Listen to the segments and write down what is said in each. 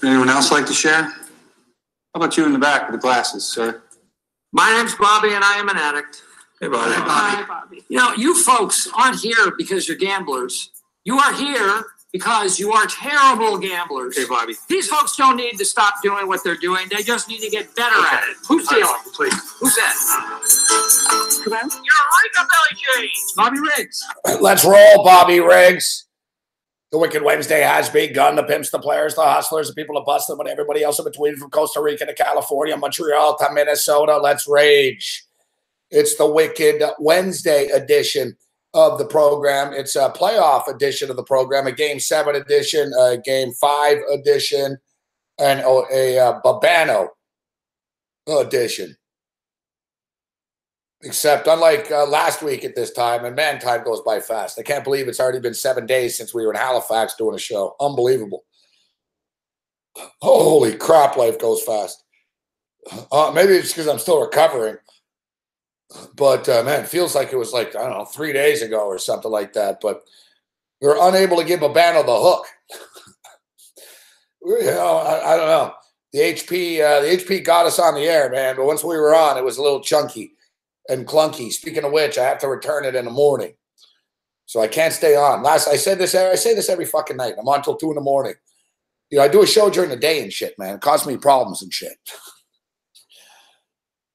Anyone else like to share? How about you in the back with the glasses, sir? My name's Bobby, and I am an addict. Hey, Bobby. Hi, Bobby. You know, you folks aren't here because you're gamblers. You are here because you are terrible gamblers. Hey, Bobby. These folks don't need to stop doing what they're doing. They just need to get better at it. Who's stealing? Please. Who said? Come on. You're Billy James. Bobby Riggs. Let's roll, Bobby Riggs. The Wicked Wednesday has begun. The pimps, the players, the hustlers, the people that bust them, and everybody else in between from Costa Rica to California, Montreal to Minnesota. Let's rage. It's the Wicked Wednesday edition of the program. It's a playoff edition of the program, a Game 7 edition, a Game 5 edition, and a Babano edition. Except unlike last week at this time, and man, time goes by fast. I can't believe it's already been 7 days since we were in Halifax doing a show. Unbelievable. Holy crap, life goes fast. Maybe it's because I'm still recovering. But, man, it feels like it was like, I don't know, 3 days ago or something like that. But we were unable to give Babano the hook. I don't know. The HP got us on the air, man. But once we were on, it was a little chunky and clunky. Speaking of which, I have to return it in the morning. So I can't stay on. I say this every fucking night. I'm on till 2 in the morning. You know, I do a show during the day and shit, man. It causes me problems and shit.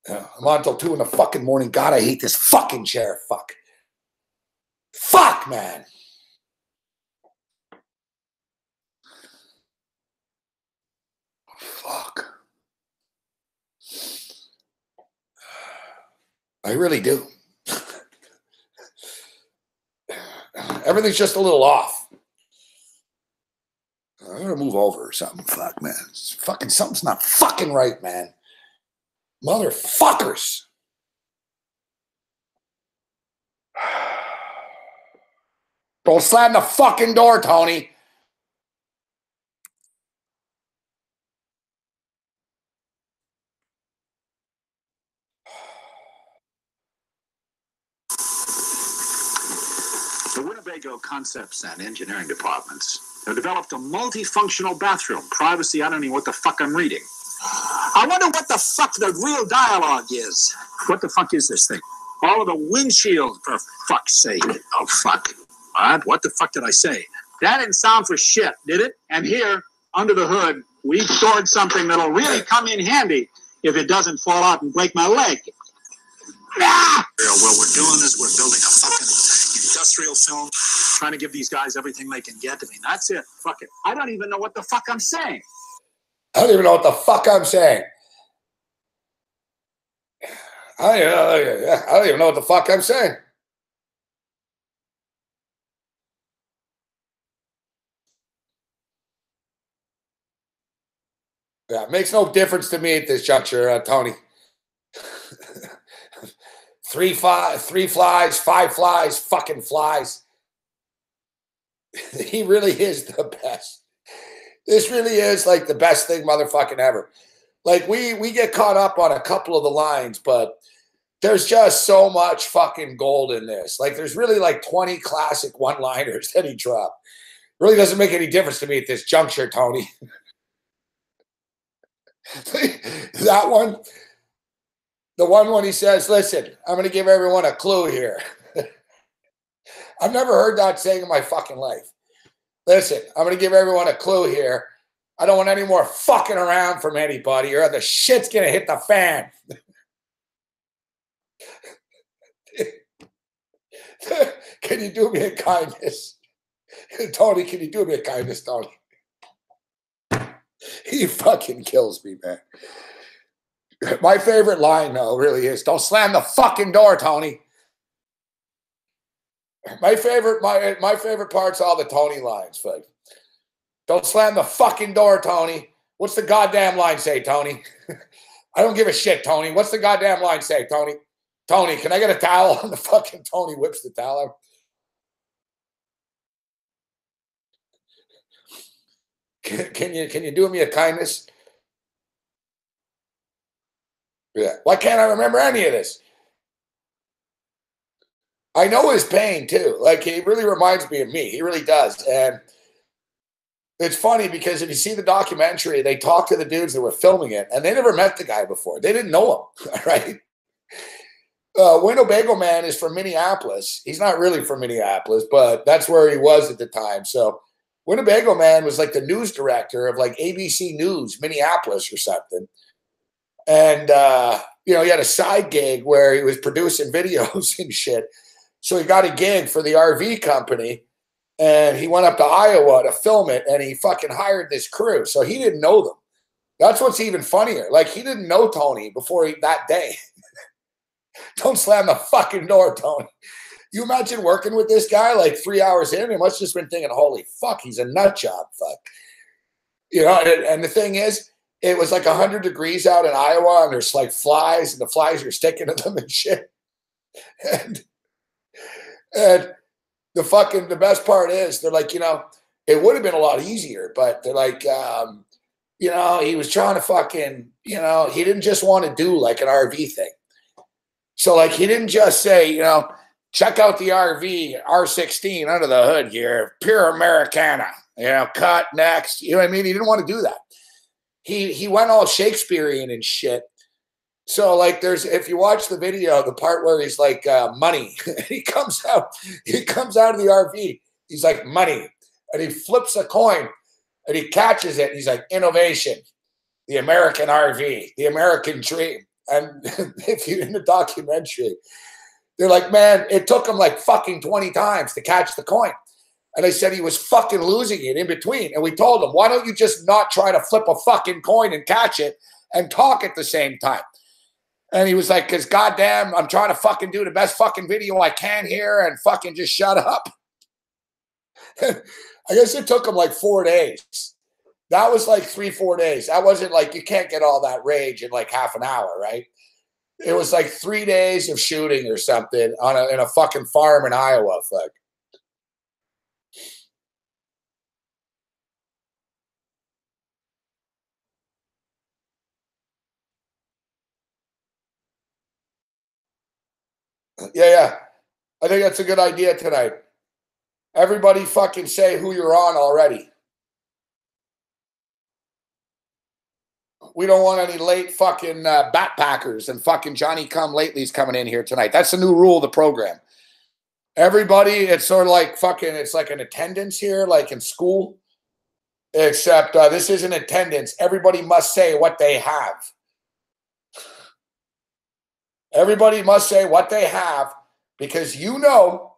Yeah, I'm on till 2 in the fucking morning. God, I hate this fucking chair. Fuck, man. Fuck. I really do. Everything's just a little off. I'm gonna move over or something. Fuck, man. Something's not fucking right, man. Motherfuckers. Don't slam the fucking door, Tony. The Winnebago concepts and engineering departments have developed a multifunctional bathroom. Privacy, I don't know what the fuck I'm reading. I wonder what the fuck the real dialogue is. What the fuck is this thing? All of the windshield, for fuck's sake. Oh, fuck. What the fuck did I say? That didn't sound for shit, did it? And here, under the hood, we stored something that'll really come in handy if it doesn't fall out and break my leg. Ah! What we're doing is we're building a fucking industrial film, trying to give these guys everything they can get. I mean, that's it. Fuck it. I don't even know what the fuck I'm saying. I don't even know what the fuck I'm saying. I don't even know what the fuck I'm saying. Yeah, it makes no difference to me at this juncture, Tony. 3 flies, 5 flies, fucking flies. He really is the best. This really is like the best thing motherfucking ever. Like we get caught up on a couple of the lines, but there's just so much fucking gold in this. Like there's really like 20 classic one-liners that he dropped. Really doesn't make any difference to me at this juncture, Tony. That one, the one when he says, listen, I'm going to give everyone a clue here. I've never heard that saying in my fucking life. Listen, I'm going to give everyone a clue here. I don't want any more fucking around from anybody or the shit's going to hit the fan. Can you do me a kindness? Tony, can you do me a kindness, Tony? He fucking kills me, man. My favorite line, though, really is, don't slam the fucking door, Tony. My favorite part's all the Tony lines, folks. Don't slam the fucking door, Tony. What's the goddamn line say, Tony? I don't give a shit, Tony. What's the goddamn line say, Tony? Tony, can I get a towel? And the fucking Tony whips the towel out. Can you do me a kindness? Yeah. Why can't I remember any of this? I know his pain too. Like he really reminds me of me. He really does. And It's funny because if you see the documentary, they talk to the dudes that were filming it, and they never met the guy before. They didn't know him, right? Winnebago Man is from Minneapolis. He's not really from Minneapolis, but that's where he was at the time. So Winnebago Man was like the news director of like ABC News, Minneapolis or something. And, he had a side gig where he was producing videos and shit. So he got a gig for the RV company, and he went up to Iowa to film it, and he fucking hired this crew. So he didn't know them. That's what's even funnier. Like, he didn't know Tony before that day. Don't slam the fucking door, Tony. You imagine working with this guy like 3 hours in, he must have just been thinking, holy fuck, he's a nut job. Fuck. And the thing is, it was like 100 degrees out in Iowa, and there's like flies, and the flies are sticking to them and shit. And the best part is they're like, it would have been a lot easier, but they're like, he was trying to fucking, he didn't just want to do like an RV thing. So like, he didn't just say, check out the RV R16 under the hood here, pure Americana, cut next. You know what I mean? He didn't want to do that. He went all Shakespearean and shit. So like, if you watch the video, the part where he's like, money, he comes out of the RV. He's like, money. And he flips a coin and he catches it. And he's like, innovation, the American RV, the American dream. And if you're in the documentary, they're like, man, it took him like fucking 20 times to catch the coin. And they said he was fucking losing it in between. And we told him, why don't you just not try to flip a fucking coin and catch it and talk at the same time? And he was like, because goddamn, I'm trying to fucking do the best fucking video I can here and fucking just shut up. I guess it took him like 4 days. That was like 3-4 days. That wasn't like, you can't get all that rage in like half an hour, right? It was like 3 days of shooting or something in a fucking farm in Iowa. Fuck. Yeah. I think that's a good idea tonight. Everybody fucking say who you're on already. We don't want any late fucking backpackers and fucking Johnny come latelys coming in here tonight. That's the new rule of the program. Everybody, it's sort of like fucking, it's like an attendance here, like in school. Except this isn't attendance. Everybody must say what they have. Everybody must say what they have, because the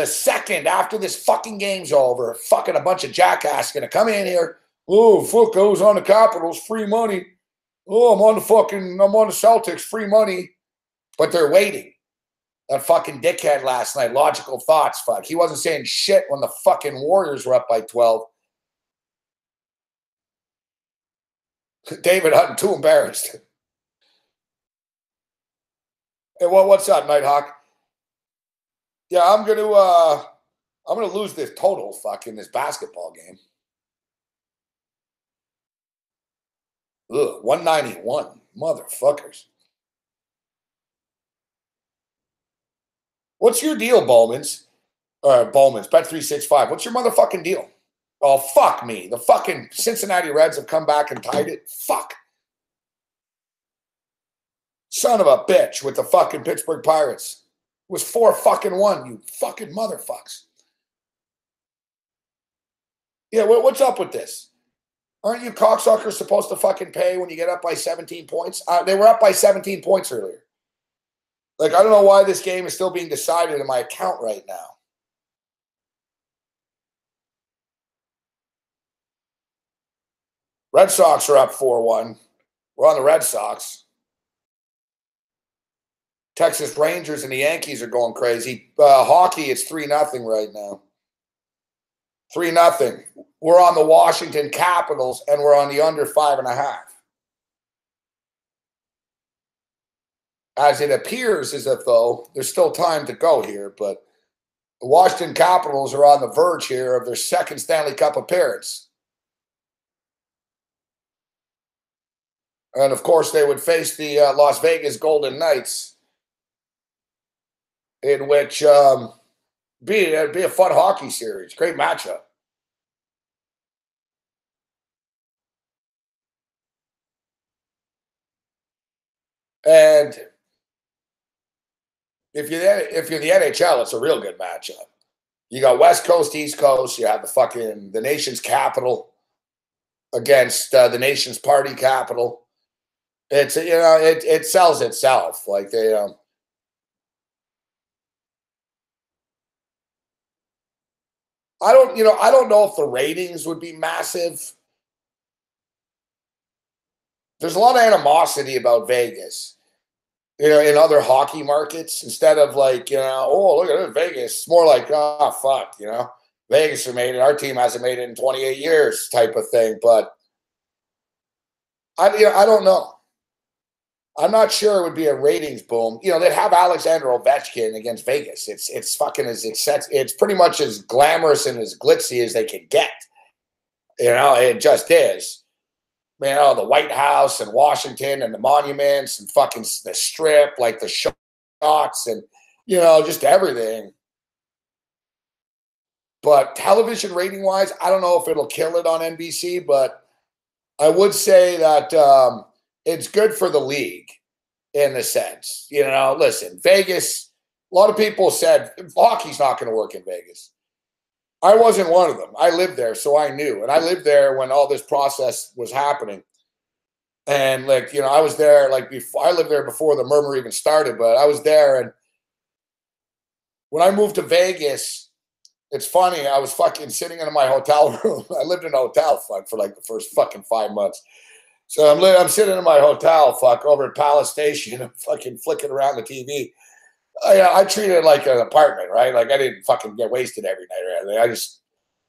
second after this fucking game's over, fucking a bunch of jackass gonna come in here. Oh, fuck, I was on the Capitals, free money. Oh, I'm on the Celtics, free money. But they're waiting. That fucking dickhead last night, Logical Thoughts, fuck. He wasn't saying shit when the fucking Warriors were up by 12. David Hutton, too embarrassed. Hey, what's up, Nighthawk? Yeah, I'm gonna lose this total fuck in this basketball game. Ugh, 191, motherfuckers. What's your deal, Bowman's? Bowman's, Bet365. What's your motherfucking deal? Oh, fuck me. The fucking Cincinnati Reds have come back and tied it. Fuck. Son of a bitch with the fucking Pittsburgh Pirates. It was 4-1, you fucking motherfucks. Yeah, what's up with this? Aren't you cocksuckers supposed to fucking pay when you get up by 17 points? They were up by 17 points earlier. Like, I don't know why this game is still being decided in my account right now. Red Sox are up 4-1. We're on the Red Sox. Texas Rangers and the Yankees are going crazy. Hockey, it's 3-0 right now. 3-0. We're on the Washington Capitals, and we're on the under 5.5. As it appears as if, though, there's still time to go here, but the Washington Capitals are on the verge here of their second Stanley Cup appearance. And, of course, they would face the Las Vegas Golden Knights, in which it'd be a fun hockey series. Great matchup. And if you're the NHL, it's a real good matchup. You got West Coast, East Coast. You have the nation's capital against the nation's party capital. It's it sells itself. Like they I don't know if the ratings would be massive. There's a lot of animosity about Vegas, in other hockey markets. Instead of like, oh, look at it, Vegas. It's more like, oh, fuck, Vegas has made it. Our team hasn't made it in 28 years type of thing. But I don't know. I'm not sure it would be a ratings boom. They'd have Alexander Ovechkin against Vegas. It's fucking it's pretty much as glamorous and as glitzy as they can get. It just is. The White House and Washington and the monuments and fucking the strip, like the shots and, just everything. But television rating wise, I don't know if it'll kill it on NBC, but I would say that it's good for the league in a sense. Listen, Vegas, a lot of people said hockey's not going to work in Vegas. I wasn't one of them. I lived there, so I knew. And I lived there when all this process was happening. And I was there before. I lived there before the murmur even started, but I was there. And when I moved to Vegas, it's funny. I was fucking sitting in my hotel room. I lived in a hotel for the first fucking 5 months. So I'm sitting in my hotel over at Palace Station. I'm fucking flicking around the TV. I treated it like an apartment, right? Like I didn't fucking get wasted every night. Right?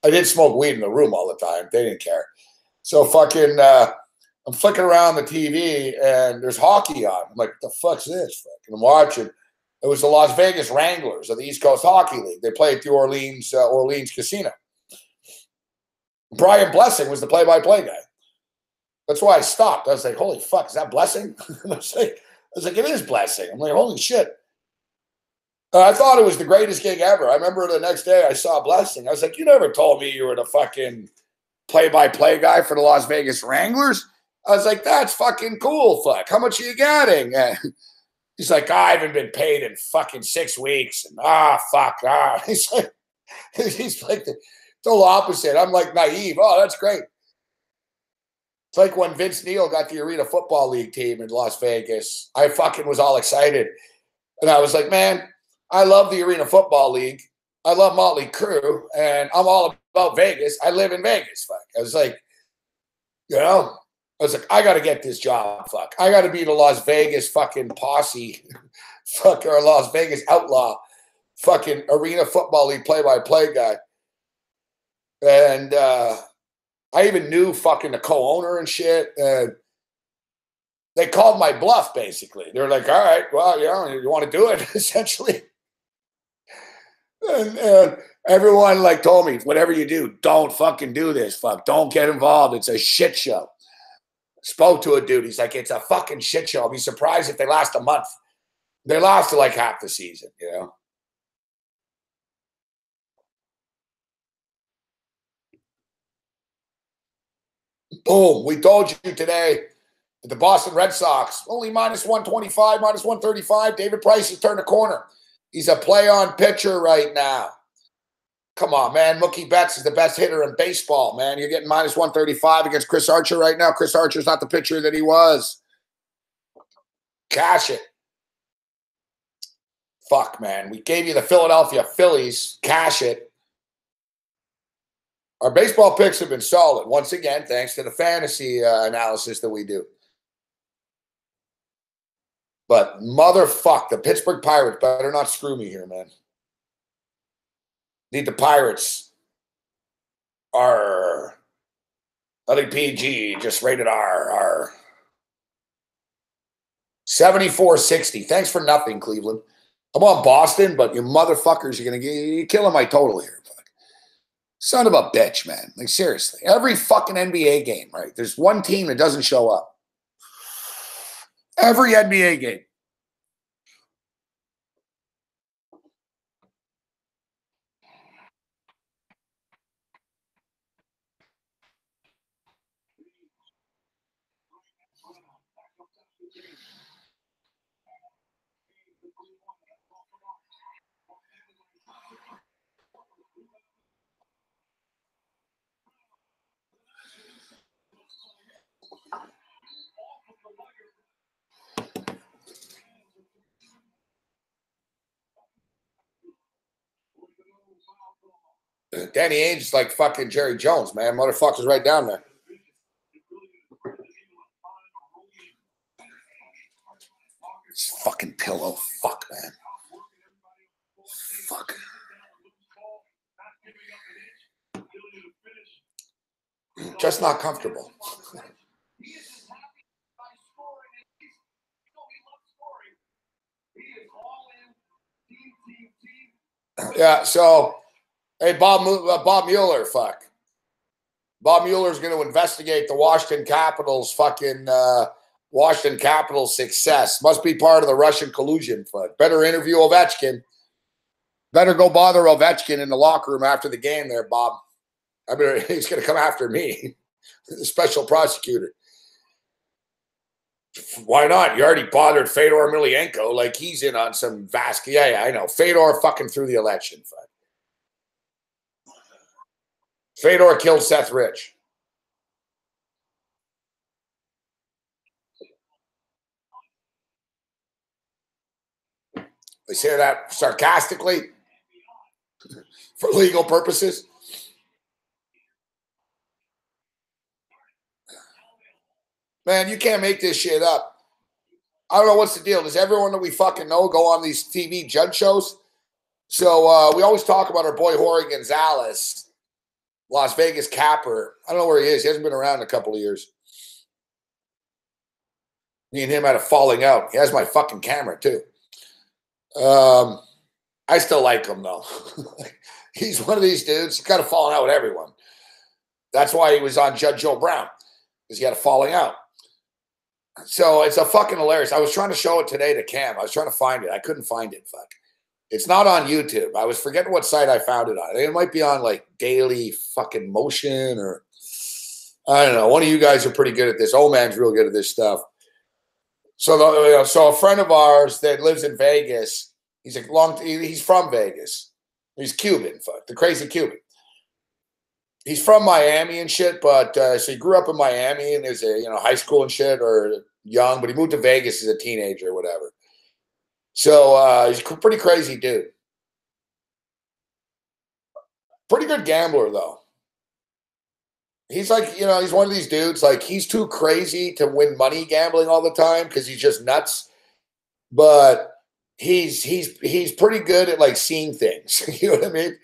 I did smoke weed in the room all the time. They didn't care. So fucking, I'm flicking around the TV and there's hockey on. I'm like, what the fuck's this? Fucking, I'm watching. It was the Las Vegas Wranglers of the East Coast Hockey League. They played at the Orleans Casino. Brian Blessing was the play-by-play guy. That's why I stopped. I was like, holy fuck, is that Blessing? I was like, it is Blessing. I'm like, holy shit. I thought it was the greatest gig ever. I remember the next day I saw Blessing. I was like, you never told me you were the fucking play-by-play guy for the Las Vegas Wranglers. I was like, that's fucking cool. Fuck. How much are you getting? And he's like, I haven't been paid in fucking 6 weeks. And fuck. He's like the total opposite. I'm like naive. Oh, that's great. It's like when Vince Neil got the Arena Football League team in Las Vegas. I fucking was all excited. And I was like, man, I love the Arena Football League. I love Motley Crue. And I'm all about Vegas. I live in Vegas. Fuck. I was like, I got to get this job. Fuck. I got to be the Las Vegas fucking posse. Fuck, or Las Vegas outlaw. Fucking Arena Football League play-by-play guy. And I even knew fucking the co-owner and shit. They called my bluff, basically. They were like, all right, well, you want to do it, essentially. And everyone told me, whatever you do, don't fucking do this. Fuck, don't get involved. It's a shit show. Spoke to a dude. He's like, it's a fucking shit show. I'll be surprised if they last a month. They lasted half the season, Boom. We told you today that the Boston Red Sox, only minus 125, minus 135. David Price has turned a corner. He's a play-on pitcher right now. Come on, man. Mookie Betts is the best hitter in baseball, man. You're getting minus 135 against Chris Archer right now. Chris Archer's not the pitcher that he was. Cash it. Fuck, man. We gave you the Philadelphia Phillies. Cash it. Our baseball picks have been solid. Once again, thanks to the fantasy analysis that we do. But motherfuck, the Pittsburgh Pirates better not screw me here, man. Need the Pirates. I think PG, just rated R. 74-60. Thanks for nothing, Cleveland. I'm on Boston, but you motherfuckers, you're killing my total here. Son of a bitch, man. Seriously. Every fucking NBA game, right? There's one team that doesn't show up. Every NBA game. Danny Ainge is like fucking Jerry Jones, man. Motherfucker's right down there. This fucking pillow. Fuck, man. Fuck. Just not comfortable. Yeah, so, hey, Bob Mueller, fuck. Bob Mueller's going to investigate the Washington Capitals Washington Capitals success. Must be part of the Russian collusion, fuck. Better interview Ovechkin. Better go bother Ovechkin in the locker room after the game there, Bob. He's going to come after me, the special prosecutor. Why not? You already bothered Fedor Emelianenko like he's in on some vast. Yeah, I know. Fedor fucking threw the election. Fuck. Fedor killed Seth Rich. They say that sarcastically for legal purposes. Man, you can't make this shit up. I don't know what's the deal. Does everyone that we fucking know go on these TV judge shows? So we always talk about our boy Jorge Gonzalez, Las Vegas capper. I don't know where he is. He hasn't been around in a couple of years. Me and him had a falling out. He has my fucking camera too. I still like him though. He's one of these dudes. He's got a falling out with everyone. That's why he was on Judge Joe Brown, because he had a falling out. So it's a fucking hilarious. I was trying to show it today to Cam. I was trying to find it. I couldn't find it. Fuck. It's not on YouTube. I was forgetting what site I found it on. It might be on like Daily fucking Motion or I don't know. One of you guys are pretty good at this. Old man's real good at this stuff. So a friend of ours that lives in Vegas, he's from Vegas. He's Cuban, fuck, the crazy Cuban. He's from Miami and shit, but so he grew up in Miami and is a high school and shit or young, but he moved to Vegas as a teenager or whatever. So he's a pretty crazy dude. Pretty good gambler though. He's like, he's one of these dudes, like he's too crazy to win money gambling all the time because he's just nuts. But he's pretty good at like seeing things. You know what I mean?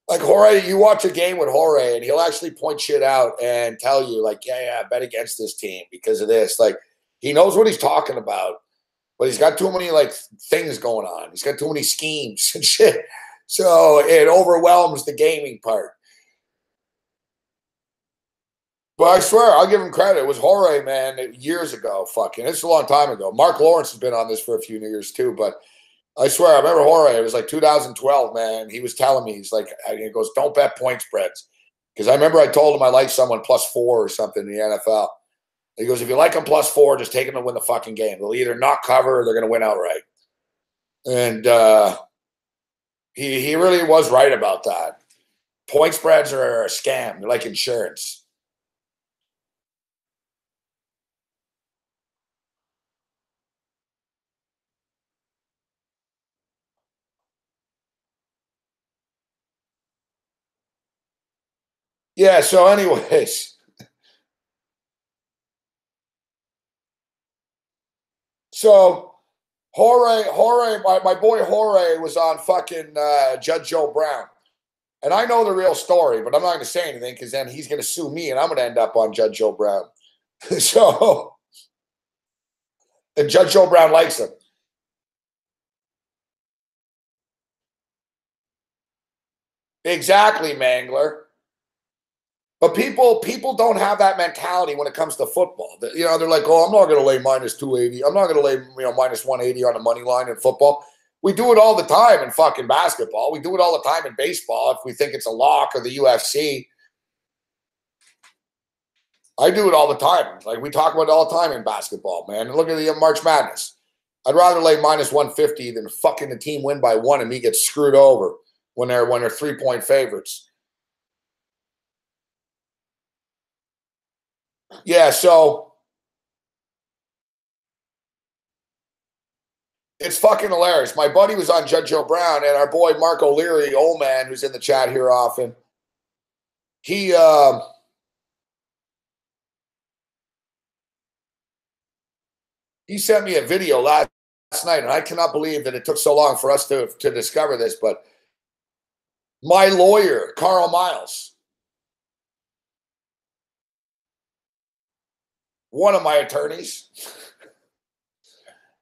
Like Jorge, you watch a game with Jorge and he'll actually point shit out and tell you like, yeah, bet against this team because of this. Like he knows what he's talking about, but he's got too many like things going on. He's got too many schemes and shit. So it overwhelms the gaming part. But I swear, I'll give him credit. It was Jorge, man, years ago. Fucking, it's a long time ago. Mark Lawrence has been on this for a few years too, but I swear, I remember Jorge. It was like 2012, man. He was telling me, he goes, don't bet point spreads. Because I remember I told him I like someone +4 or something in the NFL. He goes, if you like them +4, just take them to win the fucking game. They'll either not cover or they're going to win outright. And he really was right about that. Point spreads are a scam. They're like insurance. Yeah, so anyways. So Jorge, my boy Jorge was on fucking Judge Joe Brown. And I know the real story, but I'm not going to say anything because then he's going to sue me and I'm going to end up on Judge Joe Brown. So, and Judge Joe Brown likes him. Exactly, Mangler. But people don't have that mentality when it comes to football. They're like, oh, I'm not going to lay -280. I'm not going to lay -180 on the money line in football. We do it all the time in fucking basketball. We do it all the time in baseball if we think it's a lock or the UFC. I do it all the time. Like we talk about it all the time in basketball, man. And look at the March Madness. I'd rather lay -150 than fucking the team win by 1 and me get screwed over when they're 3-point favorites. Yeah, so it's fucking hilarious. My buddy was on Judge Joe Brown, and our boy Mark O'Leary, old man, who's in the chat here often, He sent me a video last night, and I cannot believe that it took so long for us to discover this, but my lawyer, Carl Miles, one of my attorneys,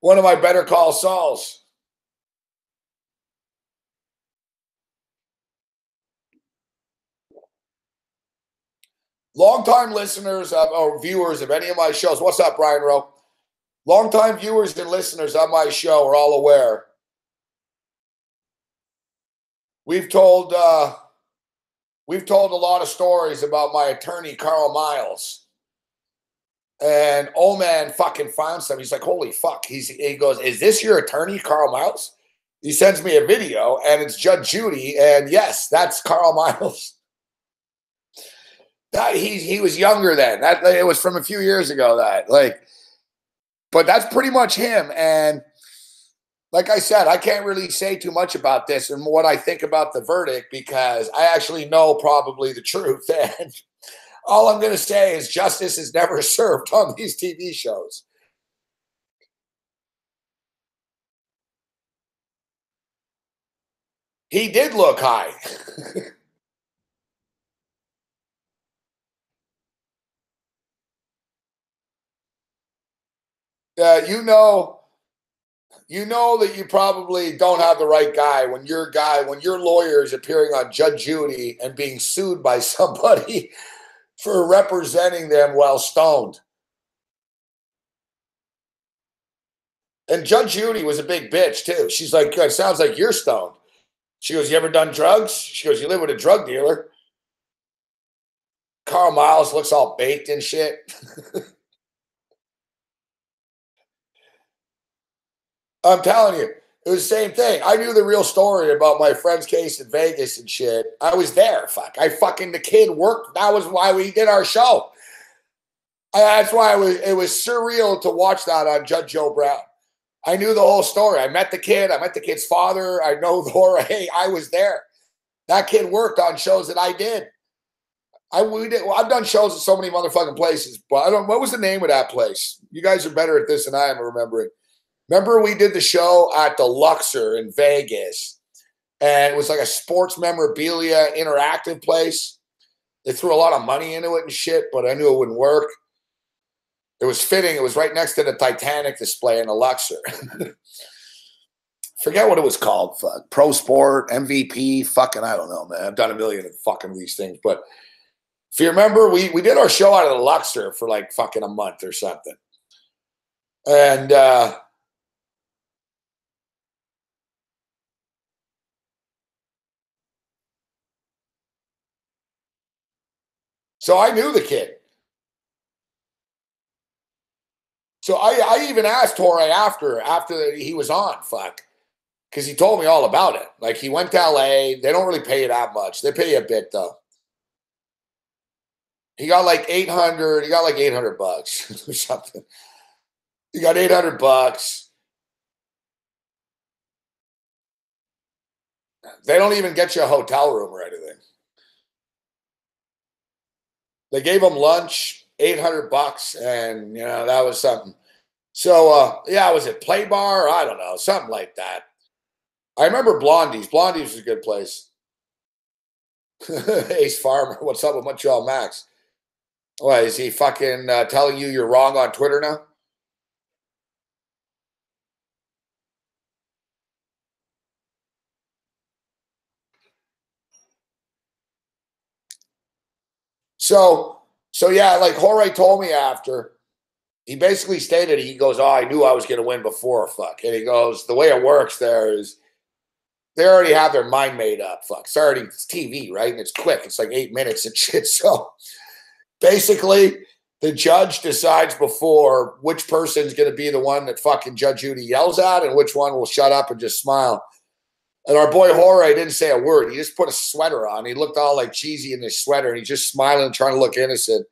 one of my Better Call Sauls, longtime listeners or viewers of any of my shows. What's up, Brian Rowe? Longtime viewers and listeners of my show are all aware. We've told a lot of stories about my attorney, Carl Miles. And old man fucking found some. He's like, holy fuck. He goes, is this your attorney, Carl Miles? He sends me a video, and it's Judge Judy. And yes, that's Carl Miles. That he was younger then. That it was from a few years ago. But that's pretty much him. And like I said, I can't really say too much about this and what I think about the verdict because I actually know probably the truth. And all I'm going to say is justice is never served on these TV shows. He did look high. You know that you probably don't have the right guy when your lawyer is appearing on Judge Judy and being sued by somebody for representing them while stoned. And Judge Judy was a big bitch too. She's like, it sounds like you're stoned. She goes, you ever done drugs? She goes, you live with a drug dealer. Carl Miles looks all baked and shit. I'm telling you, it was the same thing. I knew the real story about my friend's case in Vegas and shit. I was there. The kid worked. That was why we did our show. That's why it was surreal to watch that on Judge Joe Brown. I knew the whole story. I met the kid. I met the kid's father. I know Laura. Hey, I was there. That kid worked on shows that I did. I've done shows at so many motherfucking places, but what was the name of that place? You guys are better at this than I am remembering. Remember we did the show at the Luxor in Vegas, and it was like a sports memorabilia interactive place. They threw a lot of money into it and shit, but I knew it wouldn't work. It was fitting. It was right next to the Titanic display in the Luxor. Forget what it was called. Pro Sport, MVP, fucking, I don't know, man. I've done a million of fucking these things. But if you remember, we did our show out of the Luxor for like fucking a month or something. And so I knew the kid. So I even asked Jorge after he was on, because he told me all about it. Like, he went to LA. They don't really pay you that much. They pay you a bit, though. He got like 800. He got like $800 or something. He got $800. They don't even get you a hotel room or anything. They gave him lunch, $800, and that was something. So yeah, was it Play Bar? I don't know, something like that. I remember Blondie's. Blondie's was a good place. Ace Farmer, what's up with Montreal Max? What, is he fucking telling you you're wrong on Twitter now? So yeah, like Jorge told me after, he basically stated, he goes, oh, I knew I was going to win before, And he goes, the way it works there is they already have their mind made up, It's TV, right? And it's quick. It's like 8 minutes and shit. So basically, the judge decides before which person's going to be the one that fucking Judge Judy yells at and which one will shut up and just smile. And our boy Jorge didn't say a word. He just put a sweater on. He looked all like cheesy in his sweater, and he's just smiling, trying to look innocent.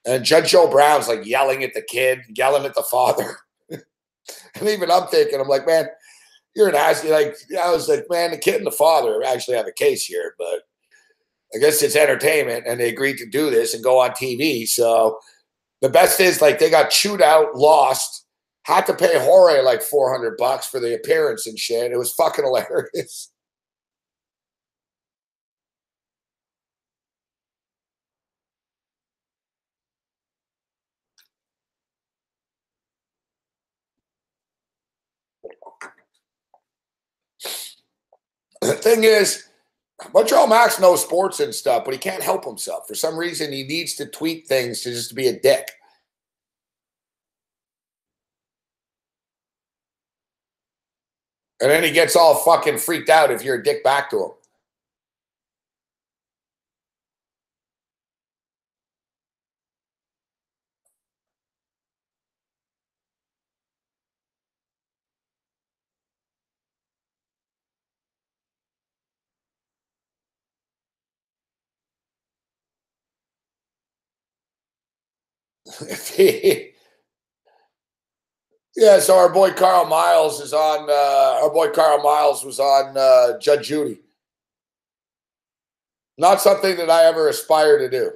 And Judge Joe Brown's like yelling at the kid, yelling at the father. And even I'm thinking, I'm like, man, you're an ass. I was like, man, the kid and the father actually have a case here. But I guess it's entertainment, and they agreed to do this and go on TV. So the best is like they got chewed out, lost, had to pay Jorge like $400 for the appearance and shit. It was fucking hilarious. The thing is, Montreal Max knows sports and stuff, but he can't help himself. For some reason, he needs to tweet things to just be a dick. And then he gets all fucking freaked out if you're a dick back to him. Yeah, so our boy Carl Miles is on. Our boy Carl Miles was on Judge Judy. Not something that I ever aspire to do.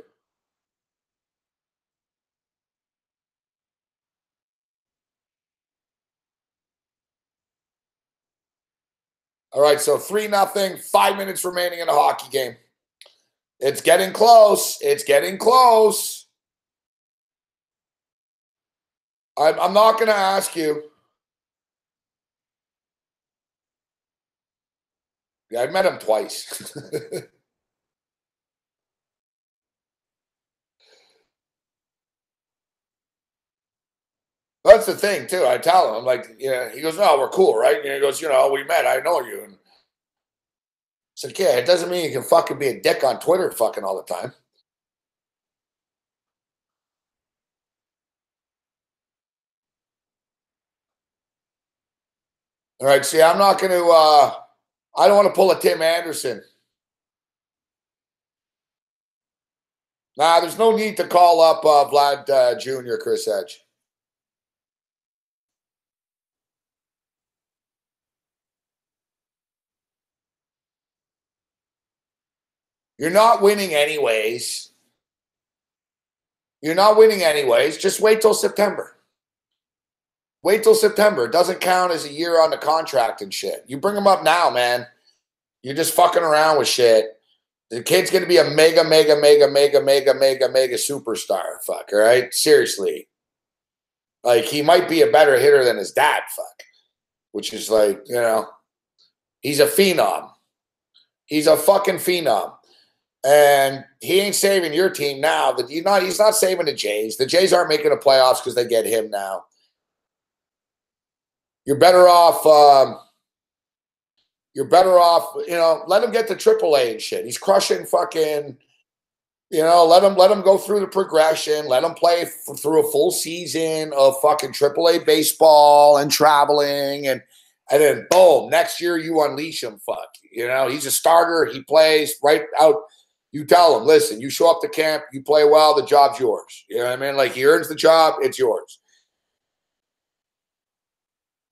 All right, so 3-0, 5 minutes remaining in a hockey game. It's getting close. It's getting close. I'm not going to ask you. Yeah, I've met him twice. That's the thing, too. I tell him, I'm like, yeah, he goes, no, we're cool, right? And he goes, you know, we met. I know you. And it's like, yeah, it doesn't mean you can fucking be a dick on Twitter fucking all the time. All right, see, I'm not going to, I don't want to pull a Tim Anderson. Nah, there's no need to call up Vlad Jr., Chris Edge. You're not winning anyways. You're not winning anyways. Just wait till September. Wait till September. It doesn't count as a year on the contract and shit. You bring him up now, man. You're just fucking around with shit. The kid's going to be a mega superstar. Fuck, all right? Seriously. Like, he might be a better hitter than his dad, fuck. Which is like, you know, he's a phenom. He's a fucking phenom. And he ain't saving your team now. But he's not saving the Jays. The Jays aren't making the playoffs because they get him now. You're better off, you know, let him get to AAA and shit. He's crushing fucking, you know, let him go through the progression. Let him play through a full season of fucking AAA baseball and traveling. And then, boom, next year you unleash him, fuck. You know, he's a starter. He plays right out. You tell him, listen, you show up to camp, you play well, the job's yours. You know what I mean? Like, he earns the job, it's yours.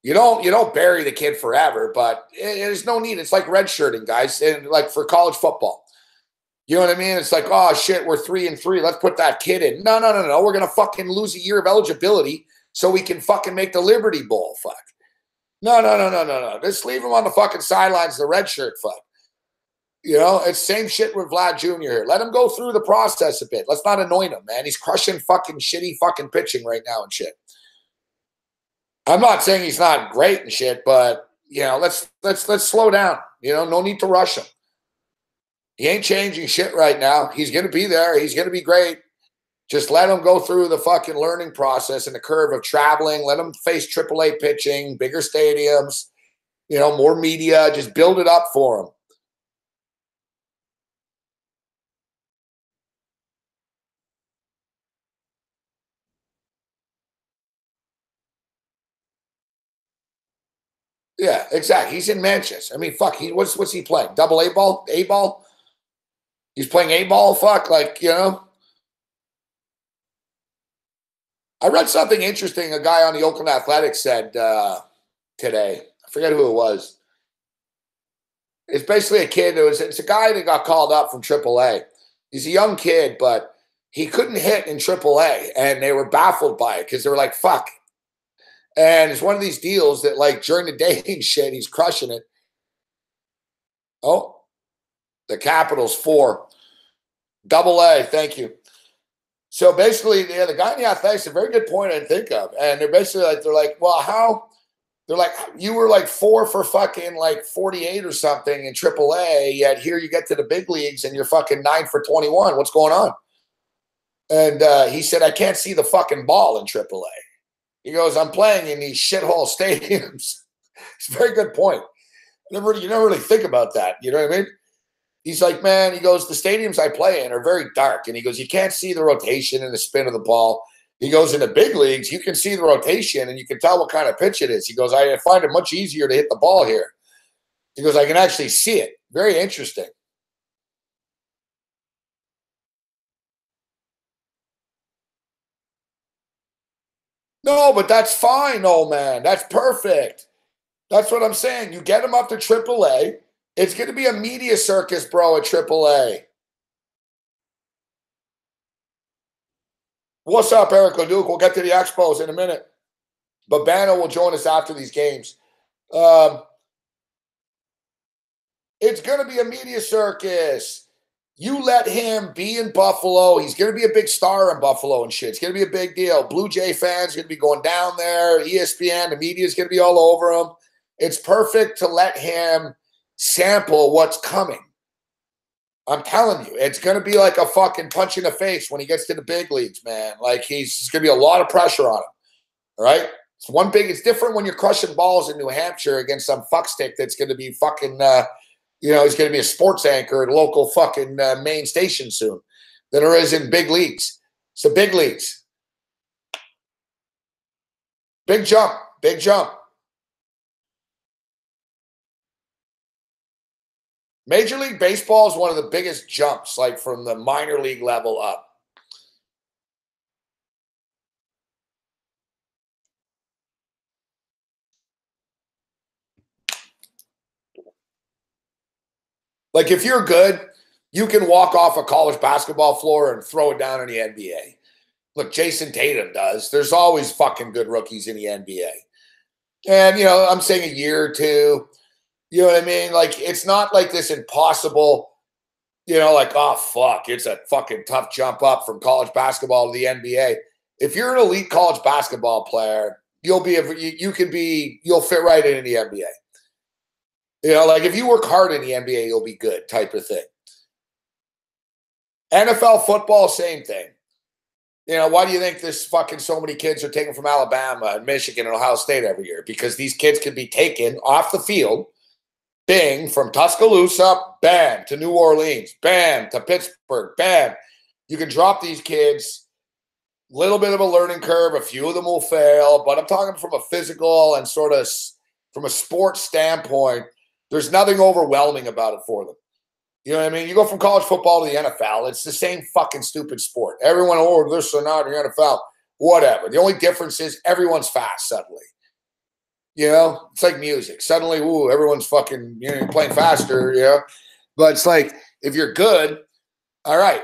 You don't bury the kid forever, but there's no need. It's like redshirting, guys, and like for college football. You know what I mean? It's like, oh shit, we're 3-3. Let's put that kid in. No. We're gonna fucking lose a year of eligibility so we can fucking make the Liberty Bowl. Fuck. No. Just leave him on the fucking sidelines, the red shirt. Fuck. You know, it's same shit with Vlad Jr. Let him go through the process a bit. Let's not annoy him, man. He's crushing fucking shitty fucking pitching right now and shit. I'm not saying he's not great and shit, but you know, let's slow down. You know, no need to rush him. He ain't changing shit right now. He's gonna be there. He's gonna be great. Just let him go through the fucking learning process and the curve of traveling. Let him face AAA pitching, bigger stadiums, you know, more media. Just build it up for him. Yeah, exactly. He's in Manchester. I mean, fuck. What's he playing? Double A ball? A ball? He's playing A ball. Fuck, like, you know. I read something interesting. A guy on the Oakland Athletics said today. I forget who it was. It's basically a kid it's a guy that got called up from AAA. He's a young kid, but he couldn't hit in AAA, and they were baffled by it because they were like, fuck. And it's one of these deals that, like, during the day and shit, he's crushing it. Oh, the Capitals 4. AA, thank you. So basically, yeah, the guy in the Athletics, a very good point I didn't think of. And they're basically like, they're like, well, how? They're like, you were like 4 for fucking like 48 or something in AAA, yet here you get to the big leagues and you're fucking 9 for 21. What's going on? And he said, I can't see the fucking ball in AAA. He goes, I'm playing in these shithole stadiums. It's a very good point. You never really think about that. You know what I mean? He's like, man, he goes, the stadiums I play in are very dark. And he goes, you can't see the rotation and the spin of the ball. He goes, in the big leagues, you can see the rotation and you can tell what kind of pitch it is. He goes, I find it much easier to hit the ball here. He goes, I can actually see it. Very interesting. No, but that's fine, old man. That's perfect. That's what I'm saying. You get him up to AAA. It's going to be a media circus, bro, at AAA. What's up, Eric Leduc? We'll get to the Expos in a minute. But Bano will join us after these games. It's going to be a media circus. You let him be in Buffalo. He's going to be a big star in Buffalo and shit. It's going to be a big deal. Blue Jay fans are going to be going down there. ESPN, the media is going to be all over him. It's perfect to let him sample what's coming. I'm telling you, it's going to be like a fucking punch in the face when he gets to the big leagues, man. Like, he's going to be a lot of pressure on him. All right? It's different when you're crushing balls in New Hampshire against some fuckstick that's going to be fucking, he's going to be a sports anchor at a local fucking main station soon than there is in big leagues. So big leagues. Big jump. Big jump. Major League Baseball is one of the biggest jumps, like from the minor league level up. Like, if you're good, you can walk off a college basketball floor and throw it down in the NBA. Look, Jason Tatum does. There's always fucking good rookies in the NBA. And, I'm saying a year or two. You know what I mean? Like, it's not like this impossible, like, oh, fuck, it's a fucking tough jump up from college basketball to the NBA. If you're an elite college basketball player, you'll fit right in the NBA. Like, if you work hard in the NBA, you'll be good, type of thing. NFL football, same thing. Why do you think this fucking so many kids are taken from Alabama and Michigan and Ohio State every year? Because these kids can be taken off the field, bing, from Tuscaloosa, bam, to New Orleans, bam, to Pittsburgh, bam. You can drop these kids, little bit of a learning curve. A few of them will fail, but I'm talking from a physical and sort of from a sports standpoint. There's nothing overwhelming about it for them. You know what I mean? You go from college football to the NFL, it's the same fucking stupid sport. Everyone, this or not in the NFL, whatever. The only difference is everyone's fast suddenly. It's like music. Suddenly, everyone's fucking, playing faster, But it's like, if you're good, all right.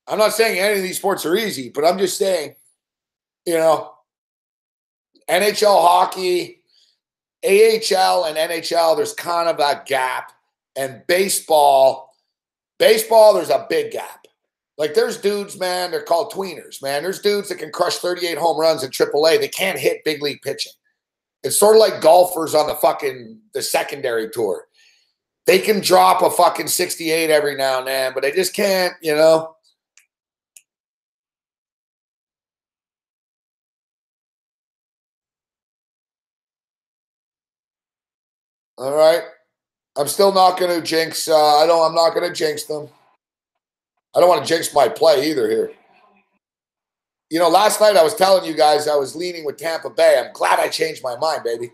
I'm not saying any of these sports are easy, but I'm just saying, NHL hockey, AHL and NHL, there's kind of a gap. And baseball, there's a big gap. Like, there's dudes, man, they're called tweeners, man. There's dudes that can crush 38 home runs in AAA. They can't hit big league pitching. It's sort of like golfers on the secondary tour. They can drop a fucking 68 every now and then, but they just can't, All right. I'm still not going to jinx. I'm not going to jinx them. I don't want to jinx my play either here. Last night I was telling you guys I was leaning with Tampa Bay. I'm glad I changed my mind, baby.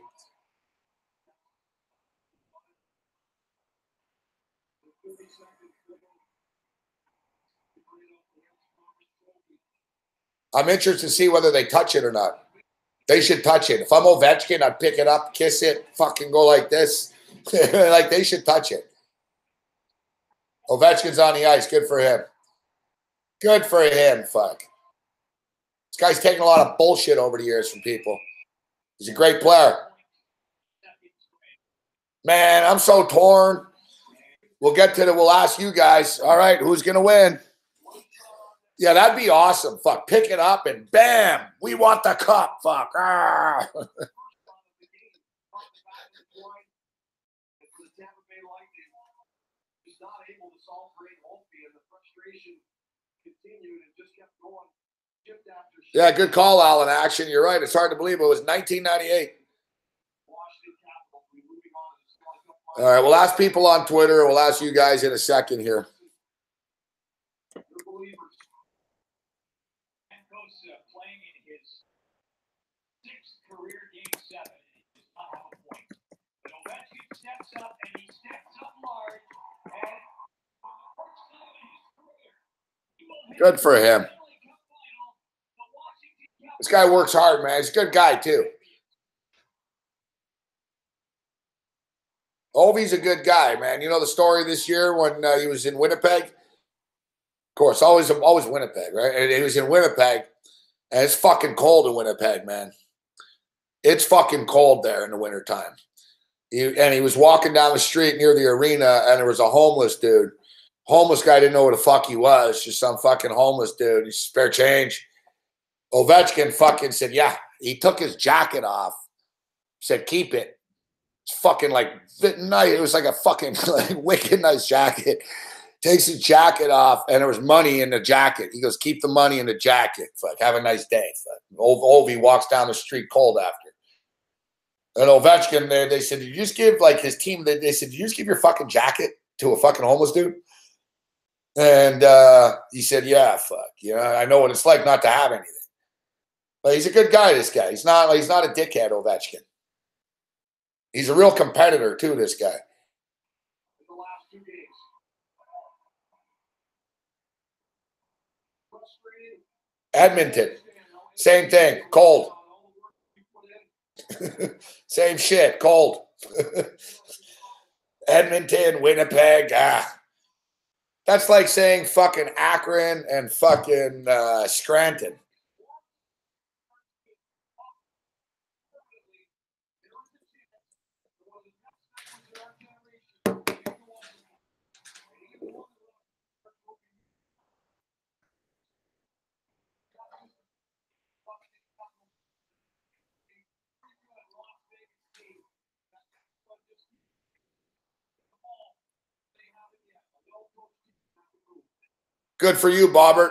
I'm interested to see whether they touch it or not. They should touch it. If I'm Ovechkin, I'd pick it up, kiss it, fucking go like this. Like, they should touch it. Ovechkin's on the ice. Good for him. Good for him, fuck. This guy's taken a lot of bullshit over the years from people. He's a great player. Man, I'm so torn. We'll ask you guys. All right, who's going to win? Yeah, that'd be awesome. Fuck, pick it up and bam, we want the cup. Fuck. Ah. Yeah, good call, Alan. Action. You're right. It's hard to believe it was 1998. All right, we'll ask people on Twitter. We'll ask you guys in a second here. Good for him. This guy works hard, man. He's a good guy, too. Ovi's a good guy, man. You know the story this year when he was in Winnipeg? Of course, always Winnipeg, right? And he was in Winnipeg, and it's fucking cold in Winnipeg, man. It's fucking cold there in the wintertime. He was walking down the street near the arena, and there was a homeless dude. Homeless guy didn't know what the fuck he was. Just some fucking homeless dude. He's spare change. Ovechkin fucking said, yeah. He took his jacket off. Said, keep it. It's fucking like, it was like a fucking like, wicked nice jacket. Takes his jacket off, and there was money in the jacket. He goes, keep the money in the jacket. Fuck, have a nice day. Fuck. Ovi walks down the street cold after. And Ovechkin, they said, did you just give like his team, they said, did you just give your fucking jacket to a fucking homeless dude? And he said, yeah, fuck. You know, I know what it's like not to have anything. But he's a good guy, this guy. He's not a dickhead, Ovechkin. He's a real competitor, too, this guy. Edmonton. Same thing. Cold. Same shit. Cold. Edmonton, Winnipeg. That's like saying fucking Akron and fucking Scranton. Good for you, Bobbert.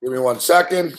Give me 1 second.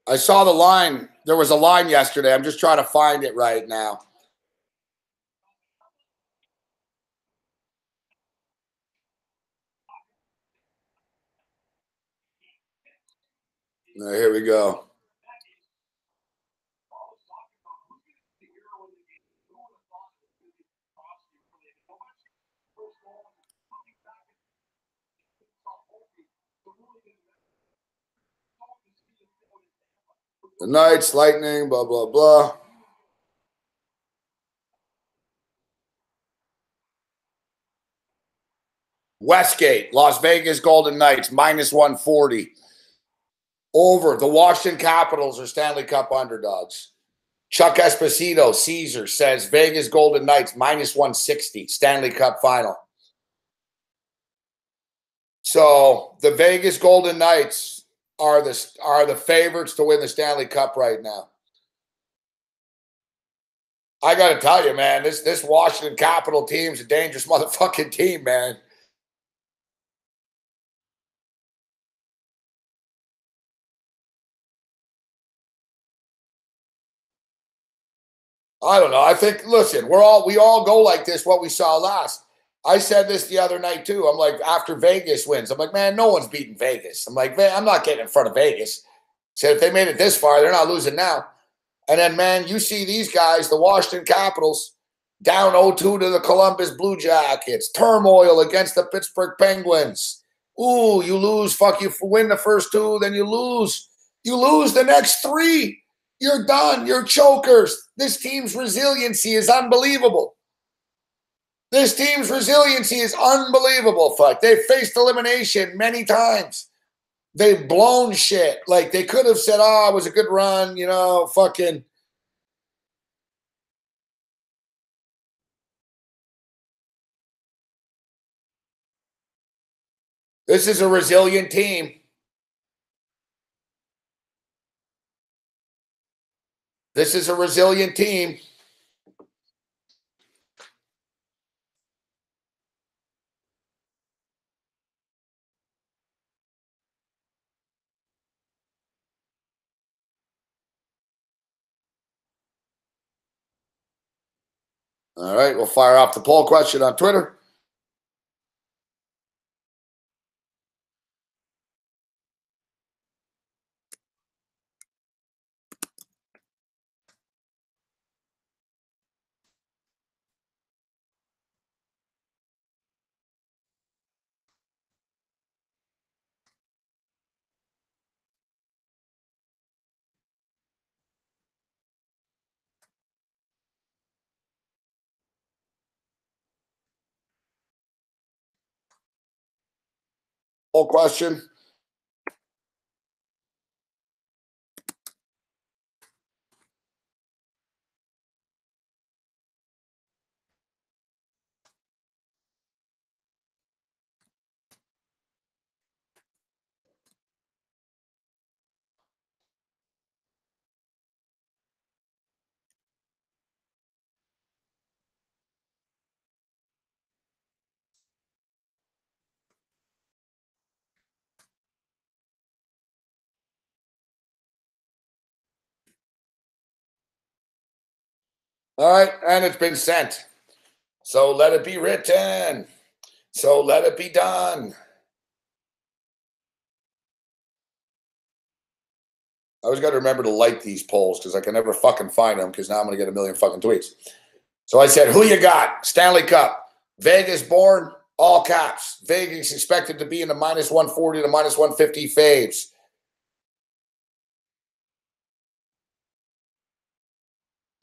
I saw the line. There was a line yesterday. I'm just trying to find it right now. Here we go. The Knights, Lightning, blah, blah, blah. Westgate, Las Vegas Golden Knights, minus 140. Over. The Washington Capitals are Stanley Cup underdogs. Chuck Esposito, Caesar, says Vegas Golden Knights, minus 160. Stanley Cup final. So the Vegas Golden Knights are the favorites to win the Stanley Cup right now. I got to tell you, man, this Washington Capital team's a dangerous motherfucking team, man. I don't know. I think, listen, we all go like this, what we saw last. I said this the other night too. I'm like, after Vegas wins, I'm like, man, no one's beating Vegas. I'm like, man, I'm not getting in front of Vegas. Said if they made it this far, they're not losing now. And then, man, you see these guys, the Washington Capitals, down 0-2 to the Columbus Blue Jackets. Turmoil against the Pittsburgh Penguins. Ooh, you lose. Fuck, you win the first two, then you lose. You lose the next three. You're done. You're chokers. This team's resiliency is unbelievable. This team's resiliency is unbelievable, fuck. They've faced elimination many times. They've blown shit. Like, they could have said, oh, it was a good run, you know, fucking. This is a resilient team. This is a resilient team. All right, we'll fire off the poll question on Twitter. Poll question. All right, and it's been sent. So let it be written. So let it be done. I always got to remember to like these polls because I can never fucking find them because now I'm going to get a million fucking tweets. So I said, who you got? Stanley Cup. Vegas born, all caps. Vegas expected to be in the minus 140 to minus 150 faves.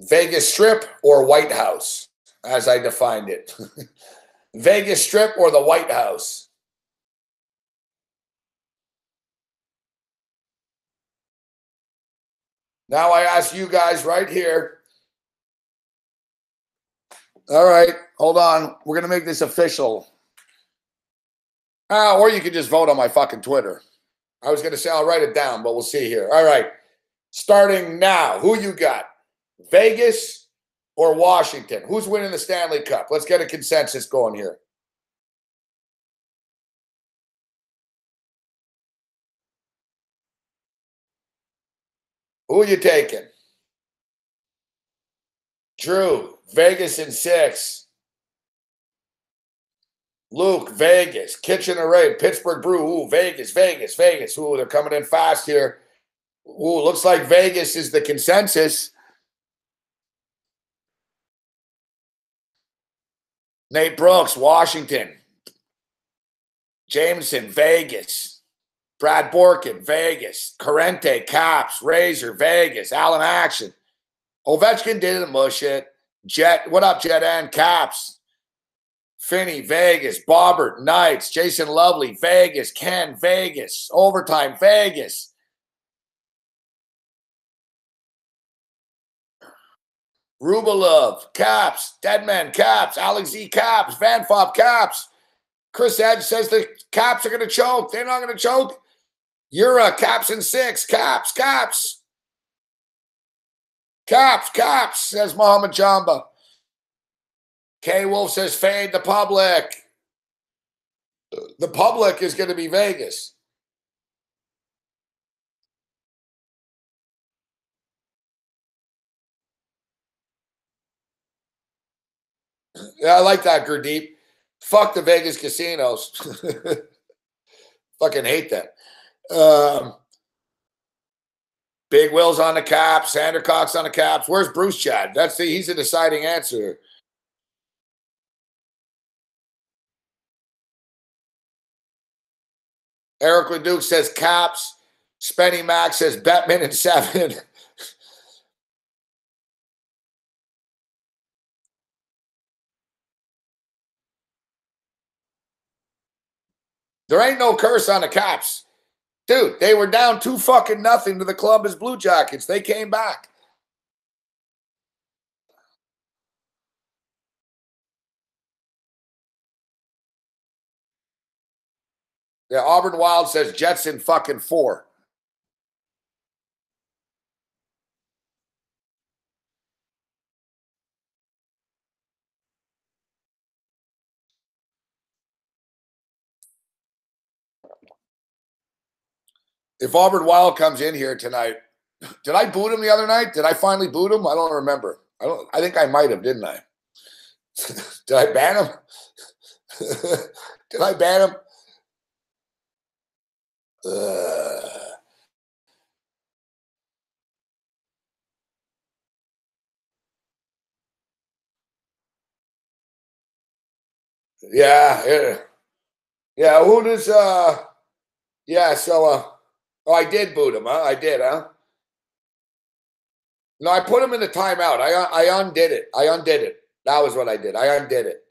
Vegas Strip or White House, as I defined it. Vegas Strip or the White House? Now I ask you guys right here. All right, hold on. We're going to make this official. Or you can just vote on my fucking Twitter. I was going to say I'll write it down, but we'll see here. All right, starting now. Who you got? Vegas or Washington? Who's winning the Stanley Cup? Let's get a consensus going here. Who are you taking? Drew, Vegas in 6. Luke, Vegas. Kitchen Array, Pittsburgh Brew. Ooh, Vegas, Vegas, Vegas. Ooh, they're coming in fast here. Ooh, looks like Vegas is the consensus. Nate Brooks, Washington. Jameson, Vegas. Brad Borkin, Vegas. Corrente, Caps. Razor, Vegas. Allen Action. Ovechkin didn't mush it. Jet, what up, Jet N? Caps. Finney, Vegas. Bobbert, Knights. Jason Lovely, Vegas. Ken, Vegas. Overtime, Vegas. Rubelov, Caps. Deadman, Caps. Alex Z, Caps. Van Fop, Caps. Chris Edge says the Caps are going to choke. They're not going to choke. You're Caps in 6. Caps, Caps. Caps, Caps, says Muhammad Jamba. K Wolf says fade the public. The public is going to be Vegas. Yeah, I like that, Gurdeep. Fuck the Vegas casinos. Fucking hate them. Big Will's on the Caps. Sander Cox on the Caps. Where's Bruce Chad? He's the deciding answer. Eric LeDuc says Caps. Spenny Max says Bettman in 7. There ain't no curse on the Caps. Dude, they were down 2-0 to the Columbus Blue Jackets. They came back. Yeah, Auburn Wild says Jets in fucking 4. If Auburn Wild comes in here tonight, did I boot him the other night? Did I finally boot him? I don't remember. I think I might have, didn't I? Did I ban him? Did I ban him? Yeah. Who does yeah, so oh, I did boot him, huh? I did, huh? No, I put him in the timeout. I undid it. That was what I did. I undid it.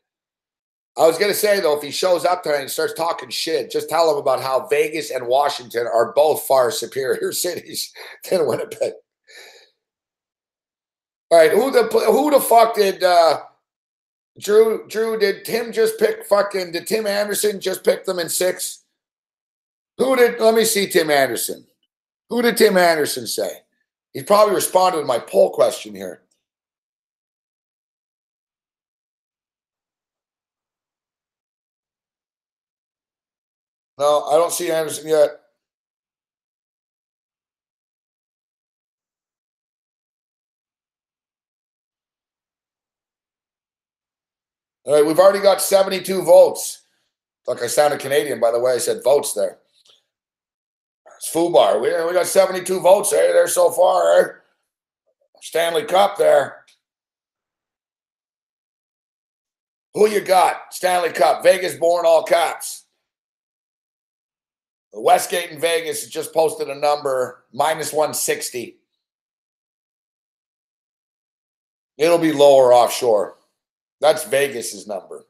I was gonna say though, if he shows up tonight and starts talking shit, just tell him about how Vegas and Washington are both far superior cities than Winnipeg. All right, who the fuck did Drew? Did Tim just pick did Tim Anderson just pick them in 6? Let me see Tim Anderson. Who did Tim Anderson say? He probably responded to my poll question here. No, I don't see Anderson yet. All right, we've already got 72 votes. Look, I sounded Canadian, by the way. I said votes there. It's FUBAR. We got 72 votes there so far. Eh? Stanley Cup there. Who you got? Stanley Cup. Vegas born all caps. Westgate in Vegas has just posted a number, -160. It'll be lower offshore. That's Vegas's number.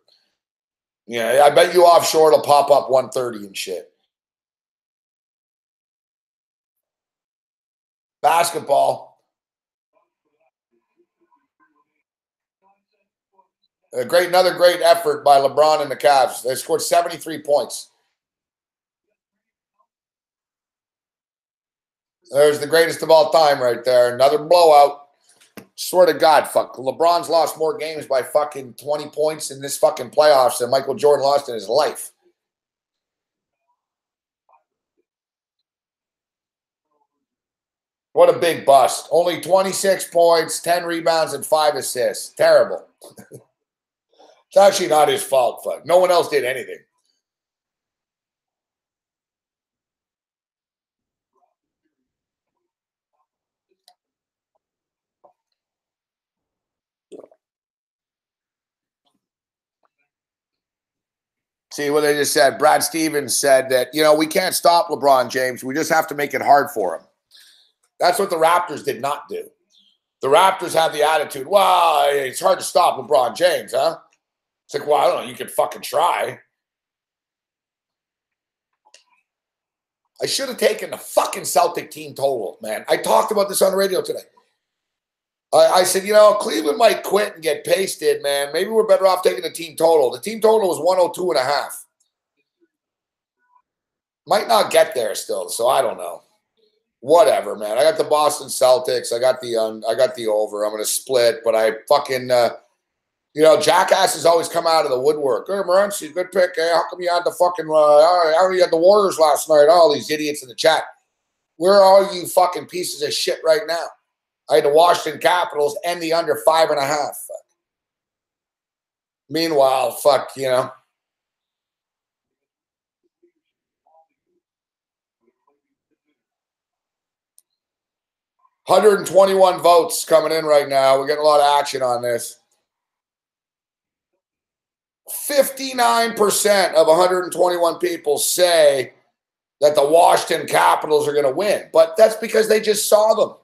Yeah, I bet you offshore it'll pop up 130 and shit. Basketball. Another great effort by LeBron and the Cavs. They scored 73 points. There's the greatest of all time right there. Another blowout. Swear to God, fuck. LeBron's lost more games by fucking 20 points in this fucking playoffs than Michael Jordan lost in his life. What a big bust. Only 26 points, 10 rebounds, and 5 assists. Terrible. It's actually not his fault, fuck. No one else did anything. See what they just said. Brad Stevens said that, we can't stop LeBron James. We just have to make it hard for him. That's what the Raptors did not do. The Raptors have the attitude, well, it's hard to stop LeBron James, huh? It's like, well, I don't know. You could fucking try. I should have taken the fucking Celtic team total, man. I talked about this on the radio today. I said, Cleveland might quit and get pasted, man. Maybe we're better off taking the team total. The team total was 102.5. Might not get there still, so I don't know. Whatever, man. I got the Boston Celtics. I got the over. I'm gonna split, but I fucking jackasses always come out of the woodwork. Hey, Morency, good pick. Hey, how come you had the fucking how you had the Warriors last night? All these idiots in the chat. Where are you fucking pieces of shit right now? I had the Washington Capitals and the under 5.5. Meanwhile, fuck, 121 votes coming in right now. We're getting a lot of action on this. 59% of 121 people say that the Washington Capitals are going to win, but that's because they just saw them.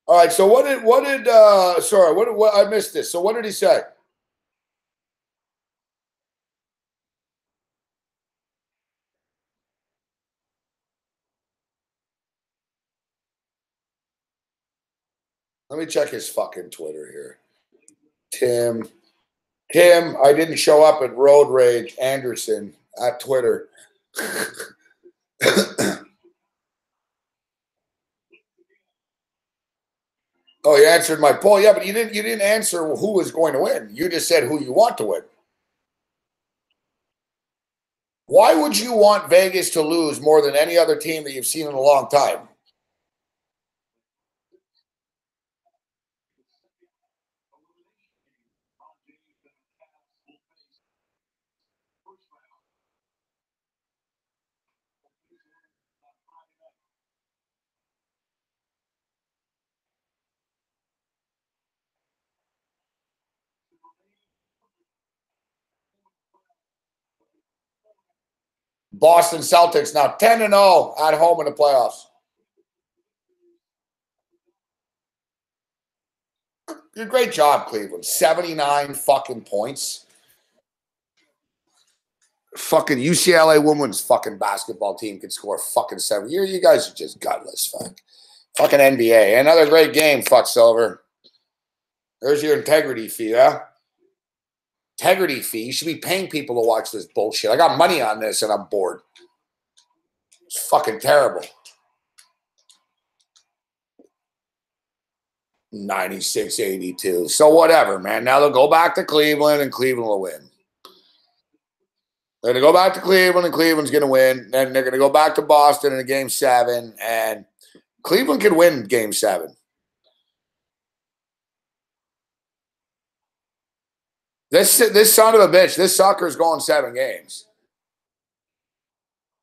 All right, so what did I missed this. So what did he say? Let me check his fucking Twitter here. Tim, I didn't show up at Road Rage Anderson at Twitter. Oh, you answered my poll. Yeah, but you didn't answer who was going to win. You just said who you want to win. Why would you want Vegas to lose more than any other team that you've seen in a long time? Boston Celtics now 10-0 at home in the playoffs. Great job, Cleveland. 79 fucking points. Fucking UCLA women's fucking basketball team can score fucking 7. You guys are just gutless, fuck. Fucking NBA. Another great game, fuck Silver. There's your integrity fee, huh? Integrity fee. You should be paying people to watch this bullshit. I got money on this and I'm bored. It's fucking terrible. 96-82. So whatever, man. Now they'll go back to Cleveland and Cleveland will win. They're going to go back to Cleveland and Cleveland's going to win. Then they're going to go back to Boston in a game 7 and Cleveland could win game 7. This son of a bitch, this sucker's going 7 games.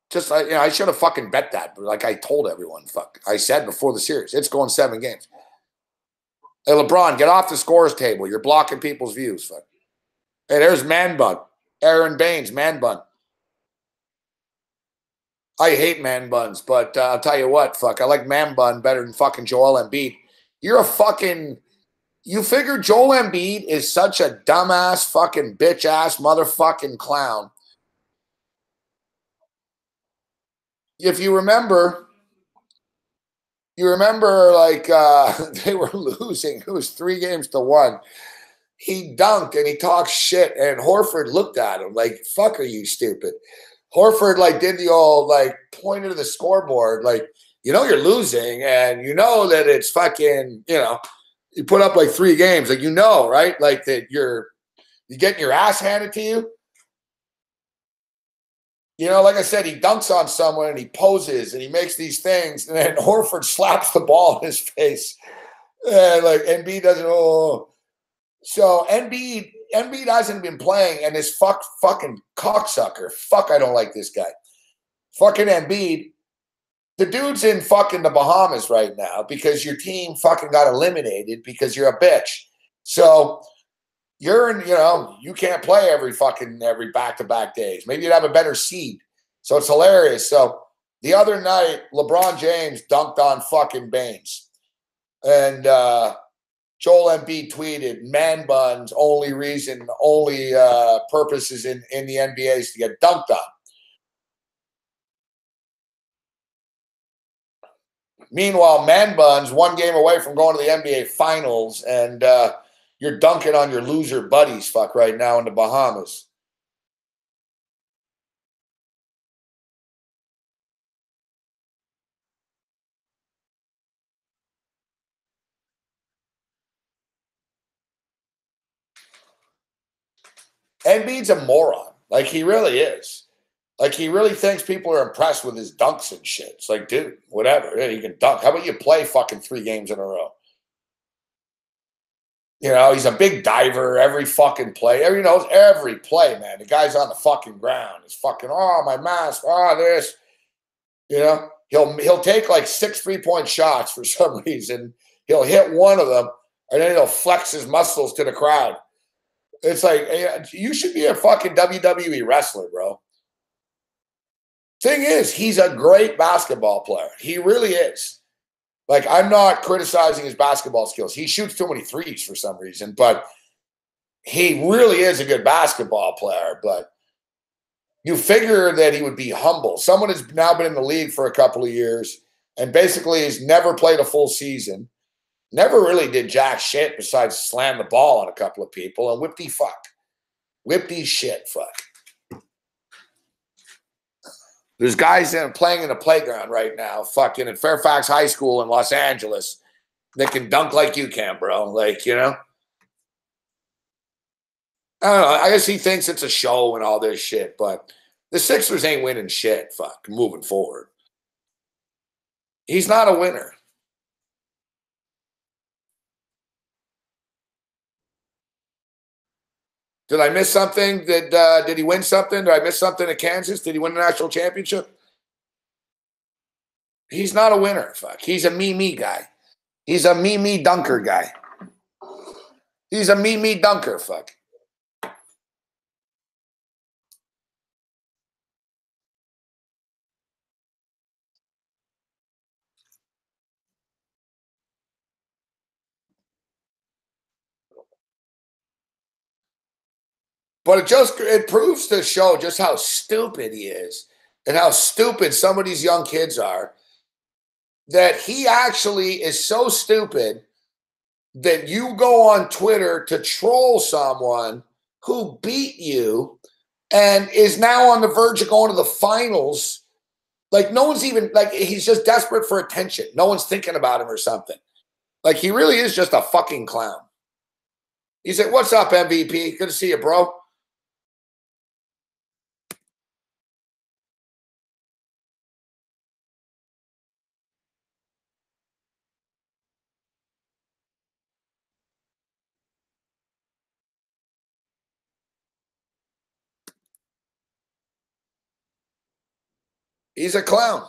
Just I should have fucking bet that, but like I told everyone, fuck. I said before the series, it's going 7 games. Hey, LeBron, get off the scores table. You're blocking people's views. Fuck. Hey, there's Man Bun. Aaron Baines, Man Bun. I hate Man Buns, but I'll tell you what, fuck. I like Man Bun better than fucking Joel Embiid. You're a fucking... You figure Joel Embiid is such a dumbass, fucking bitch-ass motherfucking clown. If you remember like they were losing. It was 3-1. He dunked and he talked shit, and Horford looked at him like, fuck, are you stupid? Horford like did the old like pointed to the scoreboard like, you're losing and you know that it's fucking, you put up like 3 games, like right? Like that you're getting your ass handed to you. Like I said, he dunks on someone and he poses and he makes these things, and then Horford slaps the ball in his face. And like Embiid doesn't. Oh, so Embiid hasn't been playing, and this fucking cocksucker. Fuck, I don't like this guy. Fucking Embiid. The dude's in fucking the Bahamas right now because your team fucking got eliminated because you're a bitch. So you're in, you can't play every back-to-back days. Maybe you'd have a better seed. So it's hilarious. So the other night, LeBron James dunked on fucking Baines. And Joel Embiid tweeted, man buns, only purposes in the NBA is to get dunked on. Meanwhile, man buns, one game away from going to the NBA Finals, and you're dunking on your loser buddies right now in the Bahamas. Embiid's a moron. Like, he really is. Like, he really thinks people are impressed with his dunks and shit. It's like, dude, whatever. Yeah, you can dunk. How about you play fucking 3 games in a row? You know, he's a big diver every fucking play. Every play, man. The guy's on the fucking ground. He's fucking, oh, my mask, this. You know, he'll take like 6 3-point shots for some reason. He'll hit one of them, and then he'll flex his muscles to the crowd. It's like, you should be a fucking WWE wrestler, bro. Thing is, he's a great basketball player. He really is. Like, I'm not criticizing his basketball skills. He shoots too many threes for some reason, but he really is a good basketball player. But you figure that he would be humble. Someone has now been in the league for a couple of years and basically has never played a full season. Never really did jack shit besides slam the ball on a couple of people and whip these shit. There's guys that are playing in the playground right now, fucking at Fairfax High School in Los Angeles, that can dunk like you can, bro. Like, you know? I don't know. I guess he thinks it's a show and all this shit, but the Sixers ain't winning shit, moving forward. He's not a winner. Did I miss something? Did he win something? Did I miss something at Kansas? Did he win the national championship? He's not a winner. He's a me guy. He's a me dunker guy. He's a me dunker. But it proves to show just how stupid he is and how stupid some of these young kids are, that he actually is so stupid that you go on Twitter to troll someone who beat you and is now on the verge of going to the finals. Like, no one's even, like, he's just desperate for attention. No one's thinking about him or something. Like, he really is just a fucking clown. He said, what's up, MVP? Good to see you, bro. He's a clown.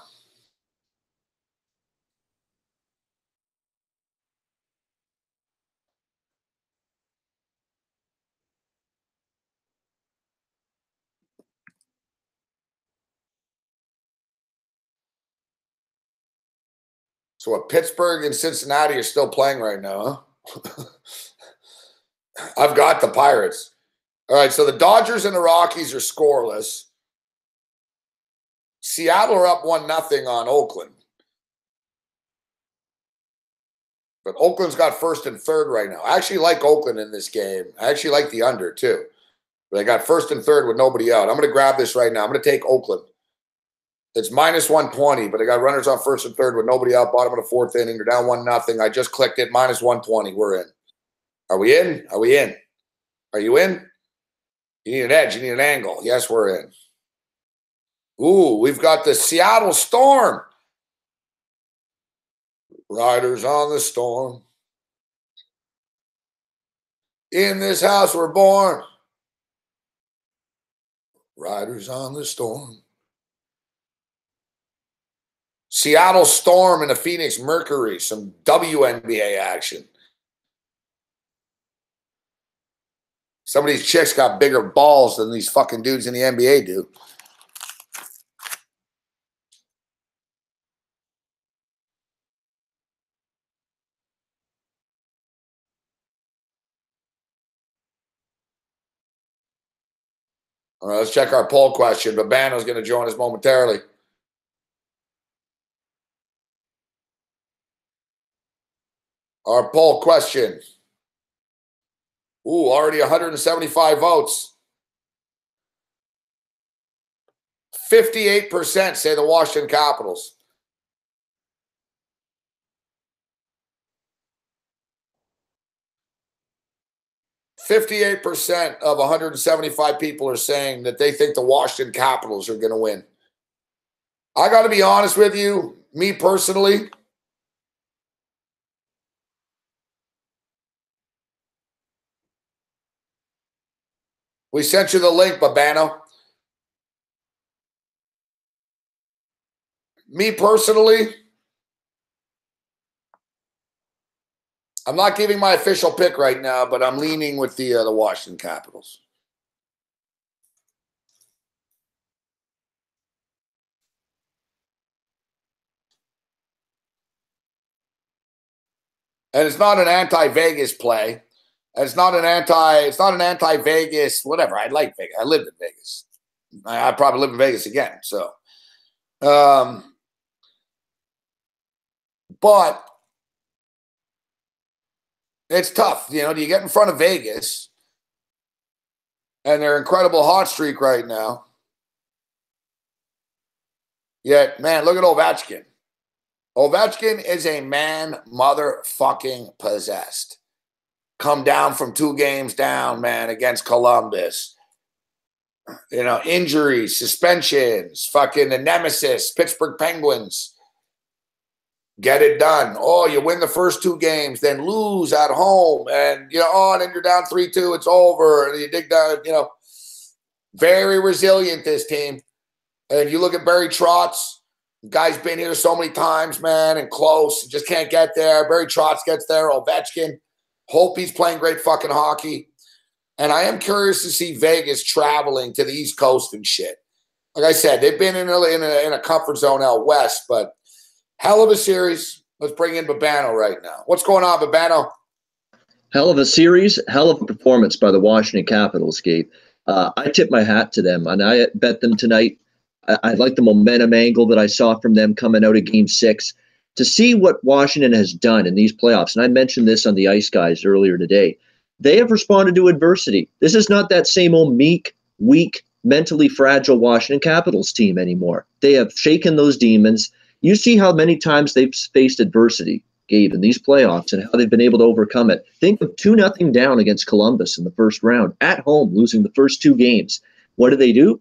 So what, Pittsburgh and Cincinnati are still playing right now, huh? I've got the Pirates. All right, so the Dodgers and the Rockies are scoreless. Seattle are up 1-0 on Oakland. But Oakland's got first and third right now. I actually like Oakland in this game. I actually like the under, too. But I got first and third with nobody out. I'm going to grab this right now. I'm going to take Oakland. It's -120, but I got runners on first and third with nobody out. Bottom of the 4th inning. They're down 1-0. I just clicked it. -120. We're in. Are we in? Are we in? Are you in? You need an edge. You need an angle. Yes, we're in. Ooh, we've got the Seattle Storm. Riders on the storm. In this house we're born. Riders on the storm. Seattle Storm and the Phoenix Mercury. Some WNBA action. Some of these chicks got bigger balls than these fucking dudes in the NBA do. All right, let's check our poll question. Babano's going to join us momentarily. Our poll question. Ooh, already 175 votes. 58% say the Washington Capitals. 58% of 175 people are saying that they think the Washington Capitals are going to win. I got to be honest with you, me personally, we sent you the link, Babano. Me personally, I'm not giving my official pick right now, but I'm leaning with the Washington Capitals. And it's not an anti-Vegas play. It's not an anti-Vegas, whatever. I like Vegas. I lived in Vegas. I probably live in Vegas again. So, but it's tough. You know, do you get in front of Vegas and their incredible hot streak right now? Yet, man, look at Ovechkin. Ovechkin is a man motherfucking possessed. Come down from 2 games down, man, against Columbus. You know, injuries, suspensions, fucking the nemesis, Pittsburgh Penguins. Get it done. Oh, you win the first 2 games, then lose at home. And, you know, oh, and then you're down 3-2, it's over. And you dig down, you know. Very resilient, this team. And you look at Barry Trotz. The guy's been here so many times, man, and close. Just can't get there. Barry Trotz gets there. Ovechkin. Hope he's playing great fucking hockey. And I am curious to see Vegas traveling to the East Coast and shit. Like I said, they've been in a comfort zone out west, but hell of a series. Let's bring in Babano right now. What's going on, Babano? Hell of a series, hell of a performance by the Washington Capitals, Gabe. I tip my hat to them, and I bet them tonight. I like the momentum angle that I saw from them coming out of Game 6. To see what Washington has done in these playoffs, and I mentioned this on the Ice Guys earlier today, they have responded to adversity. This is not that same old meek, weak, mentally fragile Washington Capitals team anymore. They have shaken those demons. You see how many times they've faced adversity, Gabe, in these playoffs and how they've been able to overcome it. Think of 2-0 down against Columbus in the first round, at home, losing the first 2 games. What do?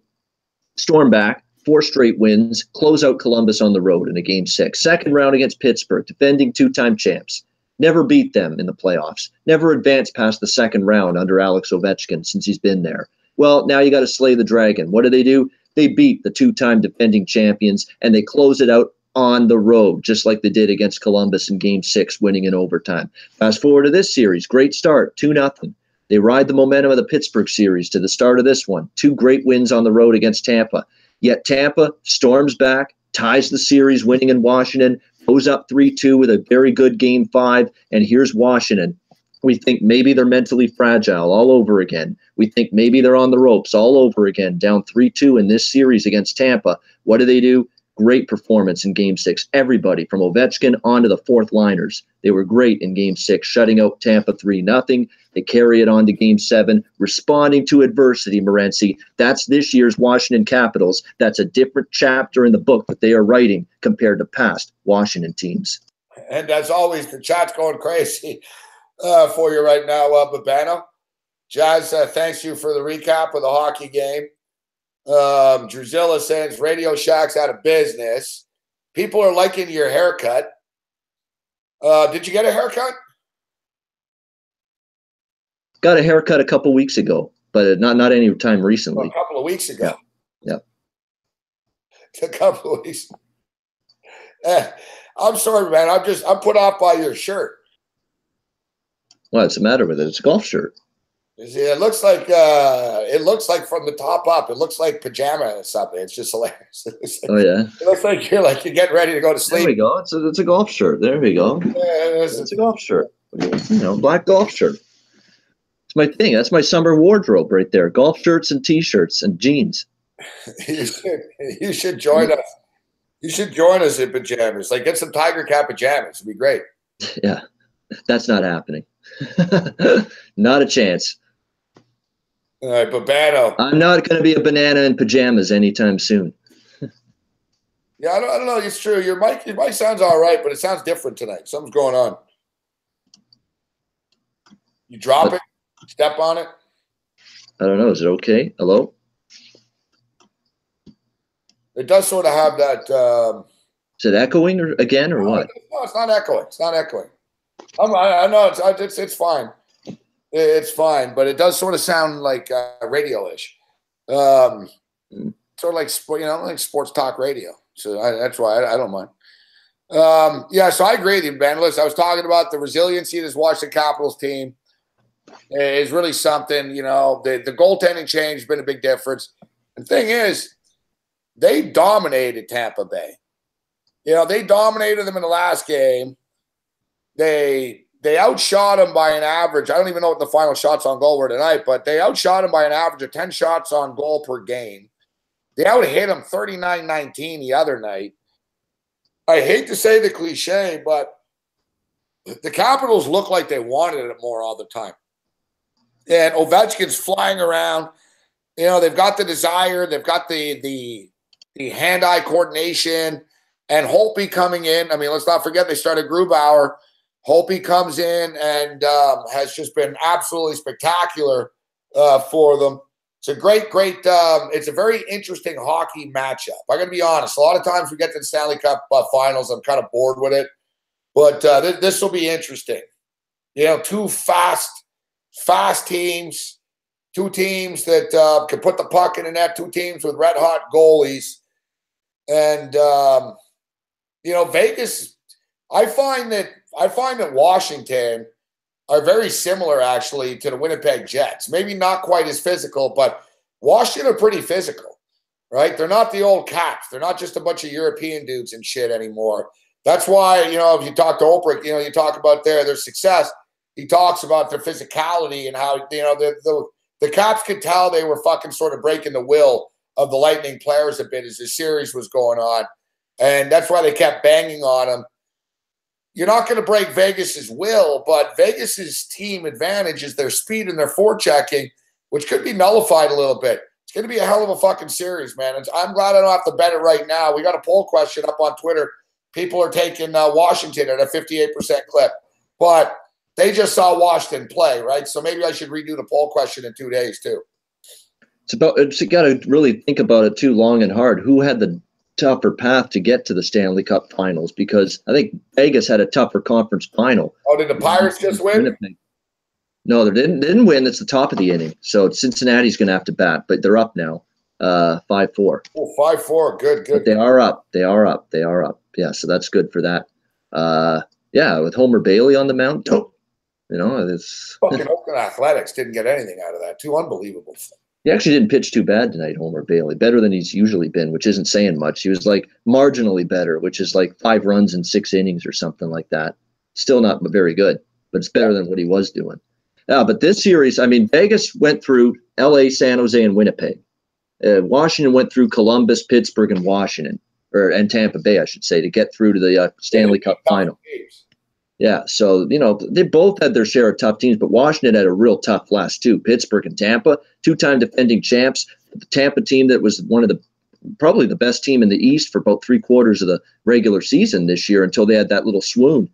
Storm back. 4 straight wins, close out Columbus on the road in a Game 6. Second round against Pittsburgh, defending 2-time champs. Never beat them in the playoffs. Never advanced past the second round under Alex Ovechkin since he's been there. Well, now you got to slay the dragon. What do? They beat the 2-time defending champions, and they close it out on the road, just like they did against Columbus in Game 6, winning in overtime. Fast forward to this series. Great start, 2-0. They ride the momentum of the Pittsburgh series to the start of this one. 2 great wins on the road against Tampa. Yet Tampa storms back, ties the series, winning in Washington, goes up 3-2 with a very good Game 5, and here's Washington. We think maybe they're mentally fragile all over again. We think maybe they're on the ropes all over again, down 3-2 in this series against Tampa. What do? Great performance in Game 6. Everybody from Ovechkin on to the fourth liners. They were great in Game 6, shutting out Tampa 3-0. They carry it on to Game 7, responding to adversity, Morency. That's this year's Washington Capitals. That's a different chapter in the book that they are writing compared to past Washington teams. And as always, the chat's going crazy for you right now, Babano. Jazz, thanks you for the recap of the hockey game. Drusilla says Radio Shack's out of business. People are liking your haircut. Did you get a haircut? Got a haircut a couple weeks ago, but not any time recently. A couple of weeks ago. Yeah. A couple of weeks. I'm sorry, man. I'm put off by your shirt. What's the matter with it? It's a golf shirt. It looks like from the top up, it looks like pajama or something. It's just hilarious. Oh yeah. It looks like you're getting ready to go to sleep. There we go. It's a golf shirt. There we go. Yeah, it's a golf shirt. Black golf shirt. It's my thing. That's my summer wardrobe right there. Golf shirts and T-shirts and jeans. You should join us. You should join us in pajamas. Like, get some Tiger Cat pajamas. It'd be great. Yeah, that's not happening. Not a chance. All right, Babano. I'm not going to be a banana in pajamas anytime soon. Yeah, I don't know. It's true. Your mic sounds all right, but it sounds different tonight. Something's going on. You drop it? Step on it? I don't know. Is it okay? Hello? It does sort of have that. Is it echoing again or what? No, it's not echoing. It's not echoing. I know it's fine. It's fine, but it does sort of sound like radio-ish. Sort of like like sports talk radio. So that's why I don't mind. Yeah, so I agree with you, Ben. Listen, I was talking about the resiliency of this Washington Capitals team is really something. The goaltending change has been a big difference. The thing is, they dominated Tampa Bay. They dominated them in the last game. They outshot them by an average. I don't even know what the final shots on goal were tonight, but they outshot them by an average of 10 shots on goal per game. They out-hit them 39-19 the other night. I hate to say the cliche, but the Capitals look like they wanted it more all the time. And Ovechkin's flying around. They've got the desire. They've got the hand-eye coordination. And Holtby coming in. I mean, let's not forget they started Grubauer. Holtby comes in and has just been absolutely spectacular for them. It's a great, it's a very interesting hockey matchup. I got to be honest. A lot of times we get to the Stanley Cup finals, I'm kind of bored with it. But this will be interesting. Two fast teams, two teams that can put the puck in the net, two teams with red-hot goalies. And, Vegas, I find that Washington are very similar, actually, to the Winnipeg Jets. Maybe not quite as physical, but Washington are pretty physical, right? They're not the old Caps. They're not just a bunch of European dudes and shit anymore. That's why, if you talk to Oprah, you talk about their success. He talks about their physicality and how, the Caps could tell they were fucking sort of breaking the will of the Lightning players a bit as the series was going on. And that's why they kept banging on them. You're not going to break Vegas's will, but Vegas's team advantage is their speed and their forechecking, which could be nullified a little bit. It's going to be a hell of a fucking series, man. I'm glad I don't have to bet it right now. We got a poll question up on Twitter. People are taking Washington at a 58% clip, but they just saw Washington play, right? So maybe I should redo the poll question in 2 days too. You got to really think about it too long and hard. Who had the tougher path to get to the Stanley Cup Finals? Because I think Vegas had a tougher conference final. Oh, did the Pirates just win? Winnipeg. No, they didn't win. It's the top of the inning. So Cincinnati's going to have to bat, but they're up now, 5-4. Oh, 5-4. Good. But they are up. Yeah, so that's good for that. With Homer Bailey on the mound, it's fucking Oakland Athletics didn't get anything out of that. Too unbelievable. He actually didn't pitch too bad tonight, Homer Bailey. Better than he's usually been, which isn't saying much. He was like marginally better, which is like 5 runs in 6 innings or something like that. Still not very good, but it's better than what he was doing. But this series, I mean, Vegas went through LA, San Jose, and Winnipeg. Washington went through Columbus, Pittsburgh, and Washington, and Tampa Bay, I should say, to get through to the Stanley Cup final. Yeah, so, they both had their share of tough teams, but Washington had a real tough last two. Pittsburgh and Tampa, 2-time defending champs. The Tampa team that was one of probably the best team in the East for about 3/4 of the regular season this year until they had that little swoon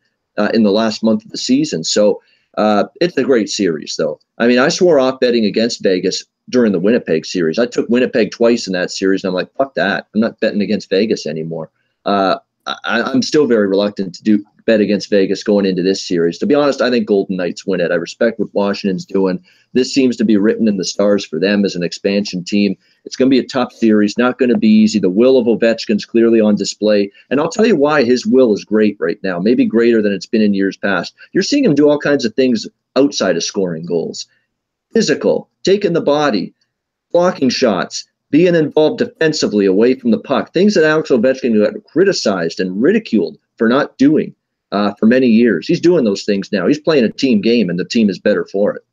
in the last month of the season. So it's a great series, though. I mean, I swore off betting against Vegas during the Winnipeg series. I took Winnipeg twice in that series, and I'm like, fuck that. I'm not betting against Vegas anymore. I'm still very reluctant to bet against Vegas going into this series. To be honest, I think Golden Knights win it. I respect what Washington's doing. This seems to be written in the stars for them as an expansion team. It's going to be a tough series, not going to be easy. The will of Ovechkin's clearly on display. And I'll tell you why his will is great right now, maybe greater than it's been in years past. You're seeing him do all kinds of things outside of scoring goals. Physical, taking the body, blocking shots, being involved defensively away from the puck, things that Alex Ovechkin got criticized and ridiculed for not doing for many years. He's doing those things now. He's playing a team game, and the team is better for it.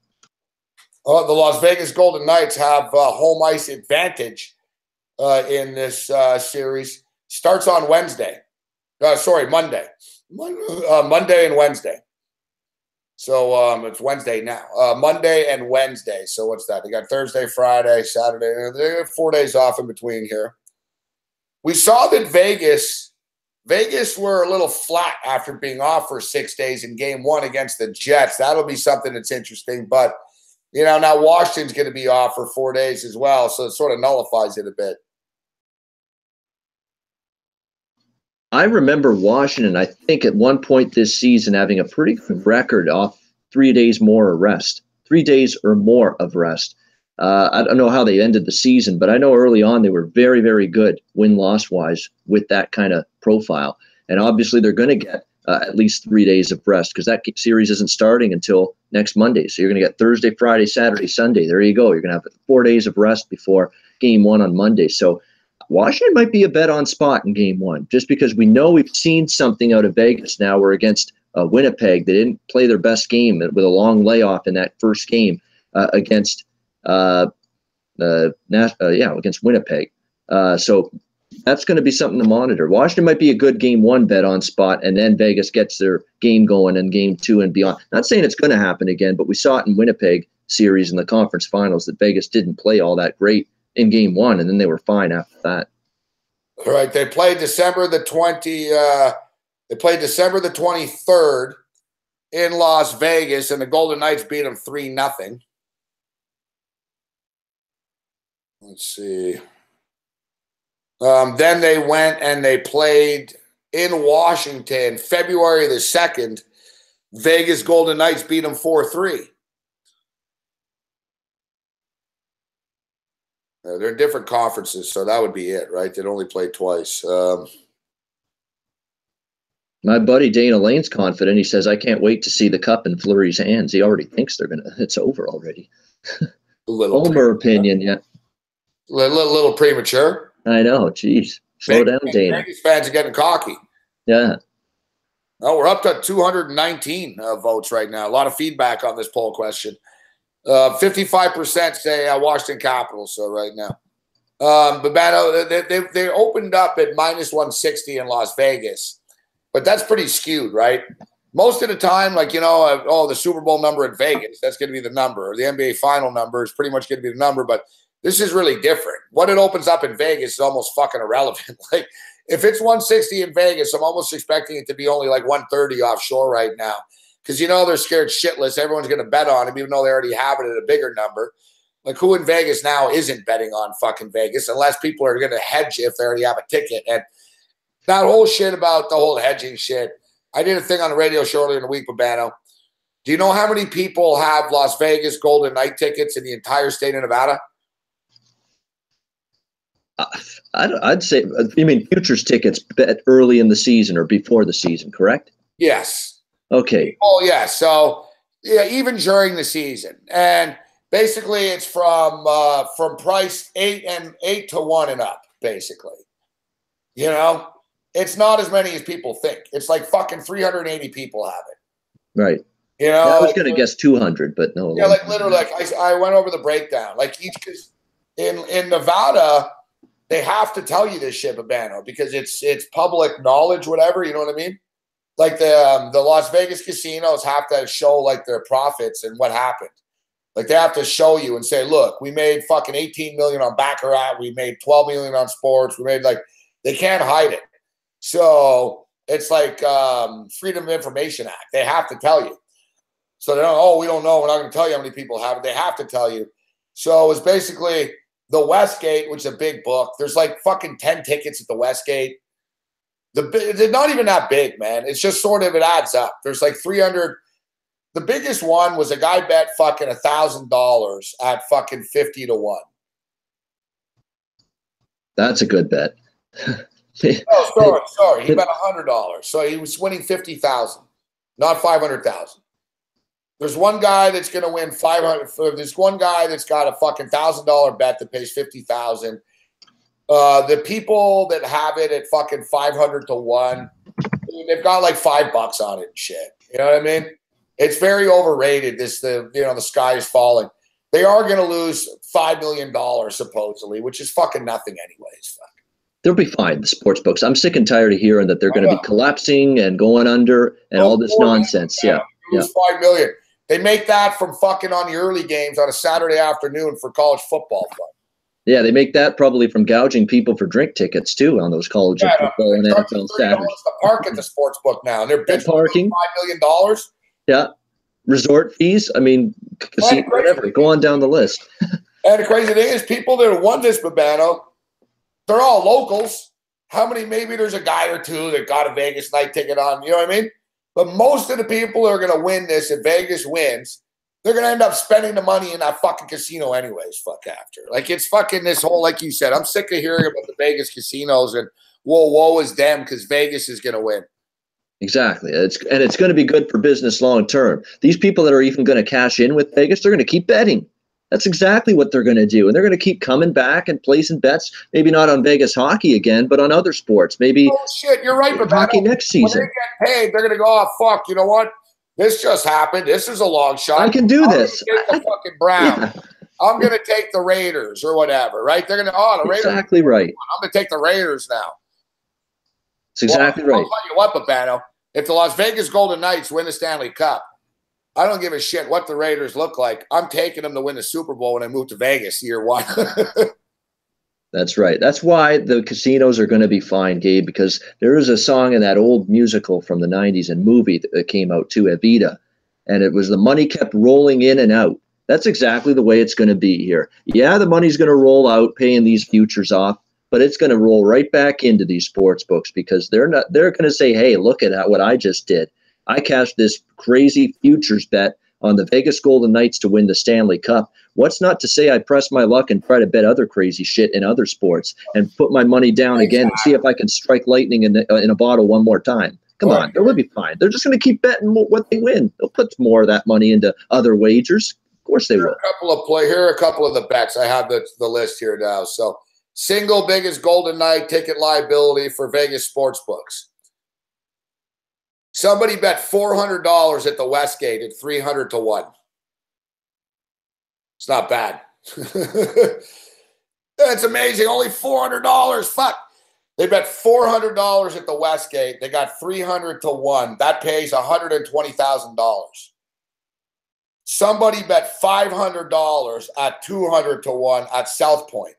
The Las Vegas Golden Knights have home ice advantage in this series. Starts on Wednesday. Monday. Monday and Wednesday. So it's Wednesday now. Monday and Wednesday. So what's that? They got Thursday, Friday, Saturday. They have 4 days off in between here. We saw that Vegas were a little flat after being off for 6 days in game one against the Jets. That'll be something that's interesting. But, now Washington's going to be off for 4 days as well. So it sort of nullifies it a bit. I remember Washington, I think at one point this season, having a pretty good record off 3 days more of rest, 3 days or more of rest. I don't know how they ended the season, but I know early on they were very, very good win-loss wise with that kind of profile. And obviously they're going to get at least 3 days of rest because that series isn't starting until next Monday. So you're going to get Thursday, Friday, Saturday, Sunday. There you go. You're going to have 4 days of rest before game one on Monday. So Washington might be a bet on spot in game one, just because we know we've seen something out of Vegas now. We're against Winnipeg. They didn't play their best game with a long layoff in that first game against Winnipeg. So that's going to be something to monitor. Washington might be a good game one bet on spot, and then Vegas gets their game going in game two and beyond. Not saying it's going to happen again, but we saw it in Winnipeg series in the conference finals that Vegas didn't play all that great in game one, and then they were fine after that. All right, they played December the 23rd in Las Vegas, and the Golden Knights beat them 3-0. Let's see. Then they went and they played in Washington February the 2nd. Vegas Golden Knights beat them 4-3. They're in different conferences, so that would be it, right? They'd only played twice. My buddy Dana Lane's confident. He says, I can't wait to see the cup in Fleury's hands. He already thinks it's over already. Homer opinion, yeah. Little premature. I know. Jeez. Slow down, Dana. Vegas fans are getting cocky. Yeah. Oh, we're up to 219 votes right now. A lot of feedback on this poll question. 55% say Washington Capitals right now. But they opened up at -160 in Las Vegas. But that's pretty skewed, right? Most of the time, the Super Bowl number in Vegas, that's going to be the number. Or the NBA final number is pretty much going to be the number. But this is really different. What it opens up in Vegas is almost fucking irrelevant. Like, if it's 160 in Vegas, I'm almost expecting it to be only like 130 offshore right now. Because, they're scared shitless. Everyone's going to bet on them, even though they already have it at a bigger number. Like, who in Vegas now isn't betting on fucking Vegas unless people are going to hedge if they already have a ticket? And that whole shit about the whole hedging shit. I did a thing on the radio show earlier in the week, Babano. Do you know how many people have Las Vegas Golden Knight tickets in the entire state of Nevada? I'd say, you mean futures tickets bet early in the season or before the season, correct? Yes. Okay. Oh, yeah. So, yeah, even during the season. And basically it's from price 8 to 1 and up, basically. It's not as many as people think. It's like fucking 380 people have it. Right. I was going to guess 200, but no. Yeah, like literally, I went over the breakdown. Like because in Nevada, they have to tell you this shit, Babano, because it's public knowledge, whatever. You know what I mean? Like the Las Vegas casinos have to show like their profits and what happened. Like they have to show you and say, look, we made fucking 18 million on Baccarat. We made 12 million on sports. We made they can't hide it. So it's like Freedom of Information Act. They have to tell you. So they don't, we don't know. We're not going to tell you how many people have it. They have to tell you. So it's basically the Westgate, which is a big book. There's like fucking 10 tickets at the Westgate. They're not even that big, man. It's just sort of, it adds up. There's like 300. The biggest one was a guy bet fucking $1,000 at fucking 50 to 1. That's a good bet. Oh, sorry. He bet $100. So he was winning 50,000, not 500,000. There's one guy that's going to win 500. There's one guy that's got a fucking $1,000 bet that pays 50,000. The people that have it at fucking 500 to 1, they've got like $5 on it and shit. You know what I mean? It's very overrated. The sky is falling. they are going to lose $5 million supposedly, which is fucking nothing anyways. Fuck. They'll be fine, the sports books. I'm sick and tired of hearing that they're going to be collapsing and going under and all this nonsense. Yeah. Lose $5 million. They make that from fucking on the early games on a Saturday afternoon for college football fun. Yeah, they make that probably from gouging people for drink tickets too on those college football and NFL Saturdays. The park at the sports book now, and they're bitching parking $5 million. Yeah, resort fees. I mean, casino, whatever. Go on down the list. And the crazy thing is, people that have won this, Babano, they're all locals. How many? Maybe there's a guy or two that got a Vegas night ticket on. You know what I mean? But most of the people who are going to win this, if Vegas wins, they're going to end up spending the money in that fucking casino anyways, fuck after. Like, it's fucking this whole, like you said, I'm sick of hearing about the Vegas casinos and woe is them because Vegas is going to win. Exactly. It's going to be good for business long term. These people that are even going to cash in with Vegas, they're going to keep betting. That's exactly what they're going to do. And they're going to keep coming back and placing bets, maybe not on Vegas hockey again, but on other sports. Maybe shit, you're right, but hockey next season. When they get paid, they're going to go, oh, fuck, you know what? This just happened. This is a long shot. I can do this. Take the fucking Browns. Yeah. I'm going to take the Raiders or whatever, right? They're going to, the Raiders. Exactly right. I'm going to take the Raiders now. That's exactly right. I'll tell you what, Babano, if the Las Vegas Golden Knights win the Stanley Cup, I don't give a shit what the Raiders look like. I'm taking them to win the Super Bowl when I move to Vegas year one. That's right. That's why the casinos are going to be fine, Gabe, because there is a song in that old musical from the 90s and movie that came out too, Evita, and it was the money kept rolling in and out. That's exactly the way it's going to be here. Yeah, the money's going to roll out paying these futures off, but it's going to roll right back into these sports books because they're going to say, hey, look at what I just did. I cashed this crazy futures bet on the Vegas Golden Knights to win the Stanley Cup. What's not to say I press my luck and try to bet other crazy shit in other sports and put my money down again and see if I can strike lightning in a bottle one more time. Come on, they'll be fine. They're just going to keep betting what they win. They'll put more of that money into other wagers. Of course they will. Here are a couple of the bets. I have the list here now. So, single biggest Golden Knight ticket liability for Vegas sports books. Somebody bet $400 at the Westgate at 300 to 1. It's not bad. That's amazing. Only $400. Fuck. They bet $400 at the Westgate. They got 300 to 1. That pays $120,000. Somebody bet $500 at 200 to 1 at South Point.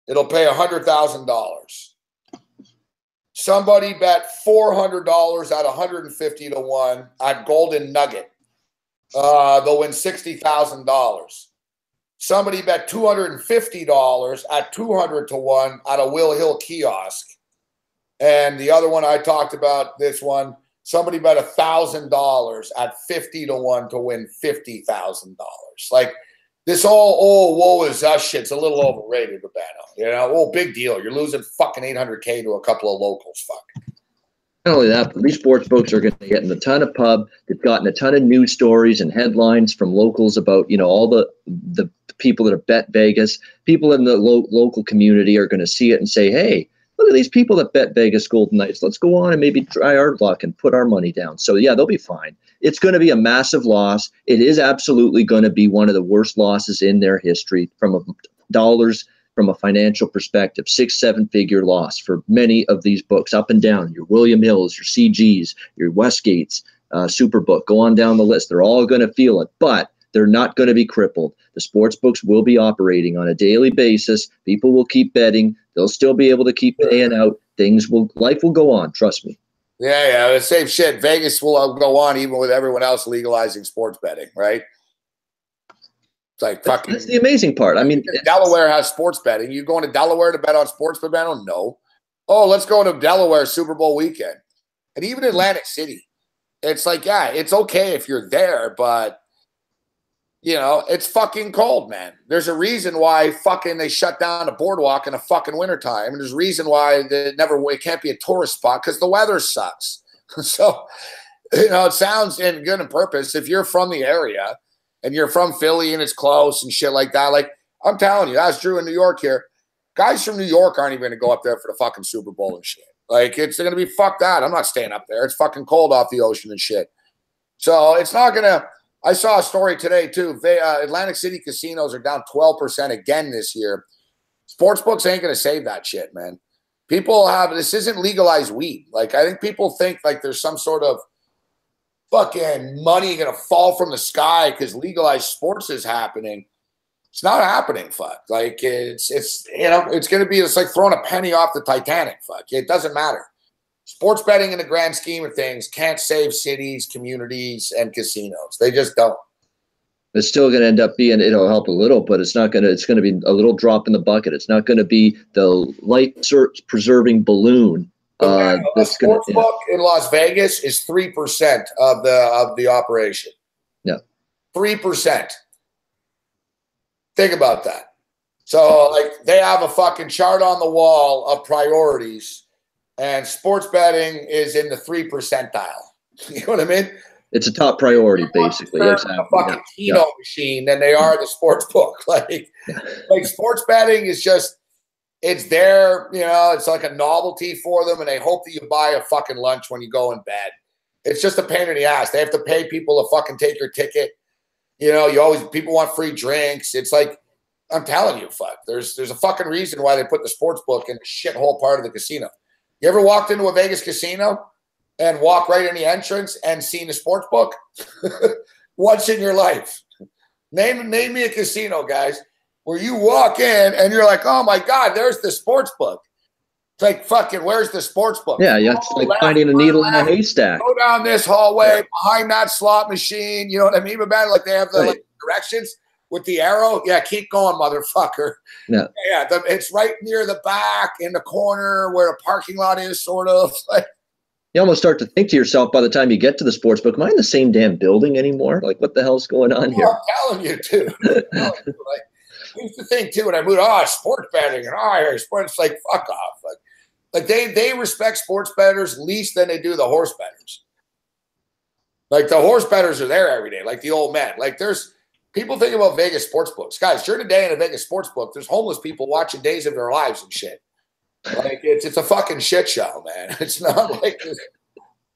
It'll pay $100,000. Somebody bet $400 at 150 to 1 at Golden Nugget. They'll win $60,000. Somebody bet $250 at 200 to 1 at a Will Hill kiosk. And the other one I talked about, this one, somebody bet $1,000 at 50 to 1 to win $50,000. Like, this whole, woe is us shit's a little overrated, Babano. You know, big deal. You're losing fucking $800K to a couple of locals. Fuck. Not only that, but these sports books are going to get in a ton of pub. They've gotten a ton of news stories and headlines from locals about, all the people that have bet Vegas. People in the local community are going to see it and say, hey, look at these people that bet Vegas Golden Knights. Let's go on and maybe try our luck and put our money down. So, yeah, they'll be fine. It's going to be a massive loss. It is absolutely going to be one of the worst losses in their history from dollars, from a financial perspective, 6-7 figure loss for many of these books up and down. Your William Hills, your CGs, your Westgates, Superbook, go on down the list. They're all going to feel it, but they're not going to be crippled. The sports books will be operating on a daily basis. People will keep betting. They'll still be able to keep paying out. Life will go on. Trust me. Yeah, the same shit. Vegas will go on even with everyone else legalizing sports betting, right? It's like fucking. That's the amazing part. I mean, Delaware has sports betting. You going to Delaware to bet on sports, Babano? No. Oh, let's go to Delaware Super Bowl weekend. And even Atlantic City. It's like, yeah, it's okay if you're there, but it's fucking cold, man. There's a reason why fucking they shut down the boardwalk in the fucking wintertime. And there's a reason why it can't be a tourist spot because the weather sucks. So, it sounds in good and purpose. If you're from the area and you're from Philly and it's close and shit like that, like I'm telling you, that's Drew in New York here. Guys from New York aren't even going to go up there for the fucking Super Bowl and shit. Like, it's going to be fuck that. I'm not staying up there. It's fucking cold off the ocean and shit. So it's not going to. I saw a story today too. Atlantic City casinos are down 12% again this year. Sportsbooks ain't going to save that shit, man. This isn't legalized weed. Like, I think people think like there's some sort of fucking money going to fall from the sky because legalized sports is happening. It's not happening, fuck. Like, it's going to be, it's like throwing a penny off the Titanic, fuck. It doesn't matter. Sports betting in the grand scheme of things can't save cities, communities, and casinos. They just don't. It's still going to end up being, it'll help a little, but it's going to be a little drop in the bucket. It's not going to be the life-preserving balloon. A sports book in Las Vegas is 3% of the operation. Yeah. 3%. Think about that. So, like, they have a fucking chart on the wall of priorities, and sports betting is in the 3 percentile. You know what I mean? It's a top priority, basically. Exactly. A fucking Keno machine than they are the sports book. Like sports betting is just, it's there, it's like a novelty for them, and they hope that you buy a fucking lunch when you go in bed. It's just a pain in the ass. They have to pay people to fucking take your ticket. People want free drinks. It's like, I'm telling you, fuck. There's a fucking reason why they put the sports book in the shithole part of the casino. You ever walked into a Vegas casino and walk right in the entrance and seen a sports book? Once in your life. Name me a casino, guys, where you walk in and you're like, oh my God, there's the sports book. It's like, fucking, where's the sports book? Yeah, it's like finding a needle in a haystack. Go down this hallway behind that slot machine. You know what I mean? But like they have the directions with the arrow. Yeah, keep going, motherfucker. Yeah. It's right near the back in the corner where the parking lot is, sort of. Like, you almost start to think to yourself by the time you get to the sports book, am I in the same damn building anymore? Like, what the hell's going on here? I'm telling you, too. Here's the thing, too, when I moved, sports betting, and I hear sports, like, fuck off. Like they respect sports bettors least than they do the horse bettors. Like, the horse bettors are there every day, like the old men. Like, there's people think about Vegas sports books. Guys, during the day in a Vegas sports book, there's homeless people watching Days of Their Lives and shit. Like, it's a fucking shit show, man. It's not like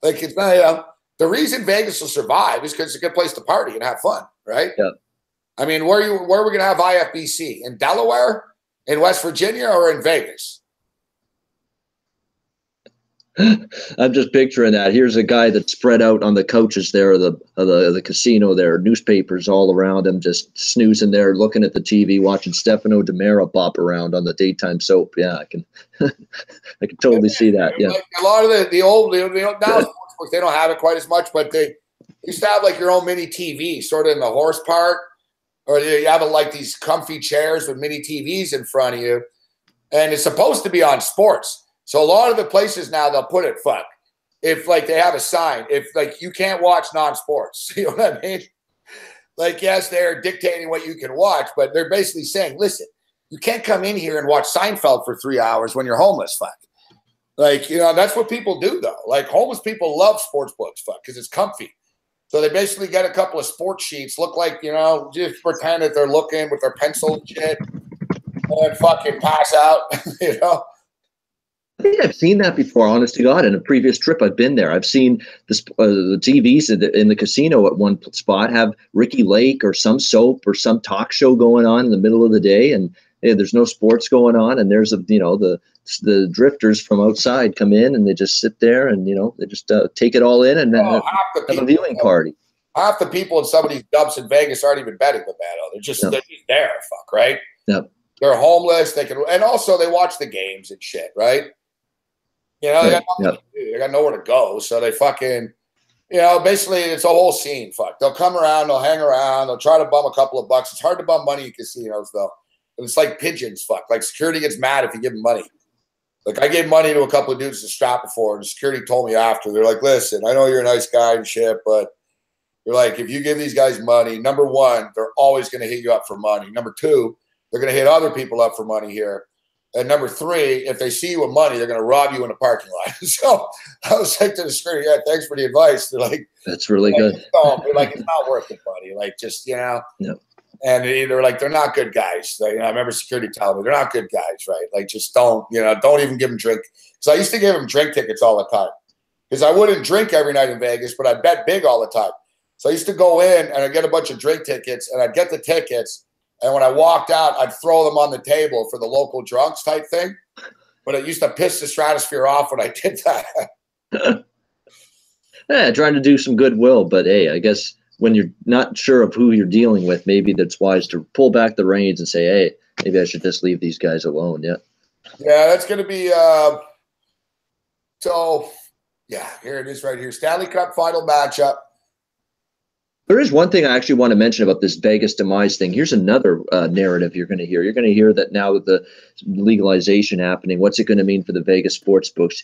it's not, the reason Vegas will survive is because it's a good place to party and have fun, right? Yeah. I mean, where are we going to have IFBC? In Delaware, in West Virginia, or in Vegas? I'm just picturing that. Here's a guy that's spread out on the couches there of the casino there, newspapers all around him, just snoozing there, looking at the TV, watching Stefano DiMera bop around on the daytime soap. Yeah, I can I can totally see that. Yeah. Like a lot of the old now sportsbooks, they don't have it quite as much, but they used to have like your own mini TV sort of in the horse part, or you have like these comfy chairs with mini TVs in front of you, and it's supposed to be on sports. So a lot of the places now, they'll put it, fuck, if like they have a sign, if like you can't watch non-sports, you know what I mean? Like, yes, they're dictating what you can watch, but they're basically saying, listen, you can't come in here and watch Seinfeld for 3 hours when you're homeless, fuck. Like, that's what people do, though. Like, homeless people love sports books, fuck, because it's comfy. So they basically get a couple of sports sheets, look like, just pretend that they're looking with their pencil and shit, and fucking pass out, I think I've seen that before, honest to God. In a previous trip I've been there, I've seen the TVs in the casino at one spot have Ricky Lake or some soap or some talk show going on in the middle of the day, and there's no sports going on, and there's the drifters from outside come in and they just sit there and they just take it all in and then have a viewing party. Half the people in some of these dubs in Vegas aren't even betting the battle. They're just there, fuck, right? Yep. They're homeless. And also they watch the games and shit, right? They got nothing to do. They got nowhere to go. So they fucking, basically it's a whole scene. Fuck. They'll come around. They'll hang around. They'll try to bum a couple of bucks. It's hard to bum money in casinos, though. And it's like pigeons, fuck. Like, security gets mad if you give them money. Like, I gave money to a couple of dudes to strap before, and the security told me after. They're like, listen, I know you're a nice guy and shit, but they're like, if you give these guys money, number one, they're always going to hit you up for money. Number two, they're going to hit other people up for money here. And number three, if they see you with money, they're going to rob you in the parking lot. So I was like to the security, yeah, thanks for the advice. They're like, that's really good. They're like, it's not worth it, buddy. Like, just, No. And they're like, they're not good guys. I remember security telling me, they're not good guys, right? Like, just don't even give them drink. So I used to give them drink tickets all the time because I wouldn't drink every night in Vegas, but I bet big all the time. So I used to go in and I'd get a bunch of drink tickets, and I'd get the tickets, and when I walked out, I'd throw them on the table for the local drunks type thing. But it used to piss the stratosphere off when I did that. Yeah, trying to do some goodwill, but hey, I guess when you're not sure of who you're dealing with, maybe that's wise to pull back the reins and say, hey, maybe I should just leave these guys alone. Yeah. Yeah, that's going to be so, yeah, here it is right here. Stanley Cup final matchup. There is one thing I actually want to mention about this Vegas demise thing. Here's another narrative you're going to hear. You're going to hear that now with the legalization happening, what's it going to mean for the Vegas sports books?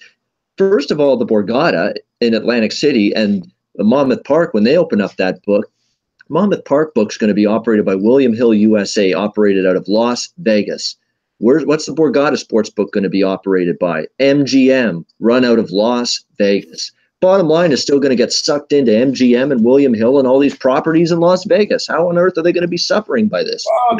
First of all, the Borgata in Atlantic City and Monmouth Park, when they open up that book, Monmouth Park book's going to be operated by William Hill USA, operated out of Las Vegas. What's the Borgata sports book going to be operated by? MGM, run out of Las Vegas. Bottom line is still going to get sucked into MGM and William Hill and all these properties in Las Vegas. How on earth are they going to be suffering by this? Oh,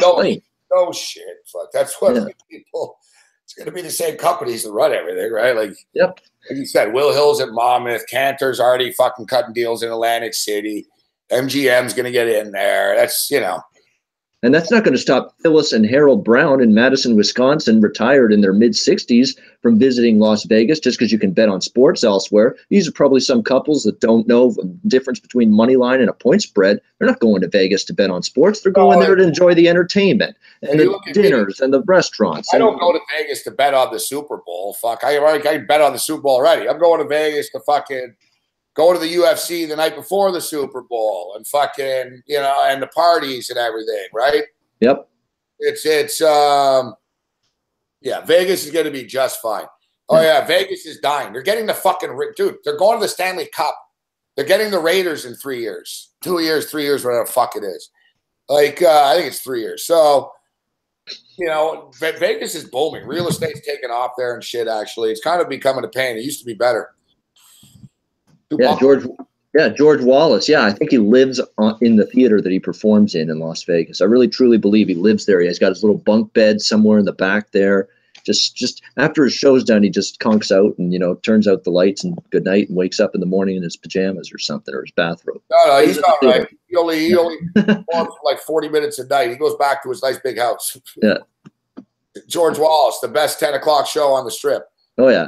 no shit. Fuck. That's what people. It's going to be the same companies that run everything, right? Like, yep. Like you said, Will Hill's at Monmouth. Cantor's already fucking cutting deals in Atlantic City. MGM's going to get in there. That's, you know. And that's not going to stop Phyllis and Harold Brown in Madison, Wisconsin, retired in their mid-60s, from visiting Las Vegas just because you can bet on sports elsewhere. These are probably some couples that don't know the difference between money line and a point spread. They're not going to Vegas to bet on sports. They're going there to enjoy the entertainment and the dinners and the restaurants. I don't go to Vegas to bet on the Super Bowl. Fuck, I bet on the Super Bowl already. I'm going to Vegas to fucking go to the UFC the night before the Super Bowl and fucking, you know, and the parties and everything, right? Yep. Yeah, Vegas is going to be just fine. Oh, yeah, Vegas is dying. They're getting the fucking – dude, they're going to the Stanley Cup. They're getting the Raiders in 3 years. 2 years, 3 years, whatever the fuck it is. Like, I think it's 3 years. So, you know, Vegas is booming. Real estate's taking off there and shit, actually. It's kind of becoming a pain. It used to be better. Yeah, George Wallace. Yeah, I think he lives in the theater that he performs in Las Vegas. I really, truly believe he lives there. He's got his little bunk bed somewhere in the back there. Just after his show's done, he just conks out and, you know, turns out the lights and good night and wakes up in the morning in his pajamas or something, or his bathrobe. No, he's not right. He only performs for like 40 minutes a night. He goes back to his nice big house. Yeah. George Wallace, the best 10 o'clock show on the Strip. Oh, yeah.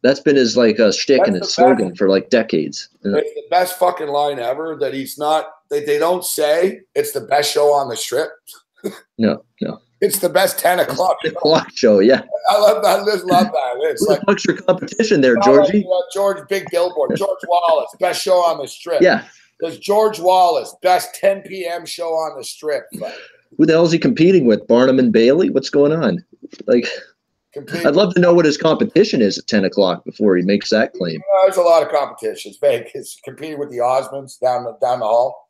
That's been his like shtick and his slogan for like decades. It's the best fucking line ever that he's not. They don't say it's the best show on the Strip. No. It's the best 10 o'clock show. Yeah, I love that. I just love that. It's like what's your competition there, Georgie? George, big billboard. George Wallace, best show on the Strip. Yeah, there's George Wallace, best 10 p.m. show on the Strip. Who the hell is he competing with? Barnum and Bailey? What's going on? Like. I'd love to know what his competition is at 10 o'clock before he makes that claim. There's a lot of competitions. Vegas competing with the Osmonds down the hall.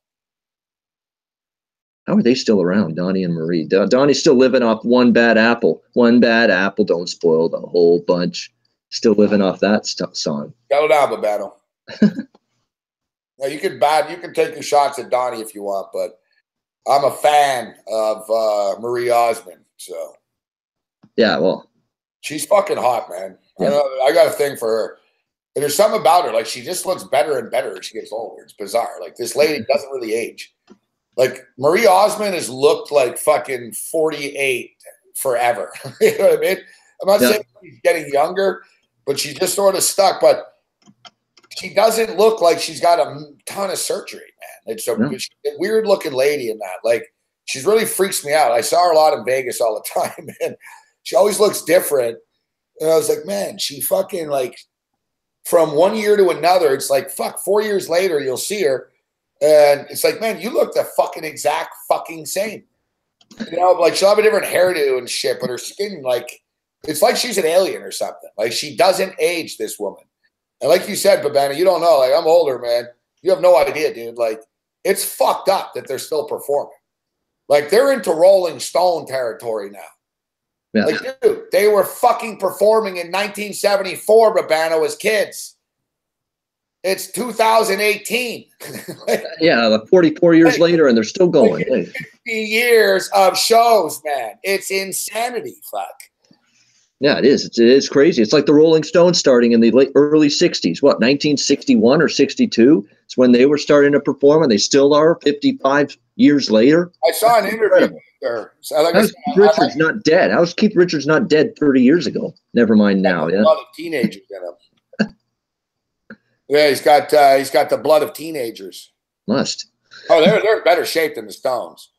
How are they still around, Donnie and Marie? Donnie's still living off one bad apple. One bad apple don't spoil the whole bunch. Still living off that song. Settle down, Babano. Now, you can take your shots at Donnie if you want, but I'm a fan of Marie Osmond. So yeah, well. She's fucking hot, man. Yeah. I got a thing for her. And there's something about her. Like, she just looks better and better as she gets older. It's bizarre. Like, this lady doesn't really age. Like, Marie Osmond has looked like fucking 48 forever. You know what I mean? I'm not saying she's getting younger, but she's just sort of stuck. But she doesn't look like she's got a ton of surgery, man. It's a weird-looking lady in that. Like, she really freaks me out. I saw her a lot in Vegas all the time, man. She always looks different. And I was like, man, she fucking like from one year to another, it's like, fuck, 4 years later, you'll see her. And it's like, man, you look the fucking exact fucking same. You know, like she'll have a different hairdo and shit, but her skin, like, it's like she's an alien or something. Like she doesn't age, this woman. And like you said, Babana, you don't know. Like, I'm older, man. You have no idea, dude. Like, it's fucked up that they're still performing. Like, they're into Rolling Stone territory now. Yeah. Like, dude, they were fucking performing in 1974, Babano, as kids. It's 2018. Yeah, 44 years later, and they're still going. Like 50 years of shows, man. It's insanity, fuck. Yeah, it is. It is crazy. It's like the Rolling Stones starting in the early 60s. What, 1961 or 62? It's when they were starting to perform, and they still are 55 years later. I saw an interview with her. So like How's Keith Richards not dead? How's Keith Richards not dead 30 years ago? Never mind now. Yeah. A lot of teenagers in him. Yeah, he's got the blood of teenagers. Must. Oh, they're in better shape than the Stones.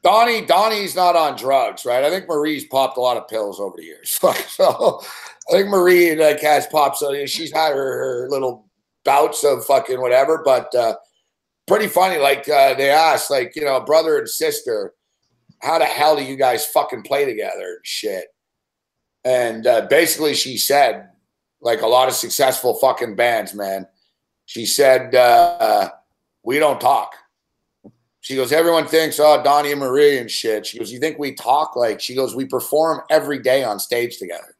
Donnie's not on drugs, right? I think Marie's popped a lot of pills over the years. So I think Marie has popped. So she's had her little bouts of fucking whatever. But pretty funny. Like they asked, like, you know, brother and sister, how the hell do you guys fucking play together and shit? And basically, she said, like a lot of successful fucking bands, man. She said, we don't talk. She goes, everyone thinks, oh, Donnie and Marie and shit. She goes, you think we talk? Like, she goes, we perform every day on stage together.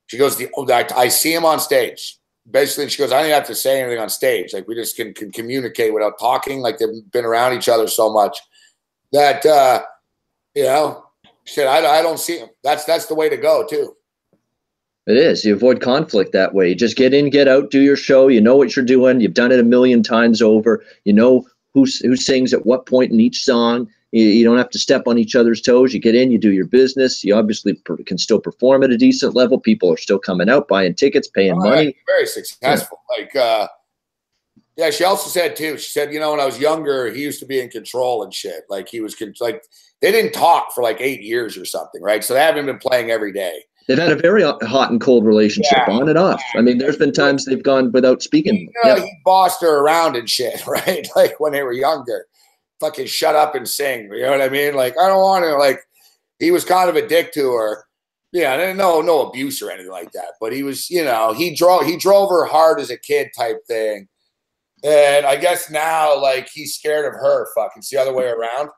She goes, I see him on stage. Basically, she goes, I don't have to say anything on stage. Like, we just can communicate without talking. Like, they've been around each other so much that, you know, shit, I don't see him. That's the way to go, too. It is. You avoid conflict that way. You just get in, get out, do your show. You know what you're doing. You've done it a million times over. You know who sings at what point in each song. You don't have to step on each other's toes. You get in, you do your business. You obviously can still perform at a decent level. People are still coming out, buying tickets, paying money. Very successful. Yeah. Like, yeah, she also said, too, she said, you know, when I was younger, he used to be in control and shit. Like, he was like, they didn't talk for like 8 years or something, right? So they haven't been playing every day. They've had a very hot and cold relationship, on and off. I mean, there's been times they've gone without speaking. You know, he bossed her around and shit, right? Like when they were younger. Fucking shut up and sing. You know what I mean? Like, I don't want to, like, he was kind of a dick to her. Yeah, no abuse or anything like that. But he was, you know, he drove her hard as a kid type thing. And I guess now, like, he's scared of her. Fucking, it's the other way around.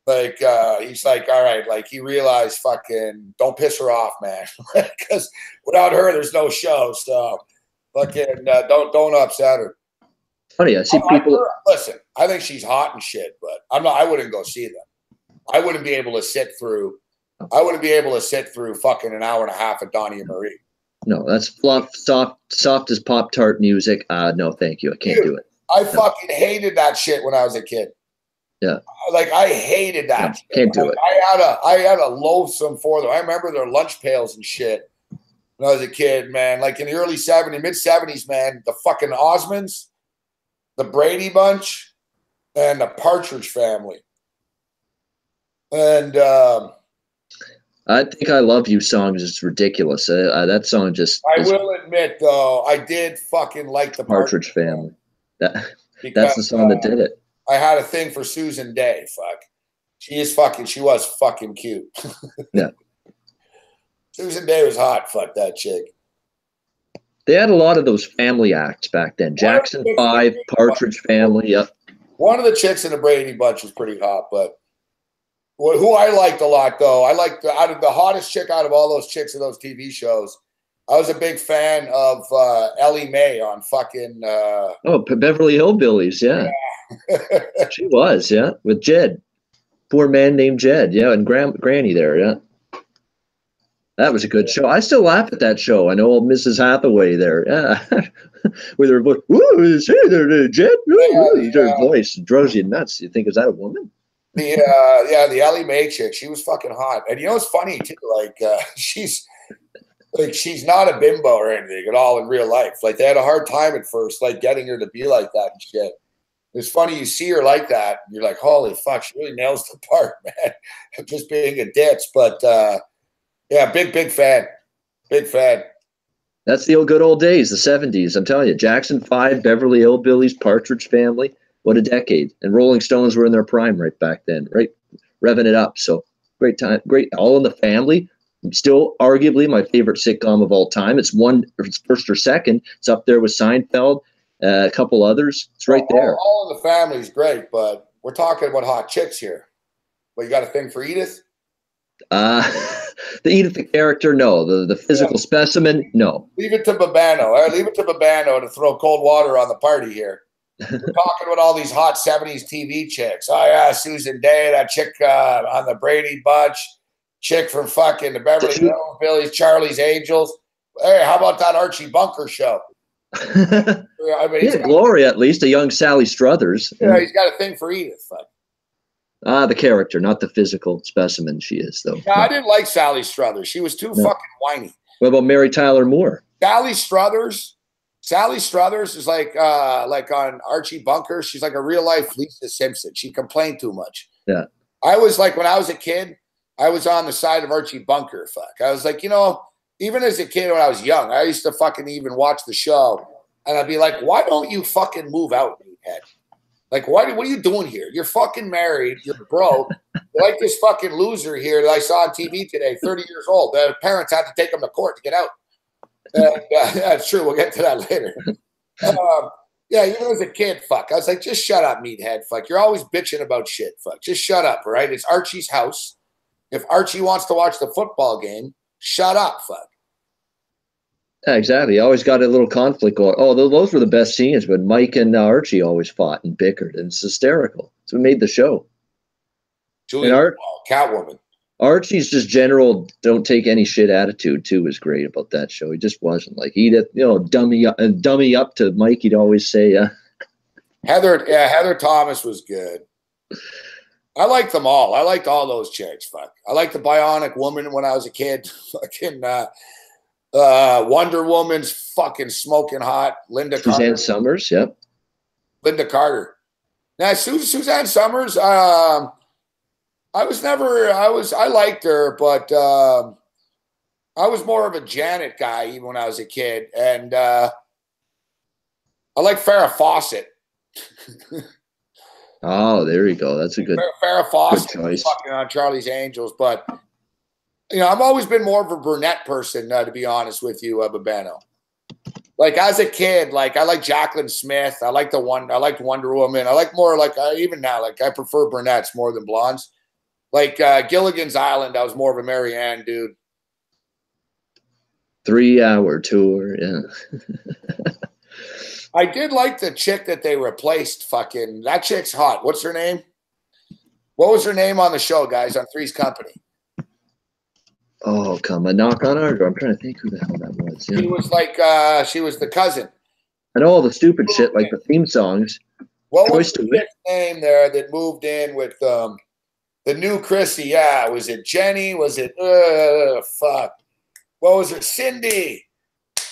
Like, he's like, all right, like, he realized, fucking, don't piss her off, man. Because without her, there's no show. So, fucking, don't upset her. Funny, I see people. Listen, I think she's hot and shit, but I wouldn't go see them. I wouldn't be able to sit through fucking an hour and a half of Donnie and Marie. No, that's fluff, soft as Pop-Tart music. No, thank you. I can't do it. I fucking hated that shit when I was a kid. Yeah. Like, I hated that. No, can't do it. I had a loathsome for them. I remember their lunch pails and shit when I was a kid, man. Like in the early 70s, mid-70s, man, the fucking Osmonds, the Brady Bunch, and the Partridge Family. And I think I Love You song is ridiculous. That song just. I will admit, though, I did fucking like the Partridge Family. That's the song that did it. I had a thing for Susan Day. Fuck. She was fucking cute. Yeah. Susan Day was hot. Fuck that chick. They had a lot of those family acts back then. Jackson 5, Partridge Family. Yep. One of the chicks in the Brady Bunch was pretty hot, but who I liked a lot, though, out of the hottest chick out of all those chicks in those TV shows, I was a big fan of Ellie Mae on fucking. Beverly Hillbillies, yeah. She was, yeah, with Jed. Poor man named Jed, yeah, and Granny there, yeah. That was a good show. I still laugh at that show. I know old Mrs. Hathaway there, yeah. With her voice, "Ooh, say there, Jed." Her voice draws you nuts. You think, is that a woman? The Ellie Mae chick, she was fucking hot. And you know what's funny too? Like she's not a bimbo or anything at all in real life. Like they had a hard time at first, like getting her to be like that and shit. It's funny, you see her like that, and you're like, holy fuck, she really nails the part, man. Just being a ditz. But yeah, big fan. Big fan. That's the good old days, the 70s. I'm telling you, Jackson 5, Beverly Hillbillies, Partridge Family. What a decade. And Rolling Stones were in their prime right back then, right? Revving it up. So great time. Great. All in the Family. Still arguably my favorite sitcom of all time. It's first or second. It's up there with Seinfeld, a couple others. It's right there. All in the Family is great, but we're talking about hot chicks here. Well, you got a thing for Edith? The Edith the character, no. The physical specimen, no. Leave it to Babano. All right, leave it to Babano to throw cold water on the party here. We're talking about all these hot 70s TV chicks. Oh, yeah, Susan Day, that chick on the Brady Bunch. chick from fucking the Beverly Hills, Billy's, Charlie's Angels. Hey, how about that Archie Bunker show? I mean, yeah, Gloria, at least, a young Sally Struthers. Yeah, he's got a thing for Edith. The character, not the physical specimen she is, though. No, I didn't like Sally Struthers. She was too fucking whiny. What about Mary Tyler Moore? Sally Struthers is like on Archie Bunker. She's like a real life Lisa Simpson. She complained too much. Yeah. I was like, when I was a kid, I was on the side of Archie Bunker. I was like, even as a kid when I was young, I used to fucking even watch the show, and I'd be like, why don't you fucking move out, meathead? Like, what are you doing here? You're fucking married. You're broke. You're like this fucking loser here that I saw on TV today, 30 years old. The parents had to take him to court to get out. That's true. We'll get to that later. Yeah, even as a kid, I was like, just shut up, meathead. You're always bitching about shit. Just shut up, all right? It's Archie's house. If Archie wants to watch the football game, shut up, Yeah, exactly. I always got a little conflict going. Oh, those were the best scenes when Mike and Archie always fought and bickered, and it's hysterical. It's what made the show. Julie, Catwoman. Archie's just general don't take any shit attitude too was great about that show. He just wasn't like he'd dummy up to Mike. He'd always say, Heather Thomas was good. I liked them all. I liked all those chicks. I liked the Bionic Woman when I was a kid. Fucking Wonder Woman's fucking smoking hot. Linda Suzanne Carter. Summers, yep. Linda Carter. Now Suzanne Summers, I liked her, but I was more of a Janet guy even when I was a kid. And I like Farrah Fawcett. Oh, there you go. That's a good Farrah Fawcett choice. Fucking on Charlie's Angels, but I've always been more of a brunette person, to be honest with you, Babano. Like as a kid, I like Jacqueline Smith. I liked Wonder Woman. I like more even now, I prefer brunettes more than blondes. Like Gilligan's Island, I was more of a Mary Ann dude. 3-hour tour, yeah. I did like the chick that they replaced. That chick's hot. What's her name? What was her name on the show, guys, on Three's Company? Oh, come on. Knock on our door. I'm trying to think who the hell that was. Yeah. She was she was the cousin. And all the stupid shit, like the theme songs. What was the chick's name there that moved in with the new Chrissy? Yeah, was it Jenny? Was it, fuck. What was it? Cindy.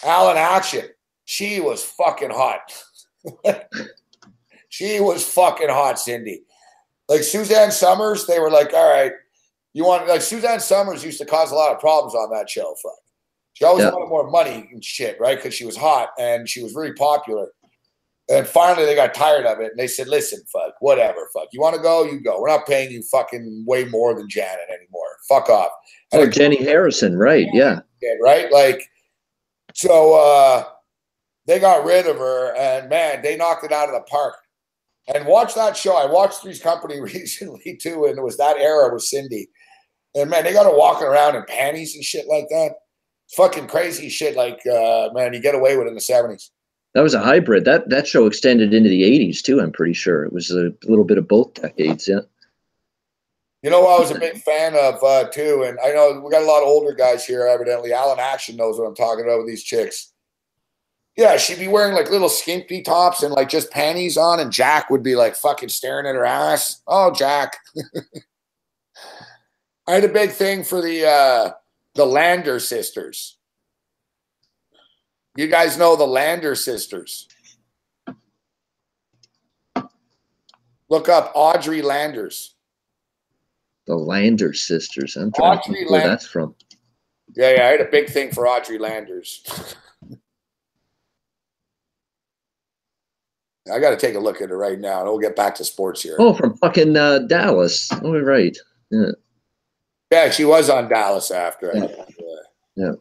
Alan Action. She was fucking hot. She was fucking hot, Cindy. Like Suzanne Summers, they were like, all right, Suzanne Summers used to cause a lot of problems on that show. She always wanted more money and shit, right? Because she was hot and she was really popular. And finally they got tired of it and they said, listen, whatever, you want to go, you go. We're not paying you fucking way more than Janet anymore. Fuck off. Oh, Jenny Harrison, right, yeah. Right? So they got rid of her and man, they knocked it out of the park. And watch that show. I watched Three's Company recently too, and it was that era with Cindy. And man, they got her walking around in panties and shit like that. Fucking crazy shit man, you get away with it in the 70s. That was a hybrid. That show extended into the 80s too, I'm pretty sure. It was a little bit of both decades, yeah. You know what I was a big fan of too, and I know we got a lot of older guys here, evidently. Alan Action knows what I'm talking about with these chicks. Yeah, she'd be wearing little skimpy tops and just panties on, and Jack would be fucking staring at her ass. Oh, Jack. I had a big thing for the Lander sisters. You guys know the Lander sisters. Look up Audrey Landers. The Lander sisters. I'm trying to think where that's from. Yeah, I had a big thing for Audrey Landers. I got to take a look at it right now, and we'll get back to sports here. Oh, from fucking Dallas. Oh, right. Yeah. Yeah, she was on Dallas after. Yeah.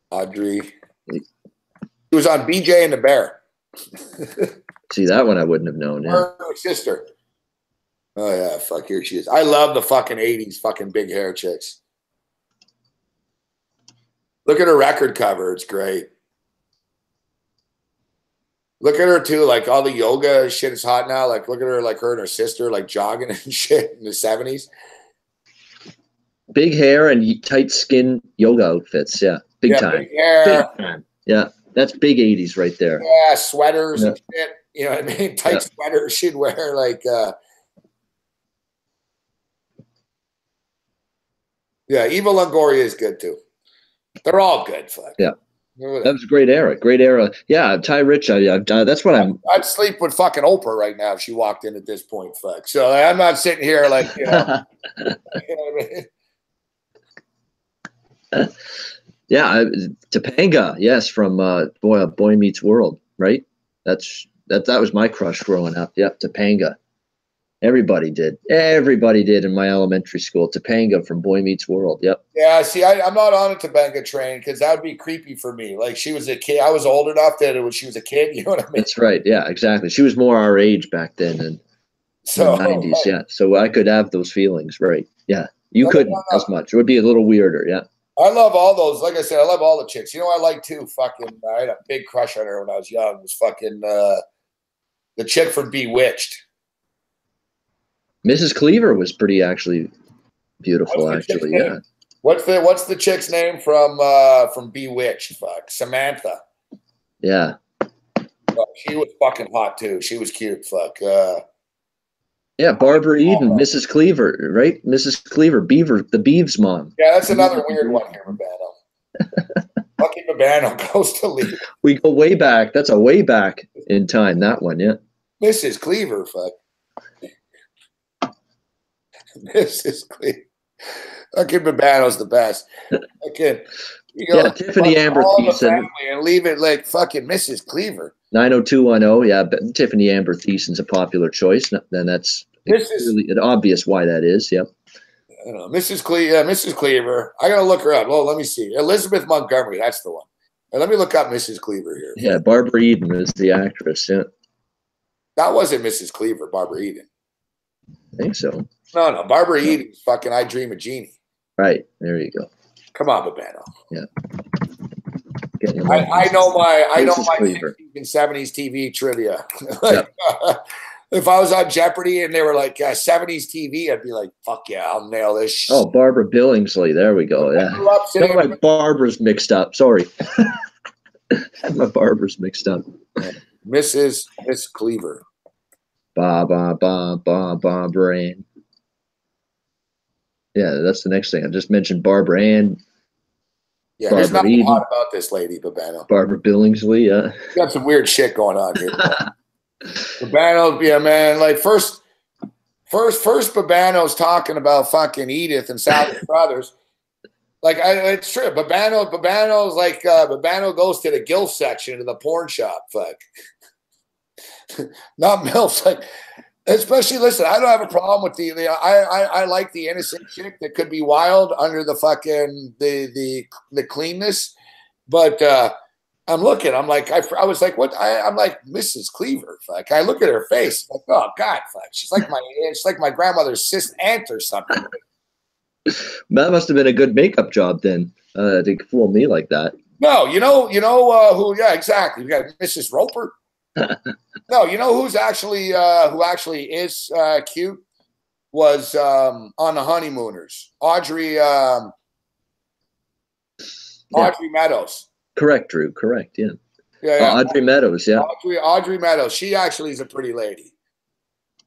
Audrey. She was on BJ and the Bear. See, that one I wouldn't have known. Yeah. Her sister. Oh, yeah, fuck, here she is. I love the fucking 80s fucking big hair chicks. Look at her record cover. It's great. Look at her, too. All the yoga shit is hot now. Look at her, her and her sister, jogging and shit in the 70s. Big hair and tight skin yoga outfits. Yeah, big time. Big hair. Big time. Yeah, that's big 80s right there. Yeah, sweaters and shit. You know what I mean? Tight Yeah. sweaters she'd wear like yeah, Eva Longoria is good too. They're all good, fuck. Yeah. That was a great era. Great era. Yeah, Ty Rich. That's what I'm. I'd sleep with fucking Oprah right now if she walked in at this point, fuck. So I'm not sitting here like, you know, you know what I mean? Yeah, Topanga. Yes, from Boy Meets World. Right. That was my crush growing up. Yep, Topanga. Everybody did. Everybody did in my elementary school. Topanga from Boy Meets World. Yep. Yeah, see, I'm not on a Topanga train because that would be creepy for me. Like she was a kid. I was old enough that she was a kid. You know what I mean? That's right. Yeah, exactly. She was more our age back then in the 90s. Yeah. So I could have those feelings. Right. Yeah. You couldn't as much. It would be a little weirder. Yeah. I love all those. Like I said, I love all the chicks. You know, I like too. Fucking, I had a big crush on her when I was young. It was fucking the chick from Bewitched. Mrs. Cleaver was pretty actually beautiful. Actually, yeah. What's the chick's name from Bewitched? Fuck, Samantha. Yeah. She was fucking hot too. She was cute. Fuck. Yeah, Barbara Eden, Mrs. Cleaver, right? Mrs. Cleaver, Beaver, the Beeves mom. Yeah, that's another weird one here, Babano. Fucking Babano goes to leave. We go way back. That's a way back in time. That one, yeah. Mrs. Cleaver, fuck. Mrs. Cleaver. Fucking Babano's the best. Fucking, yeah, Tiffany Amber Thiessen. And leave it like fucking Mrs. Cleaver. 90210, yeah. But Tiffany Amber Thiessen's a popular choice. Then that's really obvious why that is. Yep. I don't know. Mrs. Cleaver. I gotta look her up. Oh, let me see. Elizabeth Montgomery. That's the one. And let me look up Mrs. Cleaver here. Yeah, Barbara Eden is the actress. Yeah. That wasn't Mrs. Cleaver. Barbara Eden. I think so. No. Barbara Eden's fucking I Dream of Jeannie. Right. There you go. Come on, Babano. Yeah. I know my Cleaver. 60s and 70s TV trivia. If I was on Jeopardy and they were like 70s TV, I'd be like, fuck yeah, I'll nail this. Oh, Barbara Billingsley. There we go. Yeah. No, my Barbara's mixed up. Sorry. My Barbara's mixed up. Miss Cleaver. Brain. Yeah, that's the next thing. I just mentioned Barbara Ann. Yeah, there's nothing hot about this lady, Babano. Barbara Billingsley, yeah. You got some weird shit going on here. Babano, yeah, man. Like first Babano's talking about fucking Edith and Sally's brothers. Like it's true. Babano's like Babano goes to the gilf section of the porn shop. Fuck. Not MILFs. Like, especially, listen, I don't have a problem with I like the innocent chick that could be wild under the fucking the cleanness, but I'm looking. I'm like, I was like, what? I'm like Mrs. Cleaver. Fuck. I look at her face. Like, oh God, fuck. She's like my grandmother's sister aunt or something. That must have been a good makeup job then to fool me like that. No, you know who? Yeah, exactly. We got Mrs. Roper. No, you know who actually is cute was on the Honeymooners. Audrey Meadows. Correct, Drew. Correct. Yeah. Yeah. Audrey Meadows. Yeah. Audrey Meadows. She actually is a pretty lady.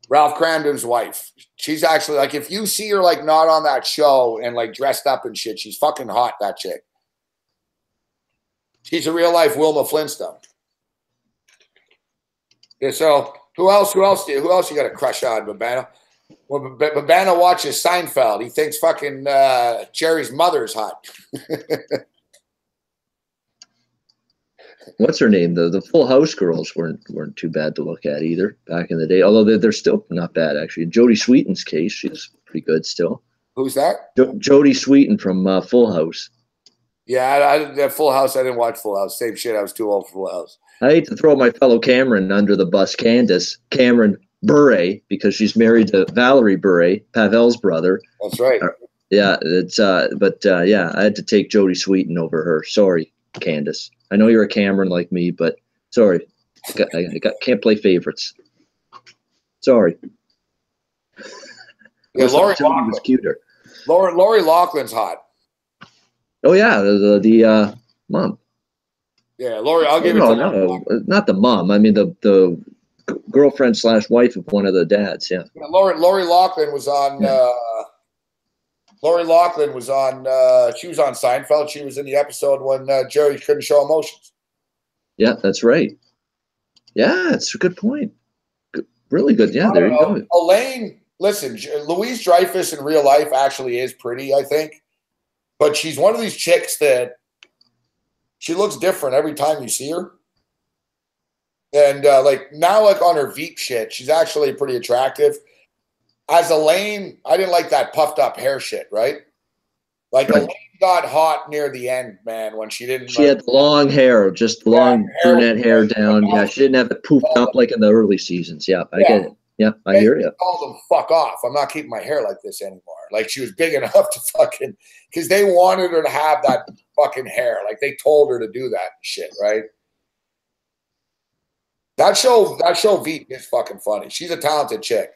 Ralph Cramden's wife. She's actually like, if you see her like not on that show and like dressed up and shit, she's fucking hot. That chick. She's a real life Wilma Flintstone. Yeah, so who else you got a crush on, Babano? Well, Babano watches Seinfeld. He thinks fucking Jerry's mother's hot. What's her name? The Full House girls weren't too bad to look at either back in the day. Although they're still not bad actually. Jodie Sweetin's case, she's pretty good still. Who's that? Jodie Sweetin from Full House. Yeah, I Full House. I didn't watch Full House. Same shit. I was too old for Full House. I hate to throw my fellow Cameron under the bus, Cameron Bure, because she's married to Valerie Bure, Pavel's brother. That's right. Yeah, it's yeah, I had to take Jodie Sweetin over her. Sorry, Candace. I know you're a Cameron like me, but sorry, I can't play favorites. Sorry. Yeah, Lori was cuter. Lori Loughlin's hot. Oh yeah, the mom. Yeah, Lori. I'll give it No, to no, not the mom. I mean the girlfriend / wife of one of the dads. Yeah. Lori Loughlin was on. Lori Loughlin was on. She was on Seinfeld. She was in the episode when Jerry couldn't show emotions. Yeah, that's right. Yeah, it's a good point. Good, really good. Yeah, there you go. Elaine, listen, Louise Dreyfus in real life actually is pretty, I think, but she's one of these chicks that she looks different every time you see her. And like now, like on her Veep shit, she's actually pretty attractive. As Elaine, I didn't like that puffed up hair shit, right? Like Elaine got hot near the end, man, when she didn't. She had long hair, just long brunette hair down. Yeah, she didn't have it poofed up like in the early seasons. Yeah, I get it. Yeah, I hear you. Told them, fuck off. I'm not keeping my hair like this anymore. Like she was big enough to fucking, because they wanted her to have that fucking hair. Like they told her to do that shit, right? That show Veep is fucking funny. She's a talented chick.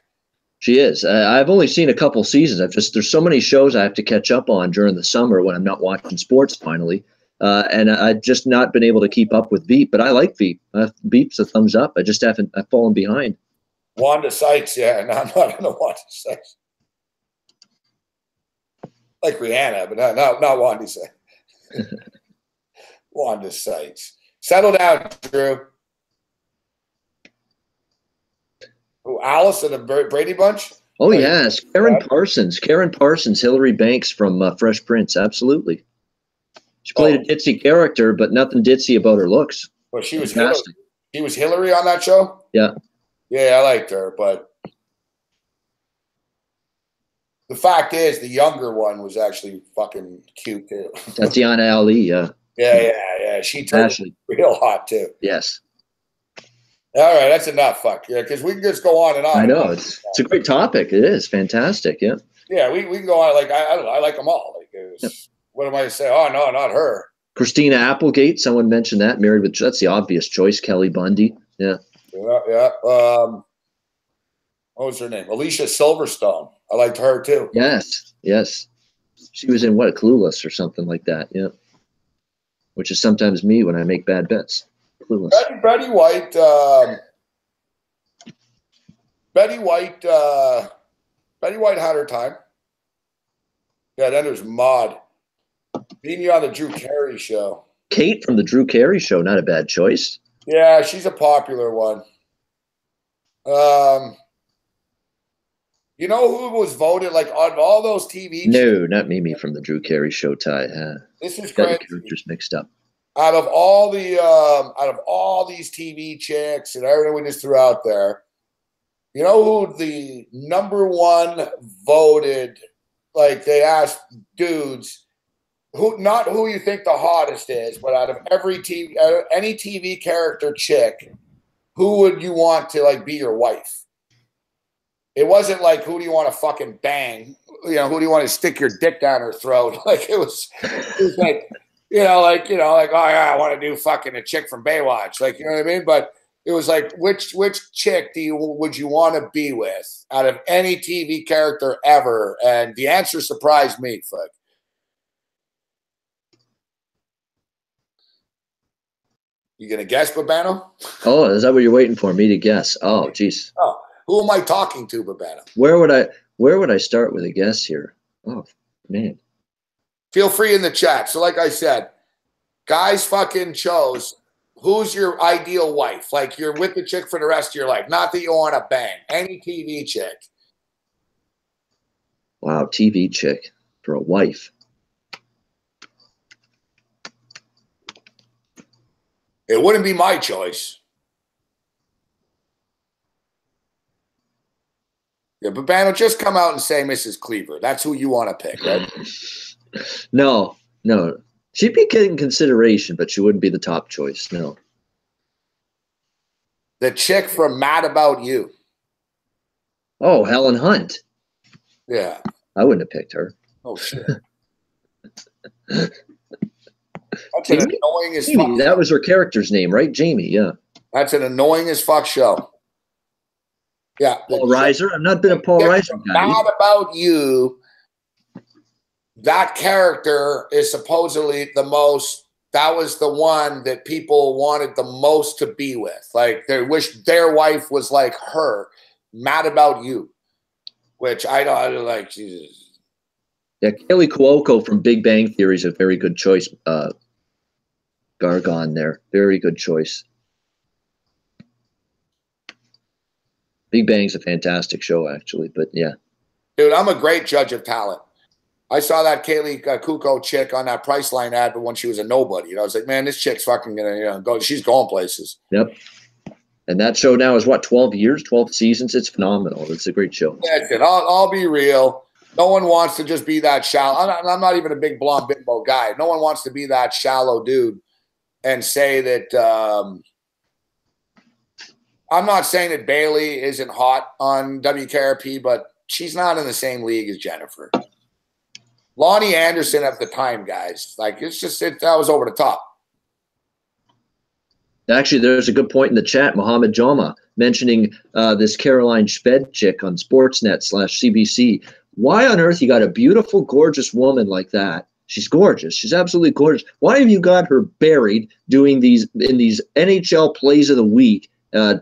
She is. I've only seen a couple seasons. There's so many shows I have to catch up on during the summer when I'm not watching sports finally. And I've just not been able to keep up with Veep, but I like Veep. Veep's a thumbs up. I've fallen behind. Wanda Sykes, yeah. No, I'm not into Wanda Sykes. Like Rihanna, but not Wanda Sykes. Wanda Sykes. Settle down, Drew. Oh, Alice and the Brady Bunch? Oh, yes. Karen Parsons, Hillary Banks from Fresh Prince. Absolutely. She played a ditzy character, but nothing ditzy about her looks. Well, she was Hillary. She was Hillary on that show? Yeah. Yeah, I liked her, but the fact is the younger one was actually fucking cute, too. Tatiana Ali, yeah. Yeah. She turned real hot, too. Yes. All right, that's enough. Fuck yeah, because we can just go on and on. I know it's a great topic. It is fantastic. Yeah. Yeah, we can go on. Like I don't know. I like them all. Like, what am I to say? Oh no, not her. Christina Applegate. Someone mentioned that. Married with that's the obvious choice. Kelly Bundy. Yeah. Yeah. What was her name? Alicia Silverstone. I liked her too. Yes. She was in what, Clueless or something like that. Yeah. Which is sometimes me when I make bad bets. Clueless. Betty White. Betty White had her time. Yeah, then there's Maude. Being you on the Drew Carey show. Kate from the Drew Carey show, not a bad choice. Yeah, she's a popular one. You know who was voted like on all those TV? No, not Mimi from the Drew Carey show. Ty. This is crazy. Characters mixed up. Out of all these TV chicks and everything we just threw out there, you know who the number one voted? Like they asked dudes, not who you think the hottest is, but out of any TV character chick, who would you want to like be your wife? It wasn't like who do you want to fucking bang? You know, who do you want to stick your dick down her throat? Like it was like. Oh yeah, I want to do fucking a chick from Baywatch, like you know what I mean. But it was like, which chick would you want to be with out of any TV character ever? And the answer surprised me, fuck. You gonna guess, Babano? Oh, is that what you're waiting for? Me to guess? Oh, jeez. Oh, who am I talking to, Babano? Where would I start with a guess here? Oh man. Feel free in the chat. So like I said, guys fucking chose who's your ideal wife. Like you're with the chick for the rest of your life. Not that you want to bang. Any TV chick. Wow, TV chick for a wife. It wouldn't be my choice. Yeah, but Babano, just come out and say Mrs. Cleaver. That's who you want to pick, right? No. She'd be getting consideration, but she wouldn't be the top choice. No. The chick from Mad About You. Oh, Helen Hunt. Yeah. I wouldn't have picked her. Oh, shit. That's an annoying as fuck. That was her character's name, right? Jamie, yeah. That's an annoying as fuck show. Yeah. Paul Reiser? I've not been a Paul Reiser guy. Mad About You that character is supposedly that was the one that people wanted the most to be with. Like, they wish their wife was like her. Mad About You, which I don't like. Jesus. Yeah, Kaylee Cuoco from Big Bang Theory is a very good choice. Gargon there. Very good choice. Big Bang's a fantastic show, actually, but yeah. Dude, I'm a great judge of talent. I saw that Kaylee Cuoco chick on that Priceline ad, but when she was a nobody, I was like, man, this chick's fucking gonna go. She's going places. Yep. And that show now is what, 12 years, 12 seasons? It's phenomenal. It's a great show. That's it. I'll be real. No one wants to just be that shallow. I'm not even a big blonde bimbo guy. No one wants to be that shallow dude and say that. I'm not saying that Bailey isn't hot on WKRP, but she's not in the same league as Jennifer. Lonnie Anderson at the time, guys. Like, that was over the top. Actually, there's a good point in the chat. Mohammed Jama mentioning this Caroline Sped chick on Sportsnet/CBC. Why on earth you got a beautiful, gorgeous woman like that? She's gorgeous. She's absolutely gorgeous. Why have you got her buried doing these NHL plays of the week,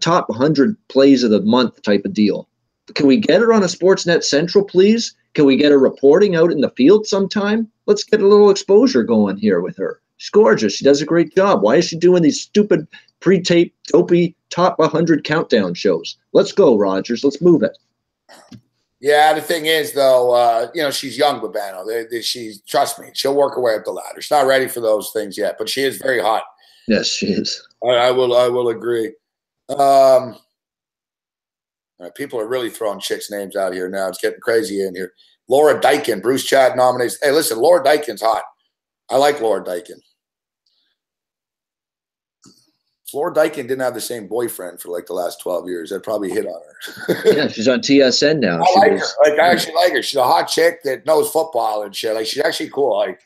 top 100 plays of the month type of deal? Can we get her on a Sportsnet Central, please? Can we get her reporting out in the field sometime? Let's get a little exposure going here with her. She's gorgeous. She does a great job. Why is she doing these stupid pre-taped, dopey top 100 countdown shows? Let's go, Rogers. Let's move it. Yeah, the thing is, though, she's young, Babano. Trust me, she'll work her way up the ladder. She's not ready for those things yet, but she is very hot. Yes, she is. I will agree. All right, people are really throwing chicks' names out here now. It's getting crazy in here. Laura Dykin, Bruce Chad nominates. Hey, listen, Laura Dykin's hot. I like Laura Dykin. If Laura Dykin didn't have the same boyfriend for like the last 12 years, I'd probably hit on her. Yeah, she's on TSN now. I like her. Like, I actually like her. She's a hot chick that knows football and shit. Like, she's actually cool. Like,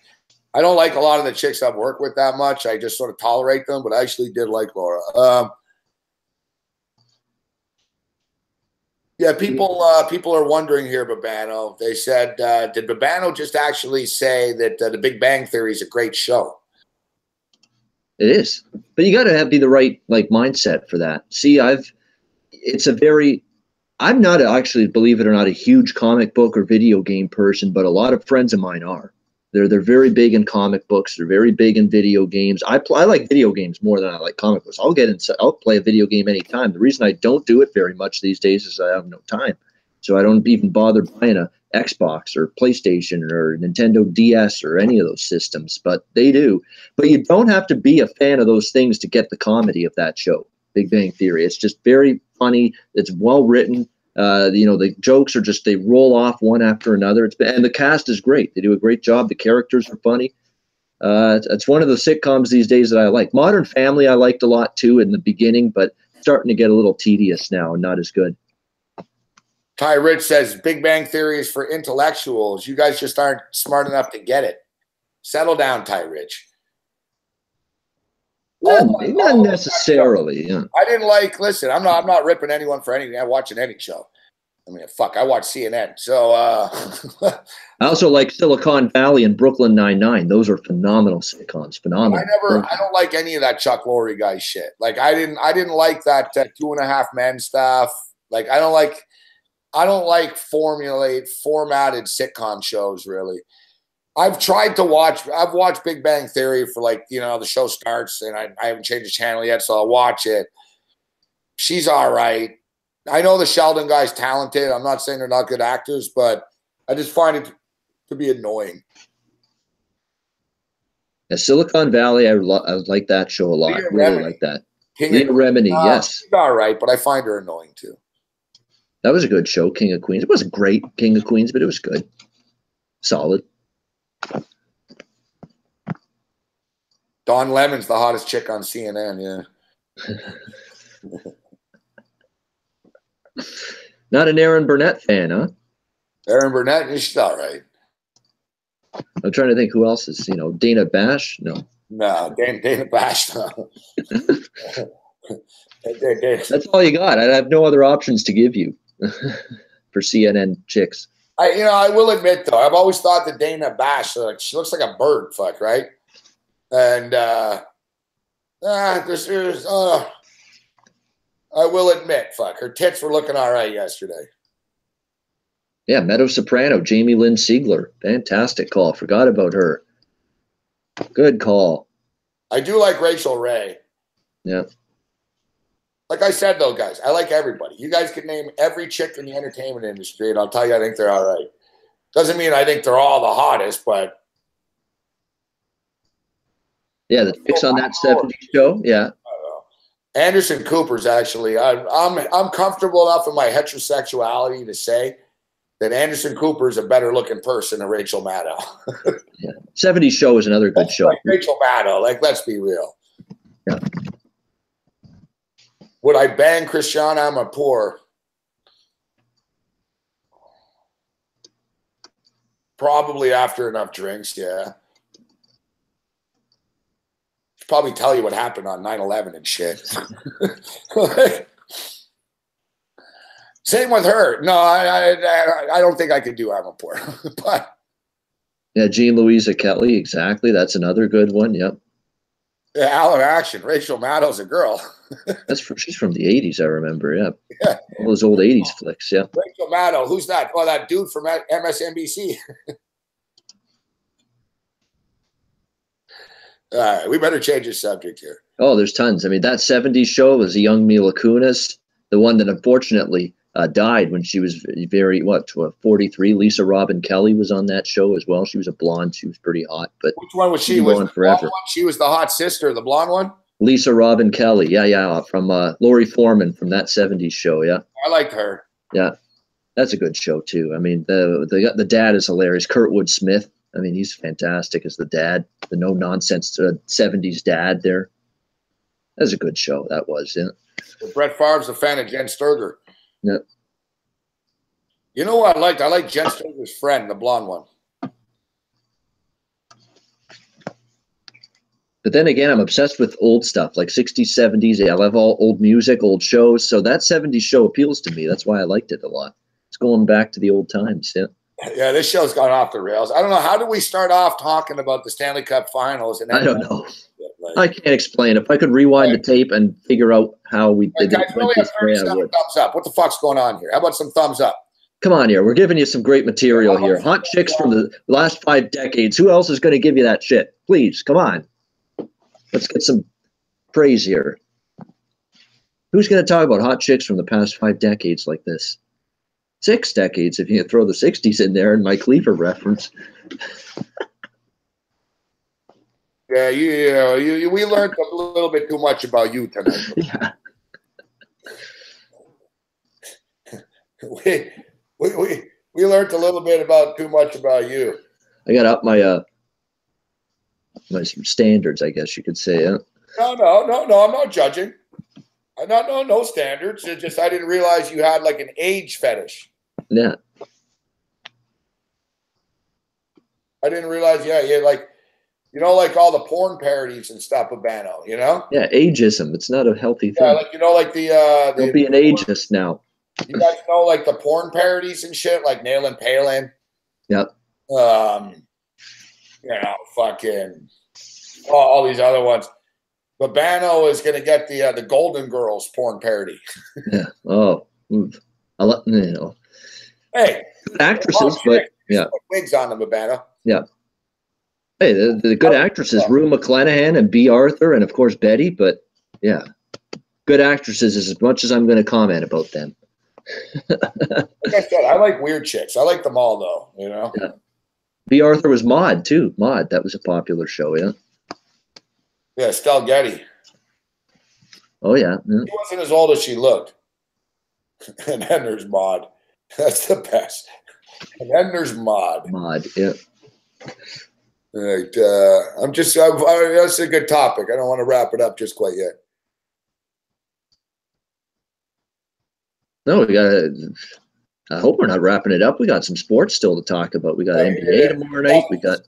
I don't like a lot of the chicks I've worked with that much. I just sort of tolerate them, but I actually did like Laura. Yeah, people are wondering here, Babano. They said, did Babano just actually say that the Big Bang Theory is a great show? It is, but you got to be the right mindset for that. See, I'm not actually, believe it or not, a huge comic book or video game person, but a lot of friends of mine are. They're very big in comic books. They're very big in video games. I like video games more than I like comic books. I'll play a video game anytime. The reason I don't do it very much these days is I have no time. So I don't even bother buying a Xbox or PlayStation or Nintendo DS or any of those systems, but they do. But you don't have to be a fan of those things to get the comedy of that show, Big Bang Theory. It's just very funny. It's well written. The jokes are just, they roll off one after another. And the cast is great. They do a great job. The characters are funny. It's one of the sitcoms these days that I like. Modern Family I liked a lot too in the beginning, but starting to get a little tedious now and not as good. Ty Rich says Big Bang Theory is for intellectuals. You guys just aren't smart enough to get it. Settle down, Ty Rich. Not necessarily. Yeah. I didn't listen, I'm not ripping anyone for anything. I'm watching any show. I mean, fuck, I watch CNN. So I also like Silicon Valley and Brooklyn Nine-Nine. Those are phenomenal sitcoms. Phenomenal. I don't like any of that Chuck Lorre guy shit. Like, I didn't like that 2.5 Men stuff. Like, I don't like formatted sitcom shows, really. I've watched Big Bang Theory for the show starts and I haven't changed the channel yet, so I'll watch it. She's all right. I know the Sheldon guy's talented. I'm not saying they're not good actors, but I just find it to be annoying. Yeah, Silicon Valley, I like that show a lot. Really like that. Leah Remini, yes. She's all right, but I find her annoying too. That was a good show, King of Queens. It wasn't great, King of Queens, but it was good. Solid. Dawn Lemon's the hottest chick on CNN, yeah. Not an Aaron Burnett fan, huh? Aaron Burnett, she's all right. I'm trying to think who else is, Dana Bash? No. No, Dana Bash, no. That's all you got. I have no other options to give you for CNN chicks. I will admit though, I've always thought that Dana Bash, like, she looks like a bird, fuck, right? And I will admit, fuck, her tits were looking all right yesterday. Yeah, Meadow Soprano, Jamie Lynn Siegler. Fantastic call. Forgot about her. Good call. I do like Rachel Ray. Yeah. Like I said, though, guys, I like everybody. You guys can name every chick in the entertainment industry, and I'll tell you I think they're all right. Doesn't mean I think they're all the hottest, but... Yeah, the chicks on that 70s show, yeah. Anderson Cooper's actually... I'm comfortable enough in my heterosexuality to say that Anderson Cooper is a better-looking person than Rachel Maddow. Yeah. 70s show is another good show. Like Rachel Maddow, like, let's be real. Yeah. Would I bang Christiana Amanpour? Probably after enough drinks, yeah. She'd probably tell you what happened on 9/11 and shit. Same with her. No, I don't think I could do Amanpour. But yeah, Jean Louisa Kelly, exactly. That's another good one. Yep. yeah, Alan Action. Rachel Maddow's a girl. She's from the 80s, I remember. Yeah. Yeah. All those old 80s flicks. Yeah. Rachel Maddow. Who's that? Oh, that dude from MSNBC. All right, we better change the subject here. Oh, there's tons. I mean, that 70s show was a young Mila Kunis, the one that unfortunately died when she was 43. Lisa Robin Kelly was on that show as well. She was a blonde. She was pretty hot. But which one was she? Was the forever. One? She was the hot sister, the blonde one? Lisa Robin Kelly. Yeah, from Lori Foreman from that 70s show, yeah. I liked her. Yeah, that's a good show, too. I mean, the dad is hilarious. Kurtwood Smith. I mean, he's fantastic as the dad, the no-nonsense 70s dad there. That was a good show, that was, yeah. Brett Favre's a fan of Jen Sturger. Yeah. You know what I liked? I like Jen Sturger's friend, the blonde one. But then again, I'm obsessed with old stuff, like 60s, 70s. I love all old music, old shows. So that 70s show appeals to me. That's why I liked it a lot. It's going back to the old times, yeah. Yeah, this show's gone off the rails. I don't know. How do we start off talking about the Stanley Cup Finals? And I don't know. I can't explain. If I could rewind the tape and figure out how we did guys, really have 37 thumbs up. What the fuck's going on here? How about some thumbs up? Come on here. We're giving you some great material here. Hot chicks from the last 5 decades. Who else is going to give you that shit? Please, come on. Let's get some praise here. Who's going to talk about hot chicks from the past 5 decades like this? 6 decades, if you throw the 60s in there and my Cleaver reference. Yeah, we learned a little bit too much about you tonight. Yeah. We learned a little bit about too much about you. I got up my my standards, I guess you could say. Yeah. No. I'm not judging. No standards. It's just I didn't realize you had like an age fetish. Yeah. I didn't realize. Yeah, like. Like all the porn parodies and stuff with Bano, you know? Yeah, ageism. It's not a healthy thing. Yeah, like, like the... Don't be an ageist now. You guys know, like, the porn parodies and shit, like Nail and Palin? Yep. Fucking... all these other ones. But Bano is going to get the Golden Girls porn parody. Yeah. Oh. I let Hey. Actresses, but... Yeah. Wigs on them, Bano. Yeah. Hey, the good actresses, Rue McClanahan and B. Arthur, and of course Betty. But yeah, good actresses is as much as I'm going to comment about them. Like I said, I like weird chicks. I like them all, though. You know. Yeah. B. Arthur was Maude too. Maude, that was a popular show. Yeah. Yeah, Stell Getty. Oh yeah. She wasn't as old as she looked. And then there's Maude. That's the best. And then there's Maude. Maude, yeah. All right, that's a good topic. I don't want to wrap it up just quite yet. No, we got I hope we're not wrapping it up. We got some sports still to talk about. We got NBA tomorrow night. We got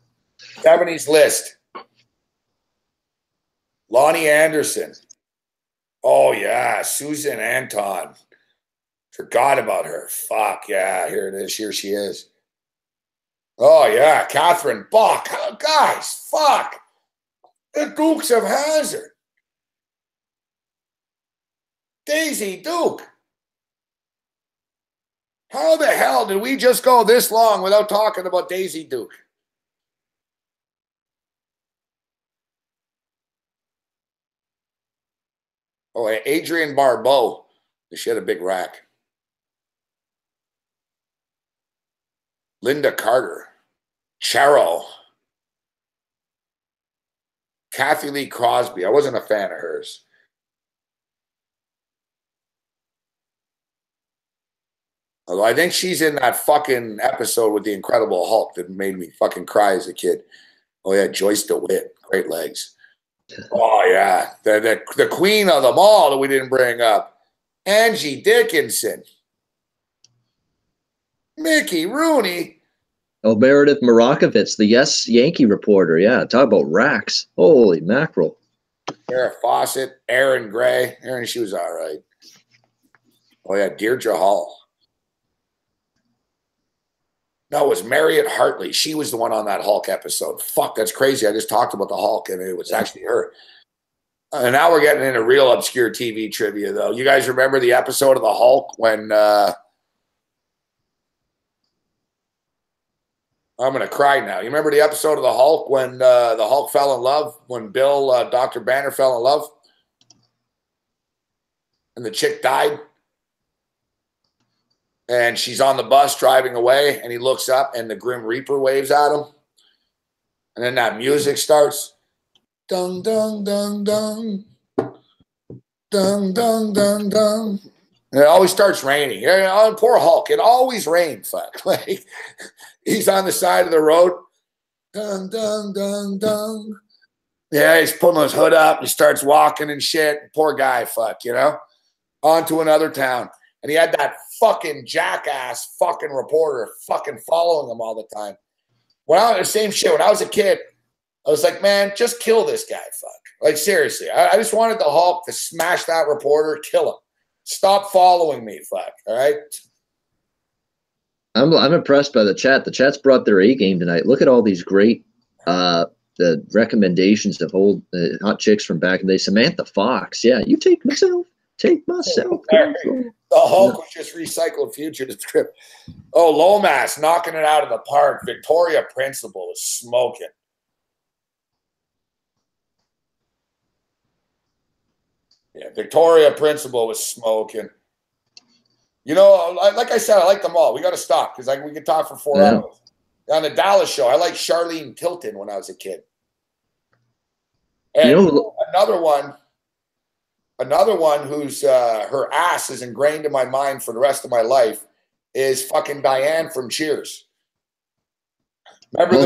70s list. Lonnie Anderson. Oh, yeah. Susan Anton. Forgot about her. Fuck, yeah. Here it is. Here she is. Oh, yeah, Catherine Bach. Oh, guys, fuck. The Dukes of Hazzard. Daisy Duke. How the hell did we just go this long without talking about Daisy Duke? Oh, Adrienne Barbeau. She had a big rack. Linda Carter. Cheryl. Kathy Lee Crosby. I wasn't a fan of hers. Although I think she's in that fucking episode with the Incredible Hulk that made me fucking cry as a kid. Oh, yeah, Joyce DeWitt. Great legs. Oh, yeah. The queen of them all that we didn't bring up. Angie Dickinson. Mickey Rooney. Oh, Meredith Morakovitz, the Yes Yankee reporter. Yeah, talk about racks. Holy mackerel. Farrah Fawcett. Erin Gray. Erin, she was all right. Oh, yeah, Deirdre Hall. No, it was Marriott Hartley. She was the one on that Hulk episode. Fuck, that's crazy. I just talked about the Hulk, and it was actually her. And now we're getting into real obscure TV trivia, though. You guys remember the episode of the Hulk when I'm going to cry now. You remember the episode of the Hulk when the Hulk fell in love, when Bill, Dr. Banner fell in love? And the chick died? And she's on the bus driving away, and he looks up, and the Grim Reaper waves at him. And then that music starts. Dung, dung, dung, dung. Dung, dung, dung, dung. And it always starts raining. Yeah, poor Hulk. It always rains. Fuck. Like, he's on the side of the road. Dung, dung, dung, dung. Yeah, he's pulling his hood up. He starts walking and shit. Poor guy, fuck, you know? On to another town. And he had that fucking jackass fucking reporter fucking following him all the time. The same shit. When I was a kid, I was like, man, just kill this guy, fuck. Like, seriously. I just wanted the Hulk to smash that reporter, kill him. Stop following me, fuck. All right? I'm impressed by the chat. The chat's brought their A game tonight. Look at all these great the recommendations of old hot chicks from back in the day. Samantha Fox. Yeah, you take myself. Take myself. The Hulk was just recycled fugitive script. Oh, Lomas knocking it out of the park. Victoria Principal is smoking. Yeah, Victoria Principal was smoking. You know, like I said, I like them all. We got to stop because we could talk for 4 hours. On the Dallas show, I liked Charlene Tilton when I was a kid. And another one who's her ass is ingrained in my mind for the rest of my life is fucking Diane from Cheers. Remember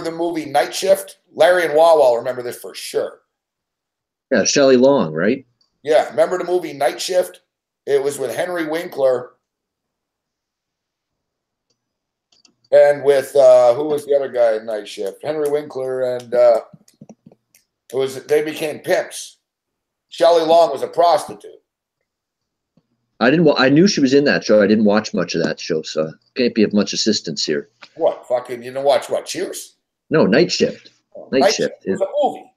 the movie Night Shift? Larry and Wawa remember this for sure. Yeah, Shelley Long, right? Yeah, remember the movie Night Shift? It was with Henry Winkler and with who was the other guy in Night Shift? Henry Winkler and they became pimps. Shelley Long was a prostitute. I knew she was in that show. I didn't watch much of that show, so can't be of much assistance here. What? Fucking you didn't watch what? Cheers? No, Night Shift. Night Shift was a movie.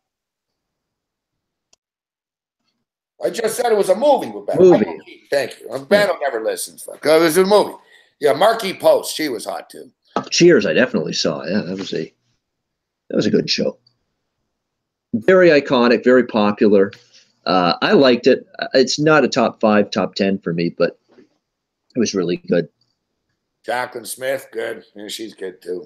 I just said it was a movie with Ben. Movie. Thank you. Ben never listens. It was a movie. Yeah, Markie Post. She was hot too. Cheers, I definitely saw. Yeah, that was a good show. Very iconic, very popular. I liked it. It's not a top 5, top 10 for me, but it was really good. Jacqueline Smith, good. Yeah, she's good too.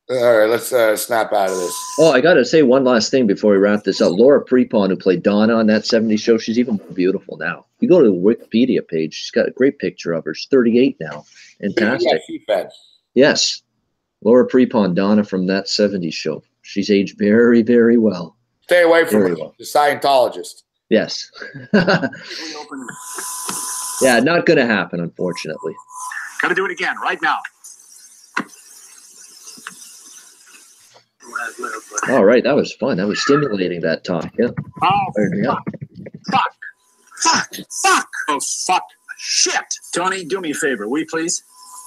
All right, let's snap out of this. Oh, I got to say one last thing before we wrap this up. Laura Prepon, who played Donna on that 70s show, she's even more beautiful now. You go to the Wikipedia page, she's got a great picture of her. She's 38 now. Fantastic. Yeah, yes. Laura Prepon, Donna from that 70s show. She's aged very, very well. Stay away from her. The Scientologist. Yes. Yeah, not going to happen, unfortunately. Got to do it again right now. All right, that was fun. That was stimulating, that talk. Yeah. Oh, fuck. Fuck. Oh, fuck. Shit. Tony, do me a favor, will you please?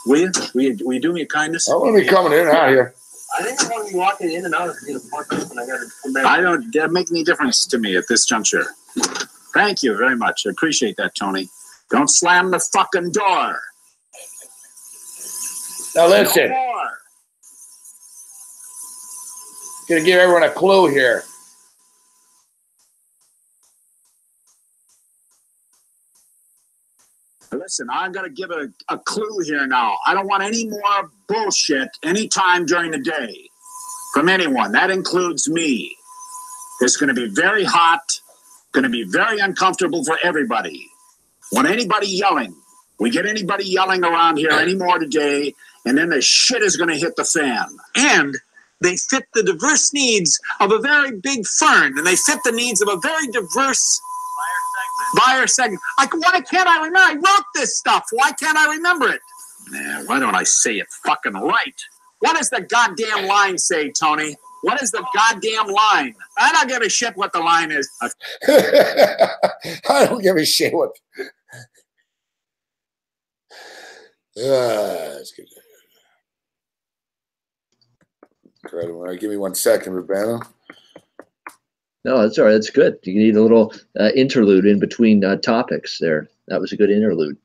Will you? Will you do me a kindness? I'm going to be coming in and out here. I think I'm going to be walking in and out of the apartment when I got to come back. I don't make any difference to me at this juncture. Thank you very much. I appreciate that, Tony. Don't slam the fucking door. Now listen, No more. going to give everyone a clue here. Listen, I'm going to give a clue here now. I don't want any more bullshit anytime during the day from anyone. That includes me. It's going to be very hot, going to be very uncomfortable for everybody. Want anybody yelling? We get anybody yelling around here anymore today, and then the shit is going to hit the fan. And they fit the diverse needs of a very big firm, and they fit the needs of a very diverse buyer segment. Why can't I remember? I wrote this stuff. Why can't I remember it? Man, why don't I say it fucking right? What does the goddamn line say, Tony? What is the goddamn line? I don't give a shit what the line is. I don't give a shit what. That's good. Incredible. All right, give me 1 second, Urbano. No, that's all right. That's good. You need a little interlude in between topics there. That was a good interlude.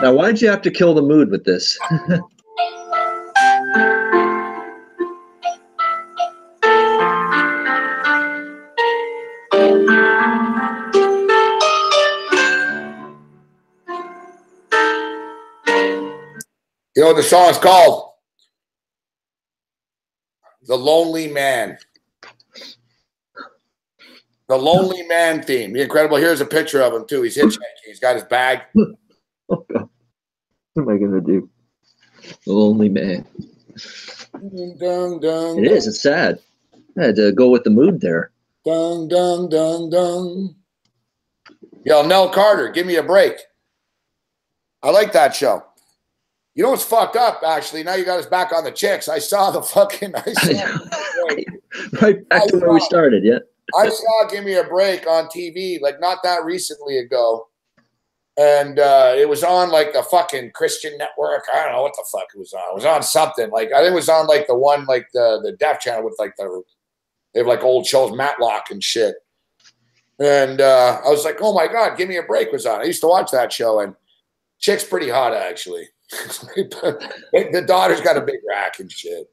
Now, why'd you have to kill the mood with this? You know what the song's called? The Lonely Man. The Lonely Man theme. The Incredible. Here's a picture of him, too. He's hitchhiking. He's got his bag. Oh, God. What am I going to do? The Lonely Man. Dun, dun, It is. It's sad. I had to go with the mood there. dun, dun, dun, dun. Yo, Nell Carter, give me a break. I like that show. You know what's fucked up, actually? Now you got us back on the chicks. I saw the fucking... Right back to where we started, yeah. I saw Give Me a Break on TV, like not that recently ago. And it was on like the fucking Christian network. I don't know what the fuck it was on. It was on something. Like I think it was on like the one, like the Deaf Channel with like they have like old shows, Matlock and shit. And I was like, oh my God, Give Me a Break was on. I used to watch that show, and chick's pretty hot, actually. The daughter's got a big rack and shit.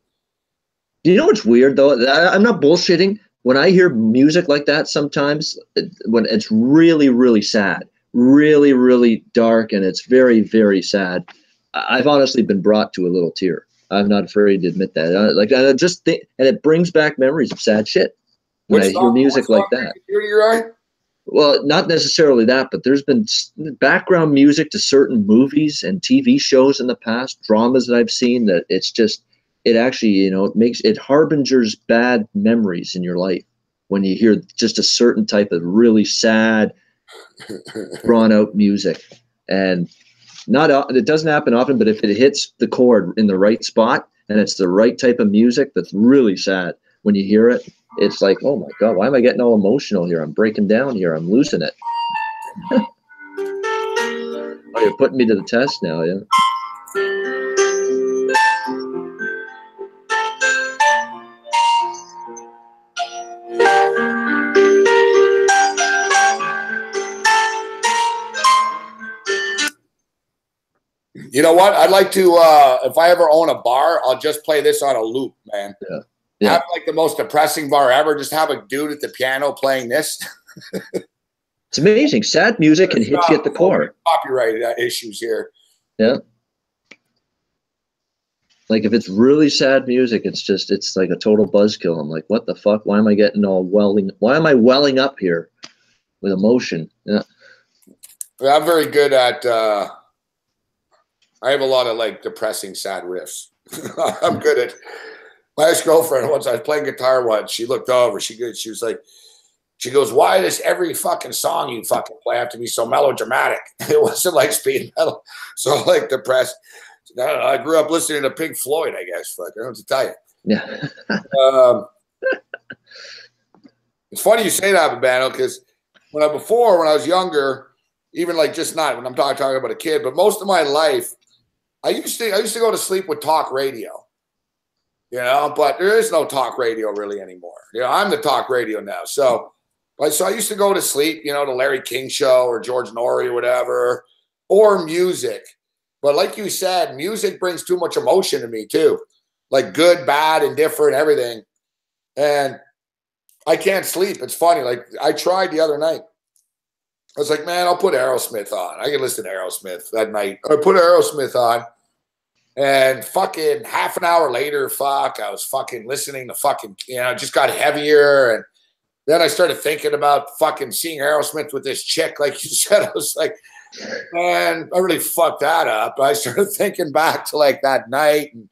You know what's weird, though? I'm not bullshitting. When I hear music like that sometimes, when it's really, really sad, really, really dark, and it's very, very sad, I've honestly been brought to a little tear. I'm not afraid to admit that. I just think, and it brings back memories of sad shit when I hear music like that. You're right. Well, not necessarily that, but there's been background music to certain movies and TV shows in the past, dramas that I've seen, that it's just, it actually, you know, it harbingers bad memories in your life when you hear just a certain type of really sad, drawn out music. And it doesn't happen often, but if it hits the chord in the right spot and it's the right type of music that's really sad, when you hear it, it's like, oh my God, why am I getting all emotional here? I'm breaking down here. I'm losing it. Oh, you're putting me to the test now, yeah? You know what? I'd like to, if I ever own a bar, I'll just play this on a loop, man. Yeah. Yeah. Have like the most depressing bar ever. Just have a dude at the piano playing this. It's amazing. Sad music can hit you at the core. Copyright issues here. Yeah. Like if it's really sad music, it's like a total buzzkill. I'm like, what the fuck? Why am I getting all why am I welling up here with emotion? Yeah. I'm very good at, I have a lot of like depressing, sad riffs. I'm good at, my ex-girlfriend, once I was playing guitar once, she looked over, she was like, she goes, why does every fucking song you fucking play have to be so melodramatic? It wasn't like speed metal, so like depressed. I don't know. I grew up listening to Pink Floyd, I guess. Fuck, I don't know what to tell you. Yeah. It's funny you say that, Babano, because when I was younger, even like just not when I'm talking about a kid, but most of my life, I used to go to sleep with talk radio. You know, but there is no talk radio really anymore. You know, I'm the talk radio now. So I used to go to sleep, you know, to Larry King show or George Norrie or whatever, or music. But like you said, music brings too much emotion to me too, like good, bad, indifferent, everything. And I can't sleep. It's funny. Like I tried the other night. I was like, man, I'll put Aerosmith on. I can listen to Aerosmith that night. I put Aerosmith on. And fucking half an hour later, I was fucking listening to fucking, you know, it just got heavier. And then I started thinking about fucking seeing Aerosmith with this chick, like you said. I was like, man, I really fucked that up. I started thinking back to like that night. And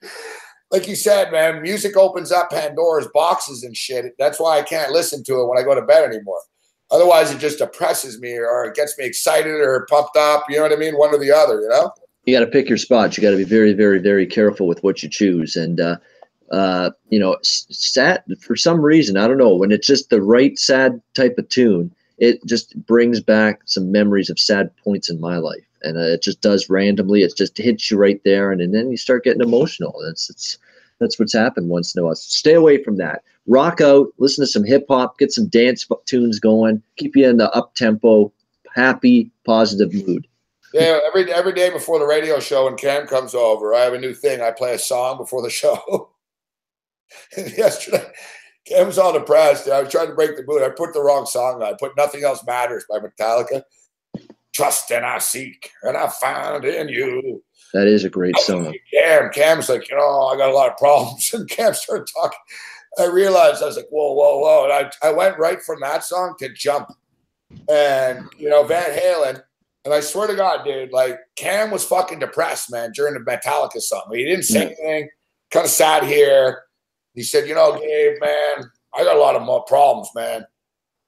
like you said, man, music opens up Pandora's boxes and shit. That's why I can't listen to it when I go to bed anymore. Otherwise, it just depresses me or it gets me excited or pumped up. You know what I mean? One or the other, you know? You got to pick your spots. You got to be very, very, very careful with what you choose. And, you know, sad for some reason, I don't know, when it's just the right sad type of tune, it just brings back some memories of sad points in my life. And it just does randomly. It just hits you right there. And then you start getting emotional. That's what's happened once in a while. Stay away from that. Rock out, listen to some hip hop, get some dance tunes going, keep you in the up tempo, happy, positive mood. Yeah, every day before the radio show when Cam comes over, I have a new thing. I play a song before the show. And yesterday, Cam was all depressed. I was trying to break the mood. I put the wrong song on. I put Nothing Else Matters by Metallica. Trust and I seek, and I find in you. That is a great song. Cam's like, you know, I got a lot of problems. And Cam started talking. I realized, I was like, whoa, whoa, whoa. And I went right from that song to Jump. And, you know, Van Halen. And I swear to God, dude, like Cam was fucking depressed, man, during the Metallica song. He didn't say anything, kind of sat here. He said, you know, Gabe, man, I got a lot of more problems, man.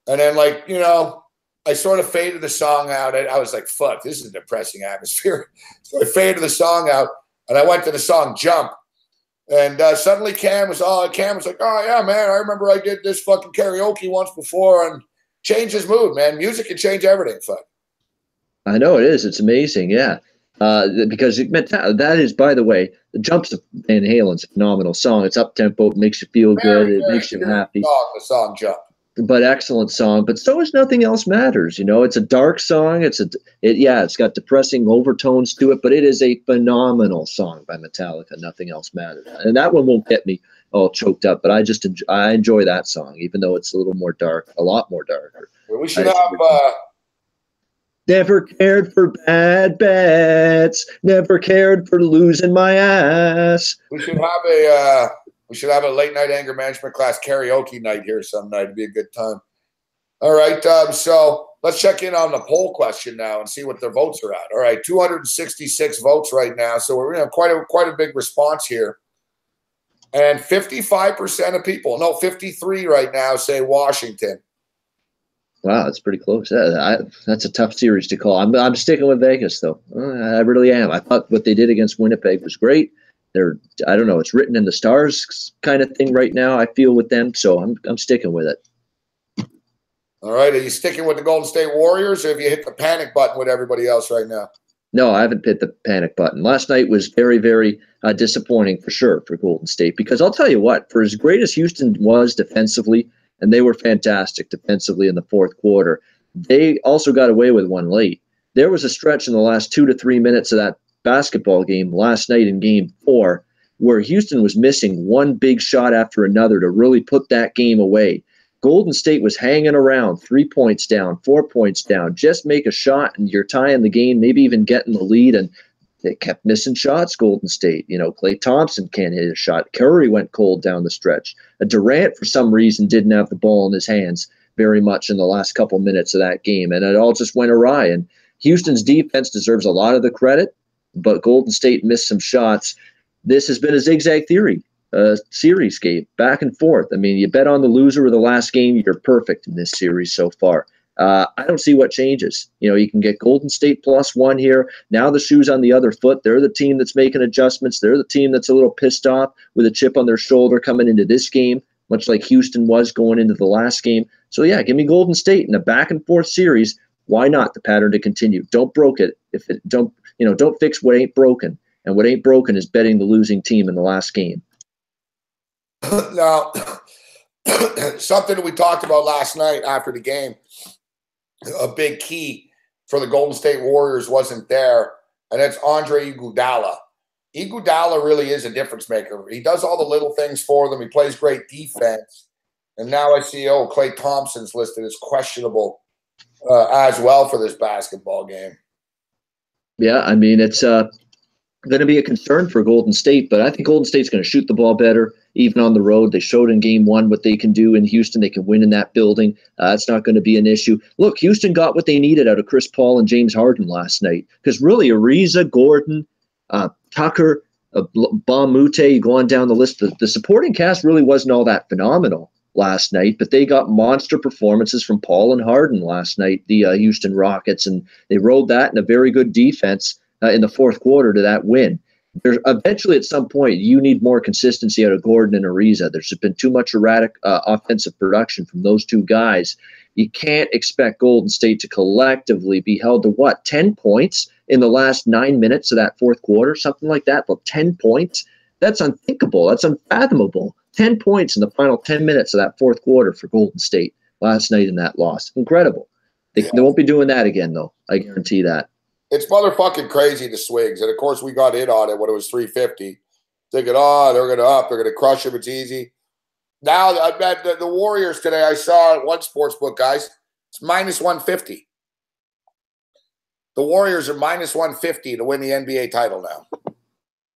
And then, like, you know, I sort of faded the song out. And I was like, fuck, this is a depressing atmosphere. So I faded the song out, and I went to the song Jump. And suddenly Cam was like, oh, yeah, man, I remember I did this fucking karaoke once before, and changed his mood, man. Music can change everything, fuck. I know it is. It's amazing, yeah. Because that is, by the way, the Jumps of Van Halen's a phenomenal song. It's up tempo, it makes you feel good, it makes you happy. The song Jump. But excellent song. But so is Nothing Else Matters. You know, it's a dark song. It's got depressing overtones to it, but it is a phenomenal song by Metallica. Nothing Else Matters, and that one won't get me all choked up. But I enjoy that song, even though it's a little more dark, a lot more darker. We should have. Never cared for bad bets. Never cared for losing my ass. We should have a late night anger management class karaoke night here some night. It'd be a good time. All right. So let's check in on the poll question now and see what their votes are at. All right. 266 votes right now. So we're in quite a big response here. And 55% of people, 53 right now, say Washington. Wow, that's pretty close. That's a tough series to call. I'm sticking with Vegas, though. I really am. I thought what they did against Winnipeg was great. I don't know, it's written in the stars kind of thing right now, I feel, with them. So I'm sticking with it. All right. Are you sticking with the Golden State Warriors, or have you hit the panic button with everybody else right now? No, I haven't hit the panic button. Last night was very, very disappointing for sure for Golden State, because I'll tell you what, for as great as Houston was defensively, and they were fantastic defensively in the fourth quarter, they also got away with one late. There was a stretch in the last 2 to 3 minutes of that basketball game last night in Game 4 where Houston was missing one big shot after another to really put that game away. Golden State was hanging around, 3 points down, 4 points down. Just make a shot and you're tying the game, maybe even getting the lead, and they kept missing shots, Golden State. You know, Klay Thompson can't hit a shot. Curry went cold down the stretch. Durant, for some reason, didn't have the ball in his hands very much in the last couple minutes of that game, and it all just went awry. And Houston's defense deserves a lot of the credit, but Golden State missed some shots. This has been a zigzag series, Gabe, back and forth. I mean, you bet on the loser of the last game, you're perfect in this series so far. I don't see what changes. You can get Golden State +1 here. Now the shoe's on the other foot. They're the team that's making adjustments. They're the team that's a little pissed off with a chip on their shoulder coming into this game, much like Houston was going into the last game. So yeah, give me Golden State in a back and forth series. Why not the pattern to continue? Don't broke it. Don't fix what ain't broken. And what ain't broken is betting the losing team in the last game. Now, something that we talked about last night after the game, a big key for the Golden State Warriors wasn't there, and it's Andre Iguodala. Iguodala really is a difference maker. He does all the little things for them. He plays great defense. And now I see, Klay Thompson's listed as questionable as well for this basketball game. Yeah, I mean, it's going to be a concern for Golden State, but I think Golden State's going to shoot the ball better, even on the road. They showed in game one what they can do in Houston. They can win in that building. It's not going to be an issue. Look, Houston got what they needed out of Chris Paul and James Harden last night, because really Ariza, Gordon, Tucker, Bamute, you go on down the list. The supporting cast really wasn't all that phenomenal last night, but they got monster performances from Paul and Harden last night, the Houston Rockets, and they rode that in a very good defense in the fourth quarter to that win. There's eventually at some point you need more consistency out of Gordon and Ariza. There's been too much erratic offensive production from those two guys. You can't expect Golden State to collectively be held to 10 points in the last 9 minutes of that fourth quarter, something like that. But 10 points, that's unthinkable. That's unfathomable. 10 points in the final 10 minutes of that fourth quarter for Golden State last night in that loss. Incredible. They won't be doing that again, though. I guarantee that. It's motherfucking crazy, the swigs. And, of course, we got in on it when it was 350. Thinking, they're going to up. They're going to crush him. It's easy. Now, I bet the Warriors today, I saw at one sportsbook, guys, it's -150. The Warriors are -150 to win the NBA title now.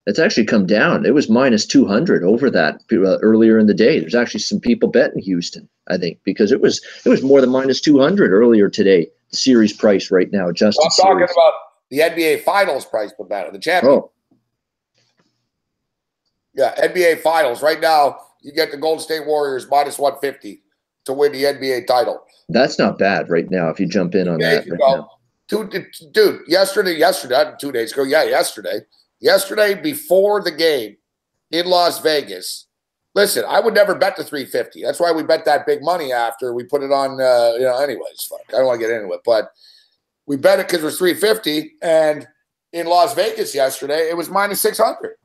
It's actually come down. It was -200 over that earlier in the day. There's actually some people betting Houston, I think, because it was more than -200 earlier today. The series price right now, adjusted. I'm talking about the NBA Finals price, but better, the champion. Oh. Yeah, NBA Finals. Right now, you get the Golden State Warriors -150 to win the NBA title. That's not bad right now if you jump in on that. Right now. Dude, yesterday, 2 days ago, yesterday before the game in Las Vegas. Listen, I would never bet the 350. That's why we bet that big money after we put it on, anyways. Fuck, I don't want to get into it, but we bet it because it was 350. And in Las Vegas yesterday, it was -600.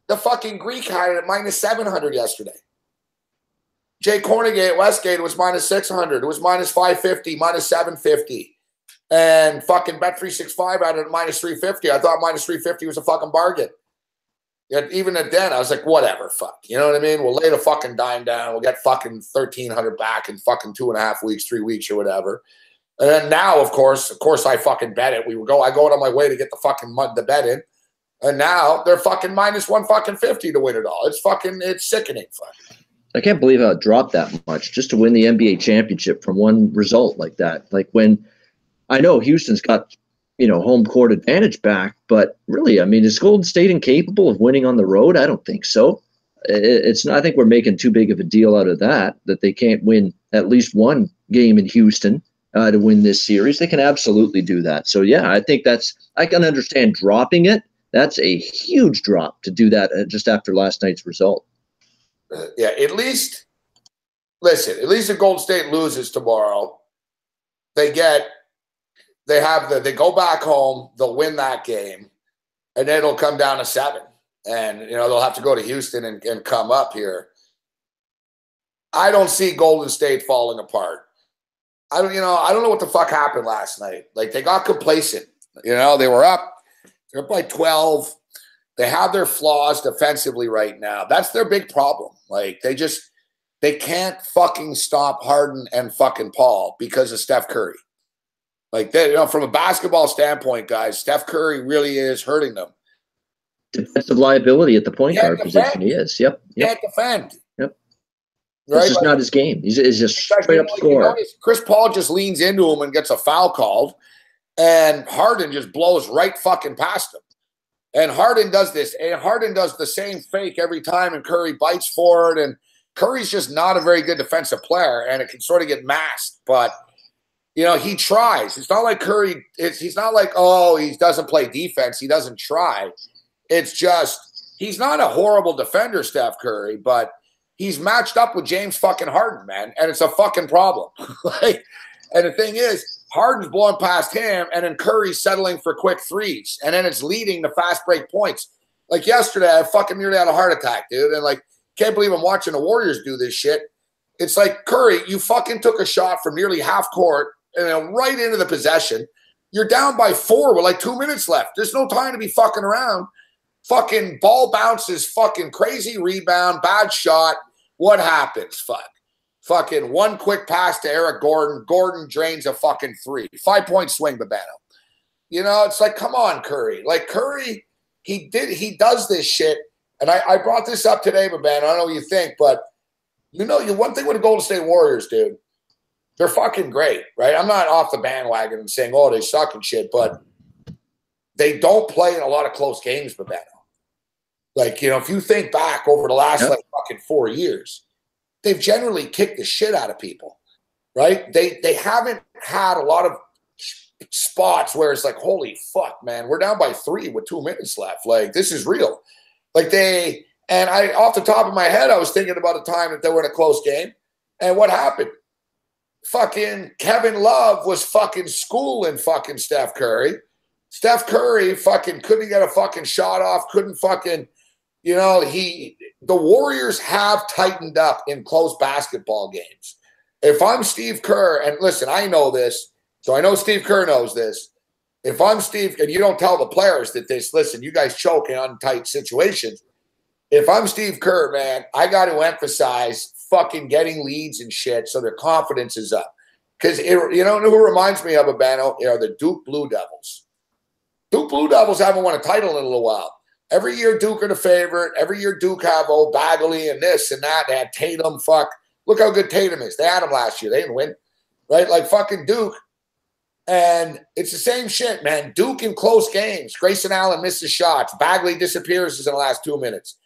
The fucking Greek had it at -700 yesterday. Jay Cornegay at Westgate was -600. It was -550, -750. And fucking Bet365 had it at -350. I thought -350 was a fucking bargain. Yet even at then, I was like, whatever, fuck. You know what I mean? We'll lay the fucking dime down. We'll get fucking 1,300 back in fucking 2.5 weeks, 3 weeks or whatever. And then now, of course, I fucking bet it. I go out on my way to get the bet in. And now they're fucking -150 to win it all. It's sickening. Fuck. I can't believe how it dropped that much just to win the NBA championship from one result like that. Like when I know Houston's got, home court advantage back, but really, I mean, is Golden State incapable of winning on the road? I don't think so. It's not. I think we're making too big of a deal out of that they can't win at least one game in Houston to win this series. They can absolutely do that. So yeah, I think I can understand dropping it. That's a huge drop to do that just after last night's result. Yeah, at least if Golden State loses tomorrow, they go back home, they'll win that game, and then it'll come down to 7. And, they'll have to go to Houston and come up here. I don't see Golden State falling apart. I don't know what the fuck happened last night. Like, they got complacent. They were up. They're up by 12. They have their flaws defensively right now. That's their big problem. Like, they can't fucking stop Harden and fucking Paul because of Steph Curry. Like, from a basketball standpoint, guys, Steph Curry really is hurting them. Defensive liability at the point guard position. He is. Yep. Can't defend. Yep. Right? This is not his game. He's just straight up scorer. Chris Paul just leans into him and gets a foul called, and Harden just blows right fucking past him. And Harden does this, and Harden does the same fake every time, and Curry bites for it. And Curry's just not a very good defensive player, and it can sort of get masked. But You know, he tries. It's not like Curry. He's not like, oh, he doesn't play defense. He doesn't try. It's just he's not a horrible defender, Steph Curry, but he's matched up with James fucking Harden, man, and it's a fucking problem. Like, and the thing is, Harden's blowing past him, and then Curry's settling for quick threes, and then it's leading to fast break points. Like yesterday, I fucking nearly had a heart attack, dude, and like can't believe I'm watching the Warriors do this shit. It's like, Curry, you fucking took a shot from nearly half court and then right into the possession. You're down by 4 with like 2 minutes left. There's no time to be fucking around. Fucking ball bounces, fucking crazy rebound, bad shot. What happens? Fucking one quick pass to Eric Gordon. Gordon drains a fucking 3. 5-point swing, Babano. You know, it's like, come on, Curry. Like, Curry, he does this shit. And I brought this up today, Babano. I don't know what you think, but you know, one thing with the Golden State Warriors, dude, they're fucking great, right? I'm not off the bandwagon and saying, oh, they suck and shit, but they don't play in a lot of close games, Babano. Like, you know, if you think back over the last like fucking 4 years, they've generally kicked the shit out of people, right? They haven't had a lot of spots where it's like, holy fuck, man, we're down by 3 with 2 minutes left. Like, this is real. Like I, off the top of my head, I was thinking about a time that they were in a close game. And what happened? Fucking Kevin Love was fucking schooling fucking Steph Curry. Steph Curry fucking couldn't get a fucking shot off, couldn't fucking, you know, the Warriors have tightened up in close basketball games. If I'm Steve Kerr, and listen, I know this, so I know Steve Kerr knows this. If I'm Steve, and you don't tell the players that this, listen, you guys choke in tight situations. If I'm Steve Kerr, man, I got to emphasize fucking getting leads and shit so their confidence is up. Because, you know who reminds me of Abano? Are the Duke Blue Devils. Duke Blue Devils haven't won a title in a little while. Every year Duke are the favorite. Every year Duke have old Bagley and this and that. They had Tatum. Fuck. Look how good Tatum is. They had him last year. They didn't win. Right? Like fucking Duke. And it's the same shit, man. Duke in close games. Grayson Allen misses shots. Bagley disappears in the last 2 minutes.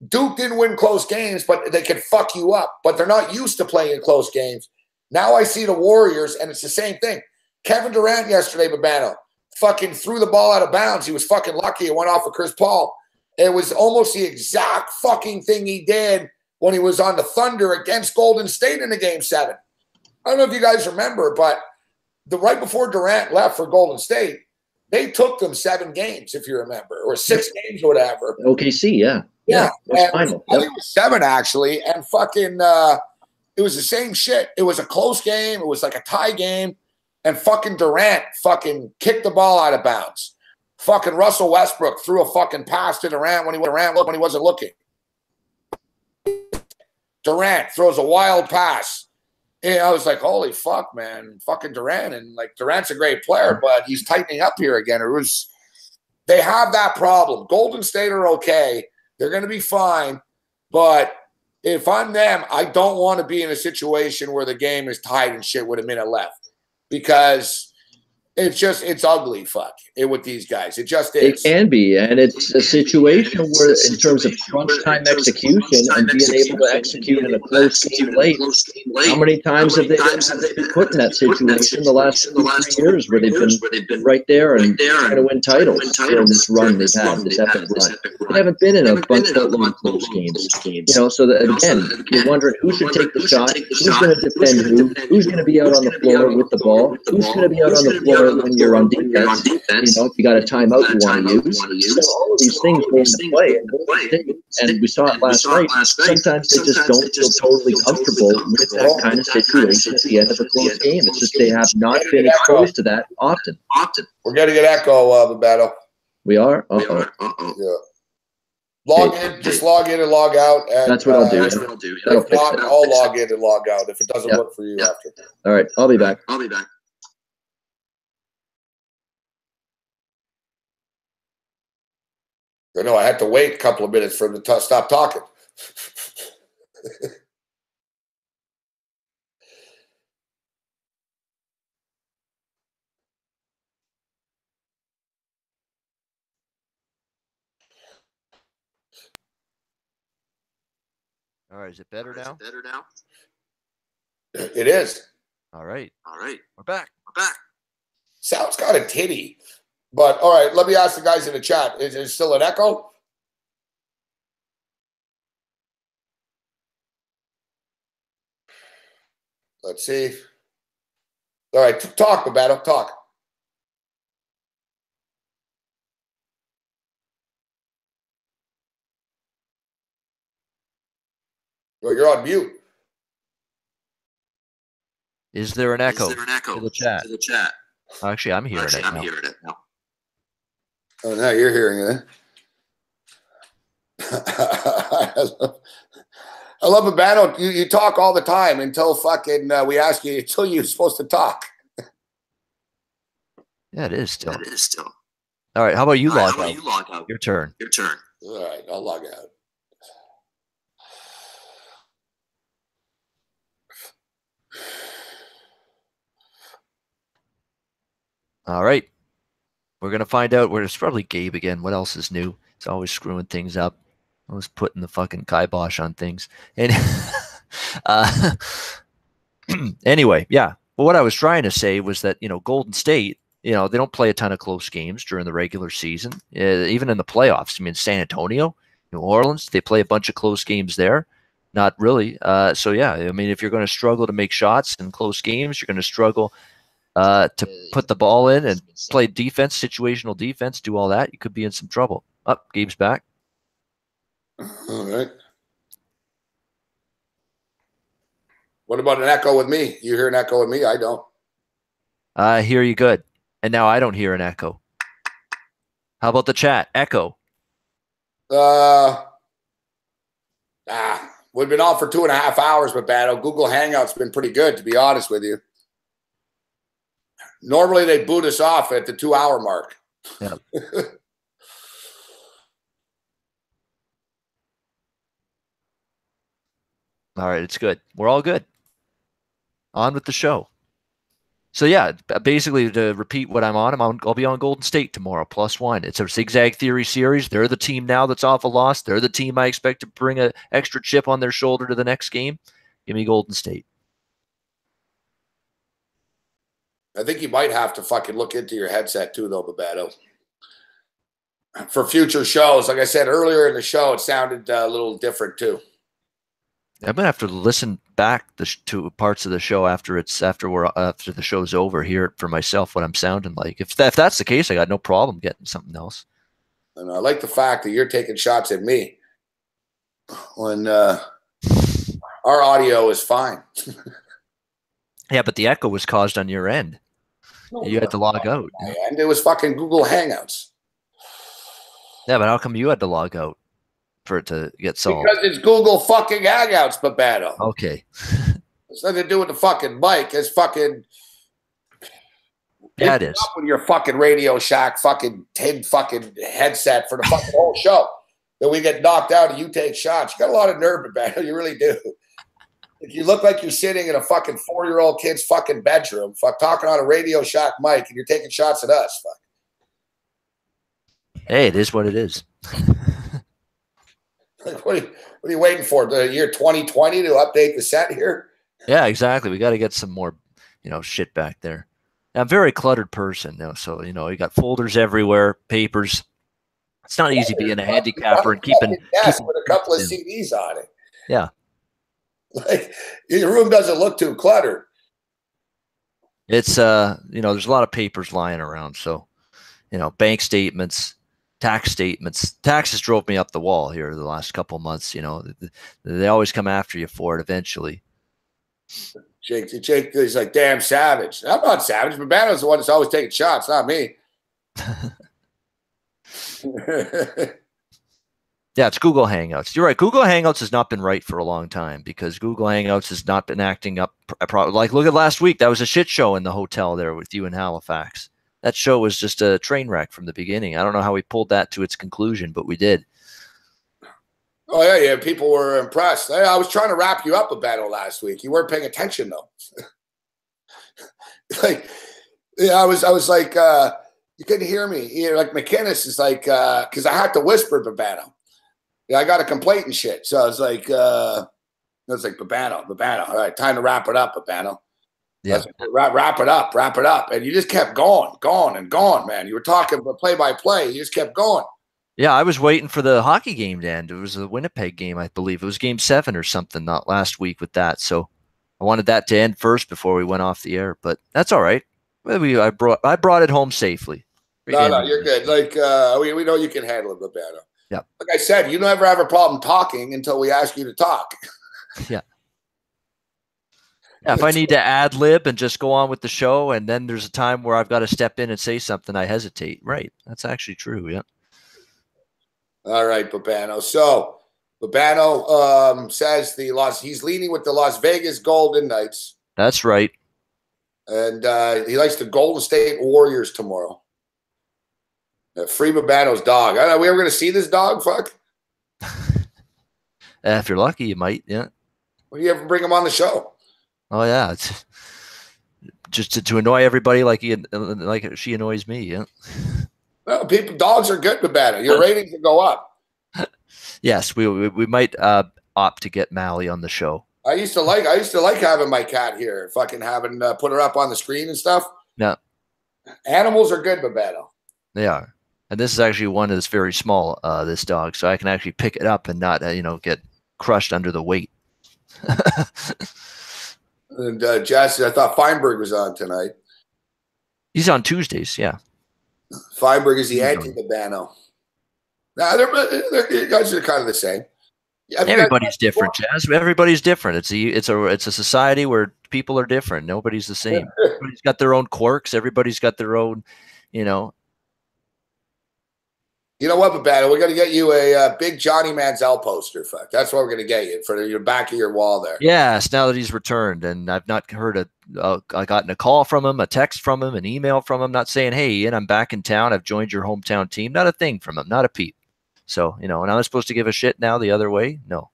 Duke didn't win close games, but they can fuck you up. But they're not used to playing in close games. Now I see the Warriors, and it's the same thing. Kevin Durant yesterday, Babano, fucking threw the ball out of bounds. He was fucking lucky. It went off of Chris Paul. It was almost the exact fucking thing he did when he was on the Thunder against Golden State in the Game 7. I don't know if you guys remember, but right before Durant left for Golden State, they took them 7 games, if you remember, or 6 games or whatever. OKC, yeah. Yeah. Final. I think it was 7, actually. And fucking it was the same shit. It was a close game. It was like a tie game. And fucking Durant fucking kicked the ball out of bounds. Fucking Russell Westbrook threw a fucking pass to Durant when he wasn't looking. Durant throws a wild pass. And I was like, holy fuck, man. Fucking Durant. And like Durant's a great player, but he's tightening up here again. They have that problem. Golden State are okay. They're going to be fine. But if I'm them, I don't want to be in a situation where the game is tied and shit with a minute left. Because it's ugly, fuck, with these guys. It just is. It can be, and it's a situation where, in terms of crunch time execution and being able to execute in a close game late, how many times have they been put in that situation the last 2-3 years where they've been right there and trying to win titles during this run they've had, this epic run? They haven't been in a bunch of long close games. You know, so that, again, you're wondering who should take the shot, who's going to defend who's going to be out on the floor with the ball, who's going to be out on the floor when you're on defense. You know, if you got a timeout you want to use. So all of these things go into play. And we saw it last night. Sometimes they just don't feel totally comfortable with that kind of situation at the end of a close game. It's just they have not been exposed to that often. We're getting an echo of the battle. We are? Yeah. Log in, just log in and log out. And, that's what I'll do. If not, I'll log in and log out if it doesn't work for you after. All right, I'll be back. No, I had to wait a couple of minutes for him to stop talking. All right, is it better now? It is. All right. All right. We're back. We're back. Sounds kind of tinny. But, all right, let me ask the guys in the chat. Is there still an echo? Let's see. All right, talk, Bebeto, talk. Well, you're on mute. Is there an echo? Is there an echo to the chat? To the chat. Actually, I'm hearing it I'm now. hearing it now. Oh, now you're hearing it. I love Bebeto. You talk all the time until fucking we ask you until you're supposed to talk. Yeah, it is still. It is still. All right, how about you All right, log how about out? you log out? Your turn. Your turn. All right, I'll log out. All right. We're going to find out where it's probably Gabe again. What else is new? He's always screwing things up. Always putting the fucking kibosh on things. And anyway, yeah. Well, what I was trying to say was that, Golden State, they don't play a ton of close games during the regular season, even in the playoffs. I mean, San Antonio, New Orleans, they play a bunch of close games there. Not really. So, yeah, I mean, if you're going to struggle to make shots in close games, you're going to struggle to put the ball in and play defense, situational defense, do all that, you could be in some trouble. Gabe's back. All right. What about an echo with me? You hear an echo with me? I don't. I hear you good. And now I don't hear an echo. How about the chat? Echo. We've been on for 2.5 hours, but Google Hangout's been pretty good, to be honest with you. Normally they boot us off at the 2-hour mark. Yeah. All right, it's good. We're all good. On with the show. So yeah, basically to repeat what I'll be on Golden State tomorrow, +1. It's a zigzag theory series. They're the team now that's off a loss. They're the team I expect to bring an extra chip on their shoulder to the next game. Give me Golden State. I think you might have to fucking look into your headset too, though, Bebeto. For future shows, like I said earlier in the show, it sounded a little different too. I'm gonna have to listen back to parts of the show after the show's over, hear it for myself what I'm sounding like. If that's the case, I got no problem getting something else. And I like the fact that you're taking shots at me when our audio is fine. Yeah, but the echo was caused on your end. You had to log out. And it was fucking Google Hangouts. Yeah, but how come you had to log out for it to get solved? Because it's Google fucking Hangouts, Bebeto. Okay. It's nothing to do with the fucking mic. It's fucking. Yeah, it is. Up with your fucking Radio Shack fucking tin fucking headset for the fucking whole show. Then we get knocked out and you take shots. You got a lot of nerve, Bebeto. You really do. You look like you're sitting in a fucking 4-year-old kid's fucking bedroom, talking on a Radio Shack mic, and you're taking shots at us. Fuck. Hey, it is what it is. What are you waiting for? The year 2020 to update the set here? Yeah, exactly. We got to get some more, shit back there. I'm a very cluttered person now, so you got folders everywhere, papers. It's not easy being a handicapper and keeping with a couple of CDs on it. Yeah. Like your room doesn't look too cluttered. It's there's a lot of papers lying around. So, bank statements, tax statements. Taxes drove me up the wall here the last couple of months. They always come after you for it eventually. Jake is like damn savage. I'm not savage, but Bano's the one that's always taking shots, not me. Yeah, it's Google Hangouts. You're right. Google Hangouts has not been right for a long time because Google Hangouts has not been acting up. Like, look at last week. That was a shit show in the hotel there with you in Halifax. That show was just a train wreck from the beginning. I don't know how we pulled that to its conclusion, but we did. Oh, yeah. People were impressed. I was trying to wrap you up a battle last week. You weren't paying attention, though. I was like, you couldn't hear me. Like McInnes is like, because I had to whisper Babano. Yeah, I got a complaint and shit. So I was like, Babano. All right, time to wrap it up, Babano. Let's wrap it up. Wrap it up. And you just kept going, man. You were talking play by play. You just kept going. Yeah, I was waiting for the hockey game to end. It was the Winnipeg game, I believe. It was game 7 or something, not last week with that. So I wanted that to end first before we went off the air, but that's all right. I brought it home safely. No, you're good. Like we know you can handle it, Babano. Yeah. Like I said, you never have a problem talking until we ask you to talk. Yeah. Yeah, if I need to ad lib and just go on with the show, and then there's a time where I've got to step in and say something, I hesitate. Right. That's actually true. Yeah. All right, Babano. So Babano says he's leaning with the Las Vegas Golden Knights. That's right. And he likes the Golden State Warriors tomorrow. Free Babano's dog. I don't know, we ever going to see this dog? Fuck. If you're lucky, you might. Yeah. When do you ever bring him on the show? Oh yeah, it's just to annoy everybody like she annoys me. Yeah. Well, dogs are good, Babano. Your ratings will go up. Yes, we might opt to get Mally on the show. I used to like having my cat here, fucking having put her up on the screen and stuff. Yeah. Animals are good, Babano. They are, and this is actually one that's very small. This dog, so I can actually pick it up and not get crushed under the weight. And Jesse, I thought Feinberg was on tonight. He's on Tuesdays, yeah. Feinberg is the anti-Babano. Nah, they're guys are kind of the same. Everybody's different, Jazz. Everybody's different. It's a society where people are different. Nobody's the same. Everybody's got their own quirks. Everybody's got their own, You know what, Babano? We're going to get you a big Johnny Manziel poster. Fuck, that's what we're going to get you for your back of your wall there. Yes, now that he's returned, and I've not heard I gotten a call from him, a text from him, an email from him, not saying, "Hey, Ian, I'm back in town. I've joined your hometown team." Not a thing from him, not a peep. So, and I'm supposed to give a shit now the other way? No.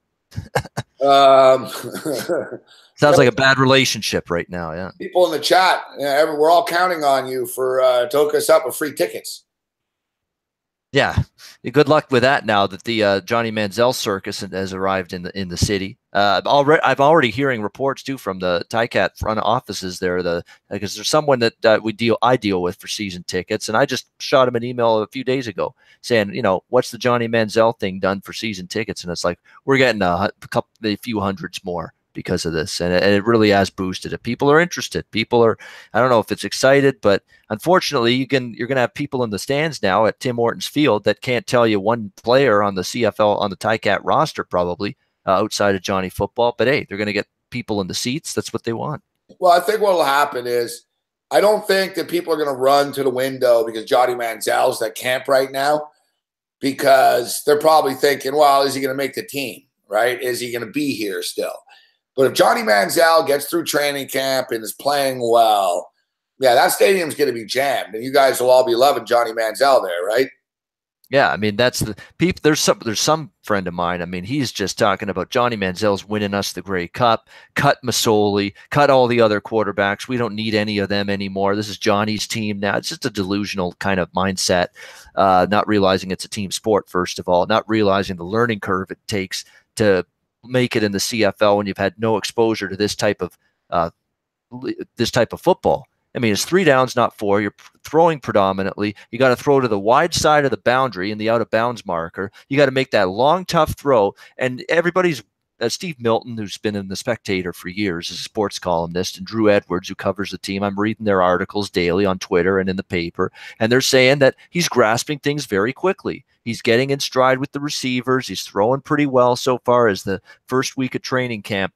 Sounds like a bad relationship right now. Yeah. People in the chat, we're all counting on you to hook us up with free tickets. Yeah, good luck with that. Now that the Johnny Manziel circus has arrived in the city, I've already hearing reports too from the Ticat front offices there. Because there's someone that I deal with for season tickets, and I just shot him an email a few days ago saying, what's the Johnny Manziel thing done for season tickets? And it's like we're getting a few hundreds more because of this, and it really has boosted it. People are interested. People are, I don't know if it's excited, but unfortunately, you're going to have people in the stands now at Tim Hortons Field that can't tell you one player on the CFL on the Ticat roster probably outside of Johnny Football. But hey, they're going to get people in the seats. That's what they want. Well, I think what will happen is I don't think that people are going to run to the window because Johnny Manziel's at camp right now, because they're probably thinking, well, is he going to make the team, right? Is he going to be here still? But if Johnny Manziel gets through training camp and is playing well, yeah, that stadium's going to be jammed, and you guys will all be loving Johnny Manziel there, right? Yeah, I mean, that's the people. There's some friend of mine. I mean, he's just talking about Johnny Manziel's winning us the Grey Cup. Cut Masoli, cut all the other quarterbacks. We don't need any of them anymore. This is Johnny's team now. It's just a delusional kind of mindset, not realizing it's a team sport, first of all, not realizing the learning curve it takes to make it in the CFL when you've had no exposure to this type of football. I mean, it's 3 downs, not 4. You're throwing predominantly. You got to throw to the wide side of the boundary in the out of bounds marker. You got to make that long, tough throw. And everybody's Steve Milton, who's been in the Spectator for years, is a sports columnist, and Drew Edwards, who covers the team. I'm reading their articles daily on Twitter and in the paper, and they're saying that he's grasping things very quickly. He's getting in stride with the receivers. He's throwing pretty well so far as the first week of training camp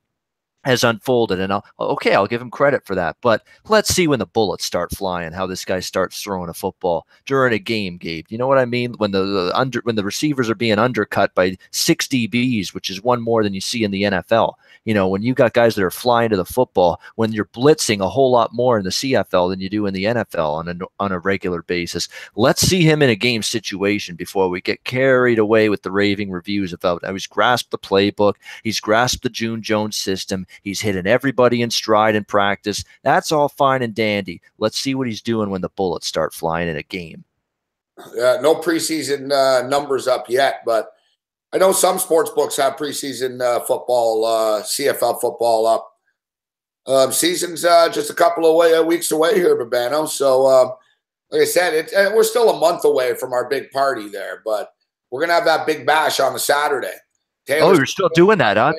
has unfolded, and I'll give him credit for that. But let's see when the bullets start flying, how this guy starts throwing a football during a game, Gabe. You know what I mean? When the receivers are being undercut by 6 DBs, which is one more than you see in the NFL. When you got guys that are flying to the football, when you're blitzing a whole lot more in the CFL than you do in the NFL on a regular basis. Let's see him in a game situation before we get carried away with the raving reviews about how he's grasped the playbook, he's grasped the June Jones system. He's hitting everybody in stride in practice. That's all fine and dandy. Let's see what he's doing when the bullets start flying in a game. No preseason numbers up yet, but I know some sports books have preseason football, CFL football up. Season's just a couple of weeks away here, Babano. So, like I said, we're still a month away from our big party there, but we're gonna have that big bash on the Saturday. Oh, you're still doing that, huh?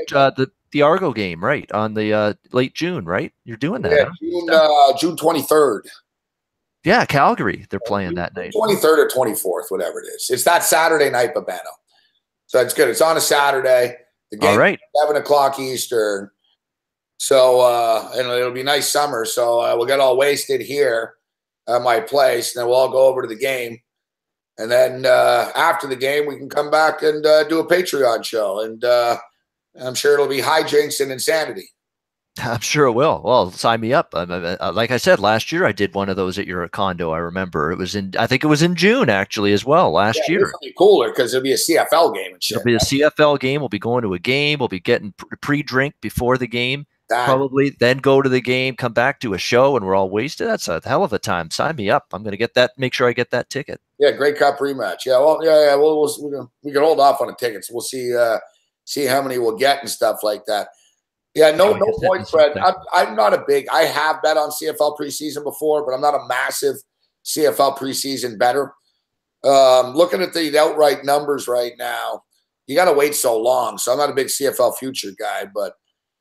The Argo game, right? On the late June, right? You're doing that, huh? June 23rd. Yeah, Calgary. They're playing that night. 23rd or 24th, whatever it is. It's that Saturday night, Babano. So it's good. It's on a Saturday. The game, all right, 7:00 Eastern. So, and it'll be nice summer. So we'll get all wasted here at my place, and then we'll all go over to the game. And then after the game, we can come back and do a Patreon show. And I'm sure it'll be hijinks and insanity. I'm sure it will. Well, sign me up. Like I said, last year I did one of those at your condo. I remember I think it was in June actually as well last year. It'll be cooler because it'll be a CFL game and shit. It'll be a CFL game. We'll be going to a game. We'll be getting pre-drink before the game. Probably then go to the game, come back to a show, and we're all wasted. That's a hell of a time. Sign me up. I'm going to get that. Make sure I get that ticket. Yeah, Grey Cup rematch. Yeah, well, yeah. We can hold off on the tickets. We'll see how many we'll get and stuff like that. Yeah, no point spread. I'm not a big. I have bet on CFL preseason before, but I'm not a massive CFL preseason bettor. Looking at the outright numbers right now, you got to wait so long. So I'm not a big CFL future guy, but.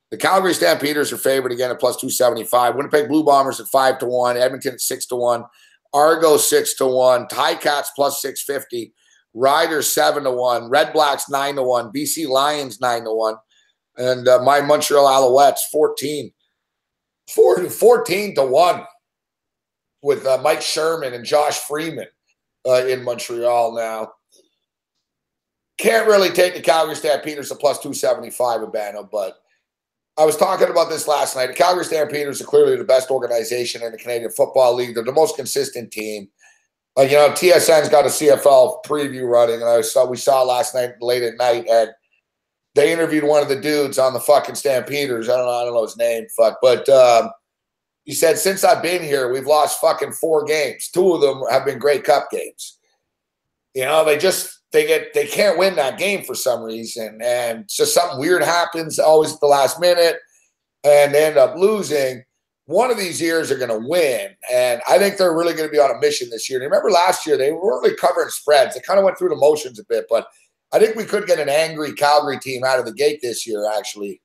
The Calgary Stampeders are favored again at plus 275. Winnipeg Blue Bombers at 5-1. Edmonton at 6-1. Argo 6-1. Ticats plus 650. Riders 7-1. Red Blacks 9-1. BC Lions 9-1. And my Montreal Alouettes 14-1 with Mike Sherman and Josh Freeman in Montreal now. Can't really take the Calgary Stampeders at plus 275, Urbano, but I was talking about this last night. The Calgary Stampeders are clearly the best organization in the Canadian Football League. They're the most consistent team. TSN's got a CFL preview running, and we saw last night late at night, and they interviewed one of the dudes on the fucking Stampeders. I don't know his name, but he said since I've been here, we've lost fucking 4 games. 2 of them have been Grey Cup games. They can't win that game for some reason, and just something weird happens always at the last minute, and they end up losing. One of these years they're going to win, and I think they're really going to be on a mission this year. And remember last year they weren't really covering spreads; they kind of went through the motions a bit. But I think we could get an angry Calgary team out of the gate this year. Actually,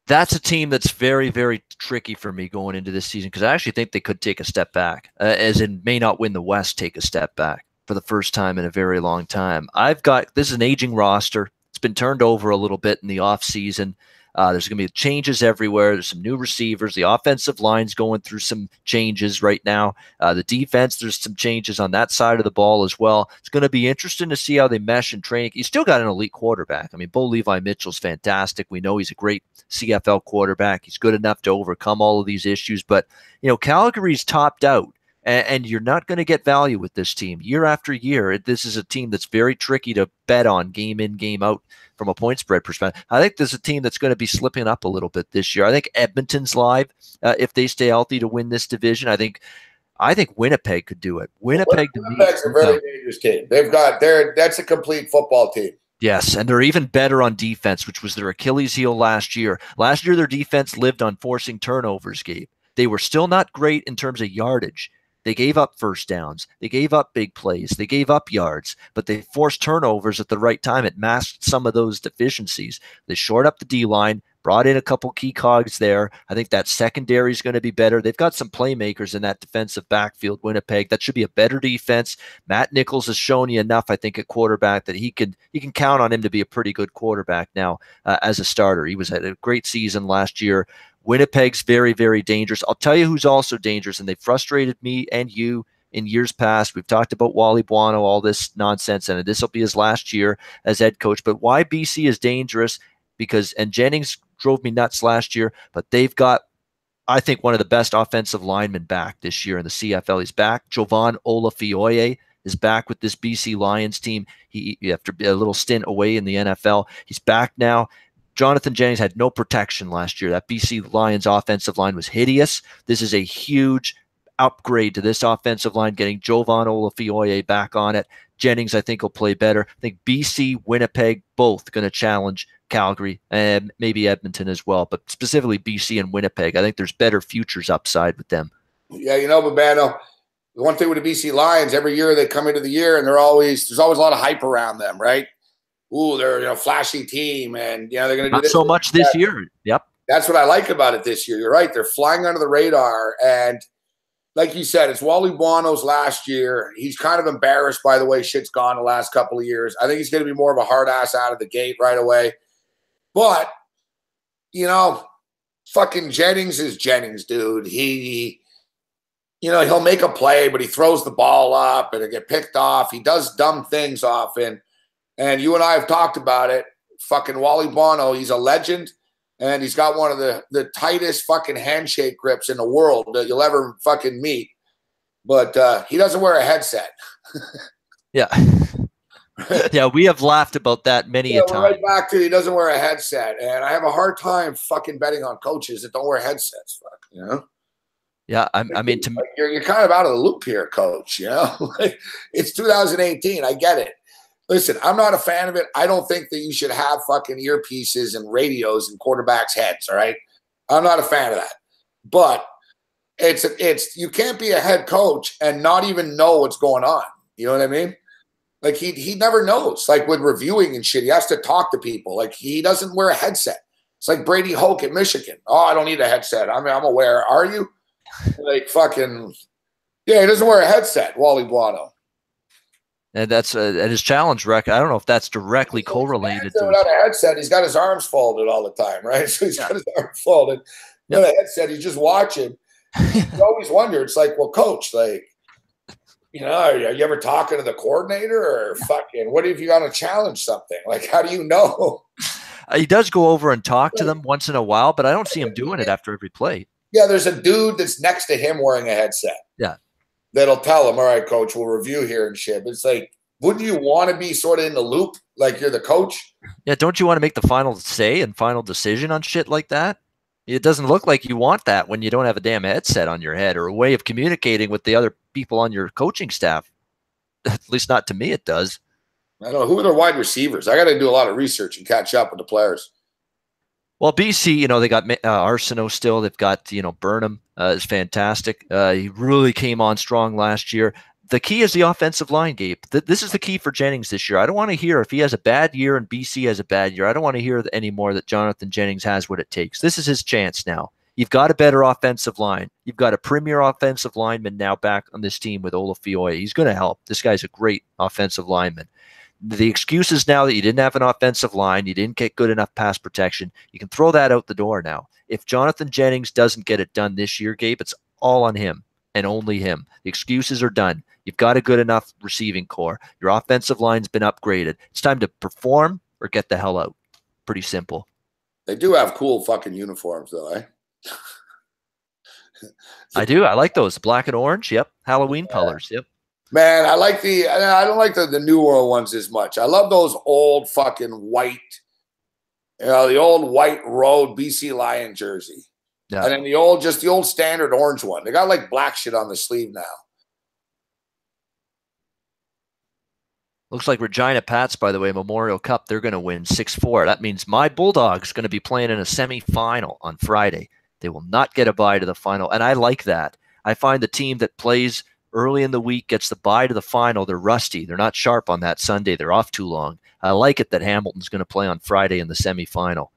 that's a team that's very, very tricky for me going into this season because I actually think they could take a step back, as in may not win the West, take a step back. For the first time in a very long time. This is an aging roster. It's been turned over a little bit in the offseason. There's going to be changes everywhere. There's some new receivers. The offensive line's going through some changes right now. The defense, there's some changes on that side of the ball as well. It's going to be interesting to see how they mesh and train. You still got an elite quarterback. I mean, Bo Levi Mitchell's fantastic. We know he's a great CFL quarterback. He's good enough to overcome all of these issues. But, Calgary's topped out. And you're not going to get value with this team year after year. This is a team that's very tricky to bet on game in, game out from a point spread perspective. I think there's a team that's going to be slipping up a little bit this year. I think Edmonton's live if they stay healthy to win this division. I think Winnipeg could do it. Winnipeg's a very dangerous team. That's a complete football team. Yes, and they're even better on defense, which was their Achilles heel last year. Last year, their defense lived on forcing turnovers, Gabe. They were still not great in terms of yardage. They gave up first downs. They gave up big plays. They gave up yards, but they forced turnovers at the right time. It masked some of those deficiencies. They shored up the D-line, brought in a couple key cogs there. I think that secondary is going to be better. They've got some playmakers in that defensive backfield, Winnipeg. That should be a better defense. Matt Nichols has shown you enough, I think, at quarterback that you can count on him to be a pretty good quarterback now as a starter. He had a great season last year. Winnipeg's very, very dangerous. I'll tell you who's also dangerous, and they frustrated me and you in years past. We've talked about Wally Buono, all this nonsense, and this will be his last year as head coach. But why BC is dangerous, and Jennings drove me nuts last year, but they've got, I think, one of the best offensive linemen back this year in the CFL. He's back. Jovan Olafioye is back with this BC Lions team. He after a little stint away in the NFL, he's back now. Jonathan Jennings had no protection last year. That BC Lions offensive line was hideous. This is a huge upgrade to this offensive line, getting Jovan Olafioye back on it. Jennings, I think, will play better. I think BC, Winnipeg, both going to challenge Calgary and maybe Edmonton as well, but specifically BC and Winnipeg. I think there's better futures upside with them. Yeah, Babano, the one thing with the BC Lions, every year they come into the year and there's always a lot of hype around them, right? Ooh, they're a flashy team, and they're going to do Not this. so much this year. Yep. That's what I like about it this year. You're right. They're flying under the radar. And like you said, it's Wally Buono's last year. He's kind of embarrassed by the way shit's gone the last couple of years. I think he's going to be more of a hard ass out of the gate right away. But, fucking Jennings is Jennings, dude. He'll make a play, but he throws the ball up and it get picked off. He does dumb things often. And you and I have talked about it. Fucking Wally Buono, he's a legend. And he's got one of the tightest fucking handshake grips in the world that you'll ever fucking meet. But he doesn't wear a headset. Yeah. Yeah, we have laughed about that many a time. Right back to he doesn't wear a headset. And I have a hard time fucking betting on coaches that don't wear headsets. Yeah, I mean, to me, you're kind of out of the loop here, coach. It's 2018. I get it. Listen, I'm not a fan of it. I don't think that you should have fucking earpieces and radios in quarterbacks' heads, all right? I'm not a fan of that. But it's you can't be a head coach and not even know what's going on. You know what I mean? Like he never knows. Like with reviewing and shit, he has to talk to people. Like he doesn't wear a headset. It's like Brady Hoke at Michigan. Oh, I don't need a headset. I'm aware. Are you? Like fucking yeah, he doesn't wear a headset, Wally Buono. And that's at his challenge record. I don't know if that's directly correlated to without a headset. He's got his arms folded all the time, right? So he's got his arms folded. Without a headset, he's just watching. You always wonder. It's like, well, coach, like, are you ever talking to the coordinator or fucking? What if you got to challenge something? Like, how do you know? He does go over and talk to them once in a while, but I don't see him doing it after every play. Yeah, there's a dude that's next to him wearing a headset. Yeah. That'll tell him, all right, coach, we'll review here and shit. But it's like, wouldn't you want to be sort of in the loop like you're the coach? Yeah, don't you want to make the final say and final decision on shit like that? It doesn't look like you want that when you don't have a damn headset on your head or a way of communicating with the other people on your coaching staff. At least not to me it does. I don't know. Who are their wide receivers? I got to do a lot of research and catch up with the players. Well, BC, they got Arsenault still. They've got, Burnham is fantastic. He really came on strong last year. The key is the offensive line, Gabe. This is the key for Jennings this year. I don't want to hear if he has a bad year and BC has a bad year. I don't want to hear anymore that Jonathan Jennings has what it takes. This is his chance now. You've got a better offensive line. You've got a premier offensive lineman now back on this team with Olafioye. He's going to help. This guy's a great offensive lineman. The excuses now that you didn't have an offensive line, you didn't get good enough pass protection, you can throw that out the door now. If Jonathan Jennings doesn't get it done this year, Gabe, it's all on him and only him. The excuses are done. You've got a good enough receiving core. Your offensive line's been upgraded. It's time to perform or get the hell out. Pretty simple. They do have cool fucking uniforms, though, eh? I do. I like those. Black and orange. Yep. Halloween colors. Yep. Man, I don't like the New World ones as much. I love those old fucking white, the old white road BC Lion jersey. Yeah. And then the old standard orange one. They got like black shit on the sleeve now. Looks like Regina Pats, by the way, Memorial Cup, they're going to win 6-4. That means my Bulldogs going to be playing in a semifinal on Friday. They will not get a bye to the final, and I like that. I find the team that plays early in the week gets the bye to the final. They're rusty. They're not sharp on that Sunday. They're off too long. I like it that Hamilton's going to play on Friday in the semifinal.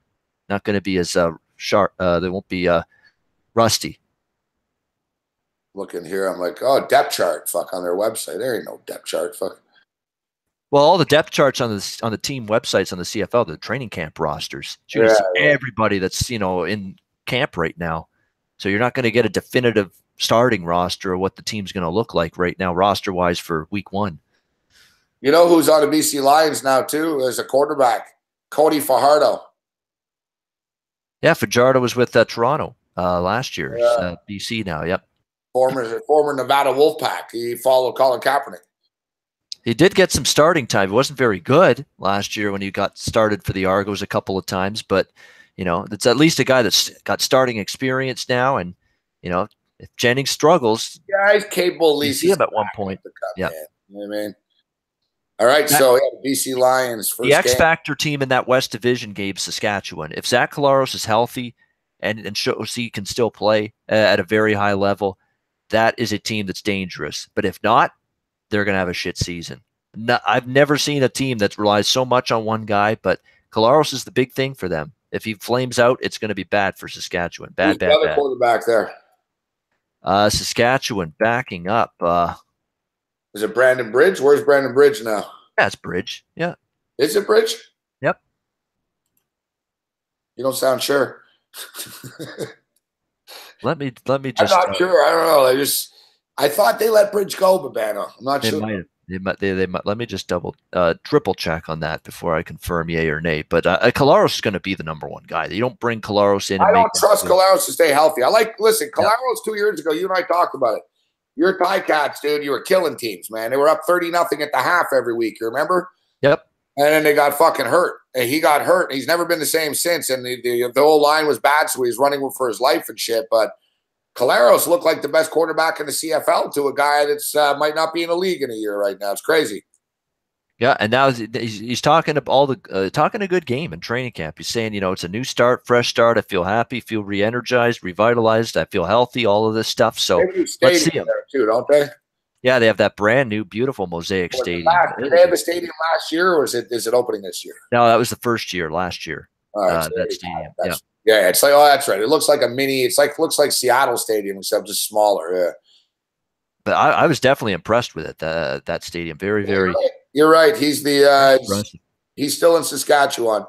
Not going to be as sharp. They won't be rusty. Looking here, I'm like, oh, depth chart. Fuck, on their website. There ain't no depth chart. Fuck. Well, all the depth charts on the team websites on the CFL, the training camp rosters. So you see everybody that's in camp right now. So you're not going to get a definitive starting roster or what the team's going to look like right now, roster-wise for week 1. You know who's on the BC Lions now too? As a quarterback, Cody Fajardo. Yeah, Fajardo was with Toronto last year. BC now. Yep. Former Nevada Wolfpack. He followed Colin Kaepernick. He did get some starting time. He wasn't very good last year when he got started for the Argos a couple of times, but it's at least a guy that's got starting experience now. And if Jennings struggles, yeah, he's capable. At least see him at one point. Yeah, you know what I mean. All right, so yeah, BC Lions first The X game. factor team in that West Division, Gabe, Saskatchewan. If Zach Collaros is healthy and shows he can still play at a very high level, that is a team that's dangerous. But if not, they're going to have a shit season. No, I've never seen a team that relies so much on one guy, but Collaros is the big thing for them. If he flames out, it's going to be bad for Saskatchewan. Who's the other quarterback there? Saskatchewan backing up. Is it Brandon Bridge? Where's Brandon Bridge now? That's Bridge. Yeah. Is it Bridge? Yep. You don't sound sure. Let me just. I'm not sure. I don't know. I thought they let Bridge go, Babano. I'm not sure. They might. Let me just triple check on that before I confirm yay or nay. But Collaros is going to be the number one guy. You don't bring Collaros in. I don't trust Collaros to stay healthy. Listen, Collaros 2 years ago, you and I talked about it. Your Ticats, dude, you were killing teams, man. They were up 30-0 at the half every week. You remember? Yep. And then they got fucking hurt. And he got hurt. He's never been the same since. And the whole line was bad, so he was running for his life and shit. But Collaros looked like the best quarterback in the CFL to a guy that's might not be in the league in a year right now. It's crazy. Yeah, and now he's talking talking a good game in training camp. He's saying, it's a new start, fresh start. I feel happy, feel re-energized, revitalized. I feel healthy. All of this stuff. So let's see him there too, don't they? Yeah, they have that brand new, beautiful mosaic stadium. Did they have a stadium last year, or is it opening this year? No, that was the first year last year. All right, so that stadium. Yeah, it's like that's right. It looks like a mini. Looks like Seattle Stadium except just smaller. Yeah. But I was definitely impressed with it. That stadium, very, very. You're right. He's he's still in Saskatchewan.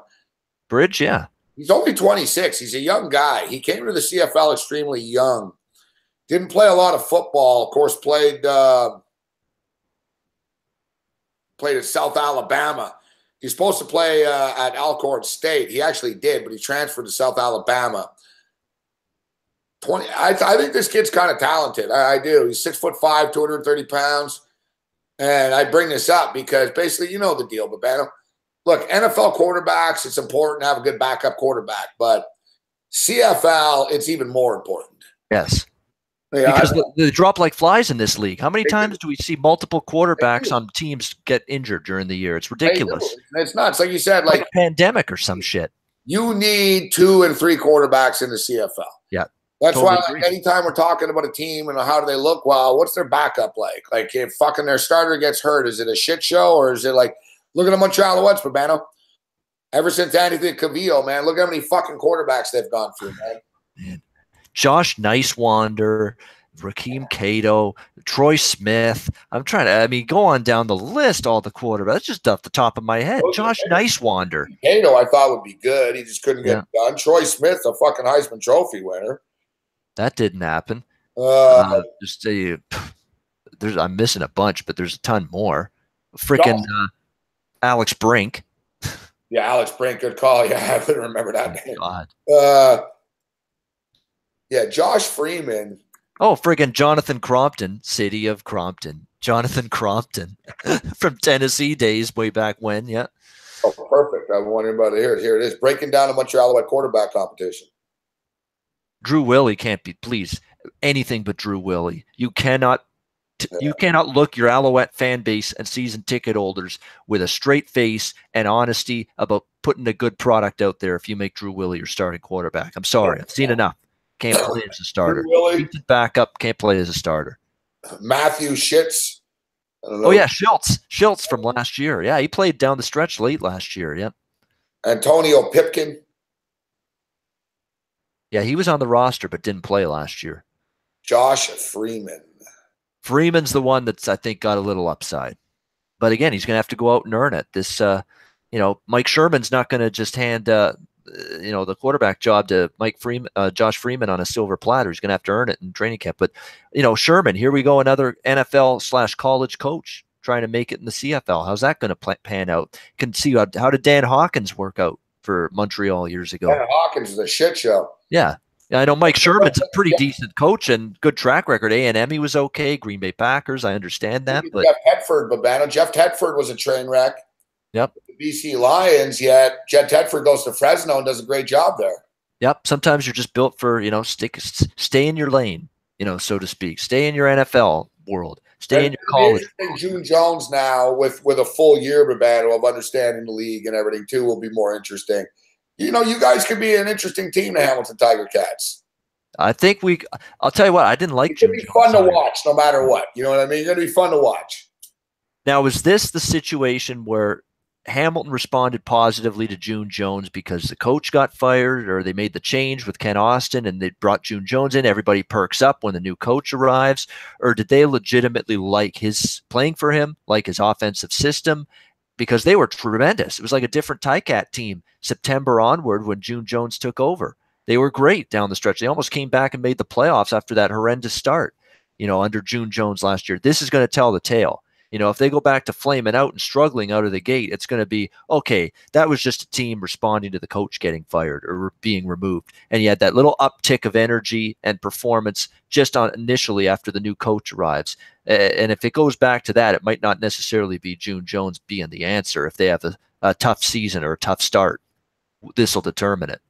Bridge, yeah. He's only 26. He's a young guy. He came to the CFL extremely young. Didn't play a lot of football. Of course, played at South Alabama. He's supposed to play at Alcorn State. He actually did, but he transferred to South Alabama. I think this kid's kind of talented. I do. He's 6'5", 230 pounds. And I bring this up because basically, you know the deal, Babano. Look, NFL quarterbacks, it's important to have a good backup quarterback. But CFL, it's even more important. Yes. Yeah, because they drop like flies in this league. How many times do we see multiple quarterbacks on teams get injured during the year? It's ridiculous. It's nuts. Like you said, like a pandemic or some shit. You need 2 and 3 quarterbacks in the CFL. Yeah. That's totally why anytime we're talking about a team and how do they look, well, what's their backup like? Like if fucking their starter gets hurt, is it a shit show or is it like, look at the Montreal Alouettes, Babano. Ever since Anthony Cavillo, man, look how many fucking quarterbacks they've gone through, man. Josh Nicewander, Rakeem Cato, Troy Smith. Go on down the list, all the quarterbacks. That's just off the top of my head. Josh Nicewander. Cato, I thought would be good. He just couldn't get it done. Troy Smith, a fucking Heisman Trophy winner. That didn't happen. I'm missing a bunch, but there's a ton more. Freaking Alex Brink. Yeah, Alex Brink, good call. Yeah, I wouldn't remember that name. God. Yeah, Josh Freeman. Oh, friggin' Jonathan Crompton, city of Crompton. Jonathan Crompton from Tennessee days way back when, yeah. Oh, perfect. I'm wondering about it. Here it is. Breaking down a Montreal Alouette quarterback competition. Drew Willie can't be, please, anything but Drew Willie. You cannot look your Alouette fan base and season ticket holders with a straight face and honesty about putting a good product out there if you make Drew Willie your starting quarterback. I'm sorry. I've seen enough. Can't play as a starter. Decent backup, can't play as a starter. Matthew Schitz. Oh, yeah, Schultz from last year. Yeah, he played down the stretch late last year. Yep. Antonio Pipkin. Yeah, he was on the roster but didn't play last year. Josh Freeman. Freeman's the one that's, I think, got a little upside. But again, he's going to have to go out and earn it. This, Mike Sherman's not going to just hand, the quarterback job to Josh Freeman on a silver platter. He's going to have to earn it in training camp. But, Sherman, here we go, another NFL/college coach trying to make it in the CFL. How's that going to pan out? You can see how did Dan Hawkins work out for Montreal years ago? Dan Hawkins is a shit show. Yeah. I know Mike Sherman's a pretty decent coach and good track record. A&M, he was okay. Green Bay Packers, I understand that. But Jeff Tedford, Babano. Jeff Tedford was a train wrake. Yep. The BC Lions, yet Jeff Tedford goes to Fresno and does a great job there. Yep. Sometimes you're just built for, stay in your lane, so to speak. Stay in your NFL world. Stay in your college. June Jones now with a full year of battle of understanding the league and everything too will be more interesting. You know, you guys could be an interesting team, the Hamilton Tiger Cats. I think I'll tell you what, I didn't like June Jones. It's going to be fun to watch no matter what. You know what I mean? It's going to be fun to watch. Now, is this the situation where Hamilton responded positively to June Jones because the coach got fired, or they made the change with Ken Austin and they brought June Jones in? Everybody perks up when the new coach arrives. Or did they legitimately like his playing for him, like his offensive system? Because they were tremendous. It was like a different Ticat team September onward when June Jones took over. They were great down the stretch. They almost came back and made the playoffs after that horrendous start, under June Jones last year. This is going to tell the tale. If they go back to flaming out and struggling out of the gate, it's going to be, okay, that was just a team responding to the coach getting fired or being removed. And you had that little uptick of energy and performance just on initially after the new coach arrives. And if it goes back to that, it might not necessarily be June Jones being the answer. If they have a tough season or a tough start, this will determine it.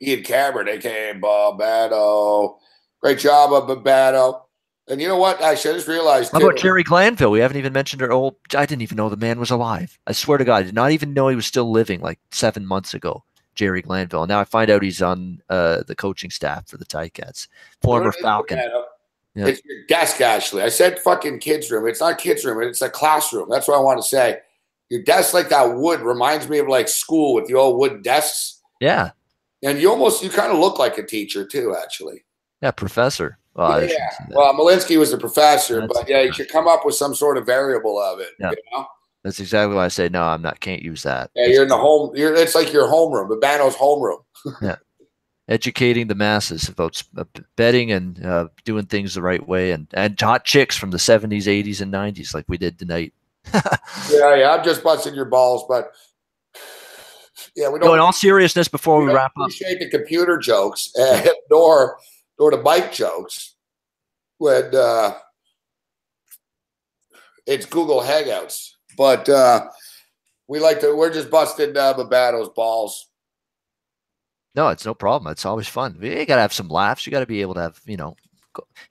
Ian Cameron, a.k.a. Barbado. Great job of Barbado. And you know what? Actually, I just realized. How about Jerry Glanville? We haven't even mentioned her old. I didn't even know the man was alive. I swear to God, I did not even know he was still living like 7 months ago. Jerry Glanville. And now I find out he's on the coaching staff for the Ticats. Former Falcon. Yeah. It's your desk, actually. I said fucking kids' room. It's not kids' room. It's a classroom. That's what I want to say. Your desk, like that wood, reminds me of like school with the old wood desks. Yeah. And you kind of look like a teacher too, actually. Yeah, professor. Well, yeah. Well, Malinsky was a professor, but yeah, you should come up with some sort of variable of it. Yeah. That's exactly why I say no. Can't use that. Yeah, you're in the home. It's like your homeroom, Babano's homeroom. Yeah, educating the masses about betting and doing things the right way, and hot chicks from the 70s, 80s, and 90s, like we did tonight. yeah. I'm just busting your balls, but yeah, we don't. No, in all seriousness, before we wrap up, appreciate the computer jokes nor the bike jokes when it's Google Hangouts. But we're just busting Babato's balls. No, it's no problem. It's always fun. You got to have some laughs. You got to be able to have, you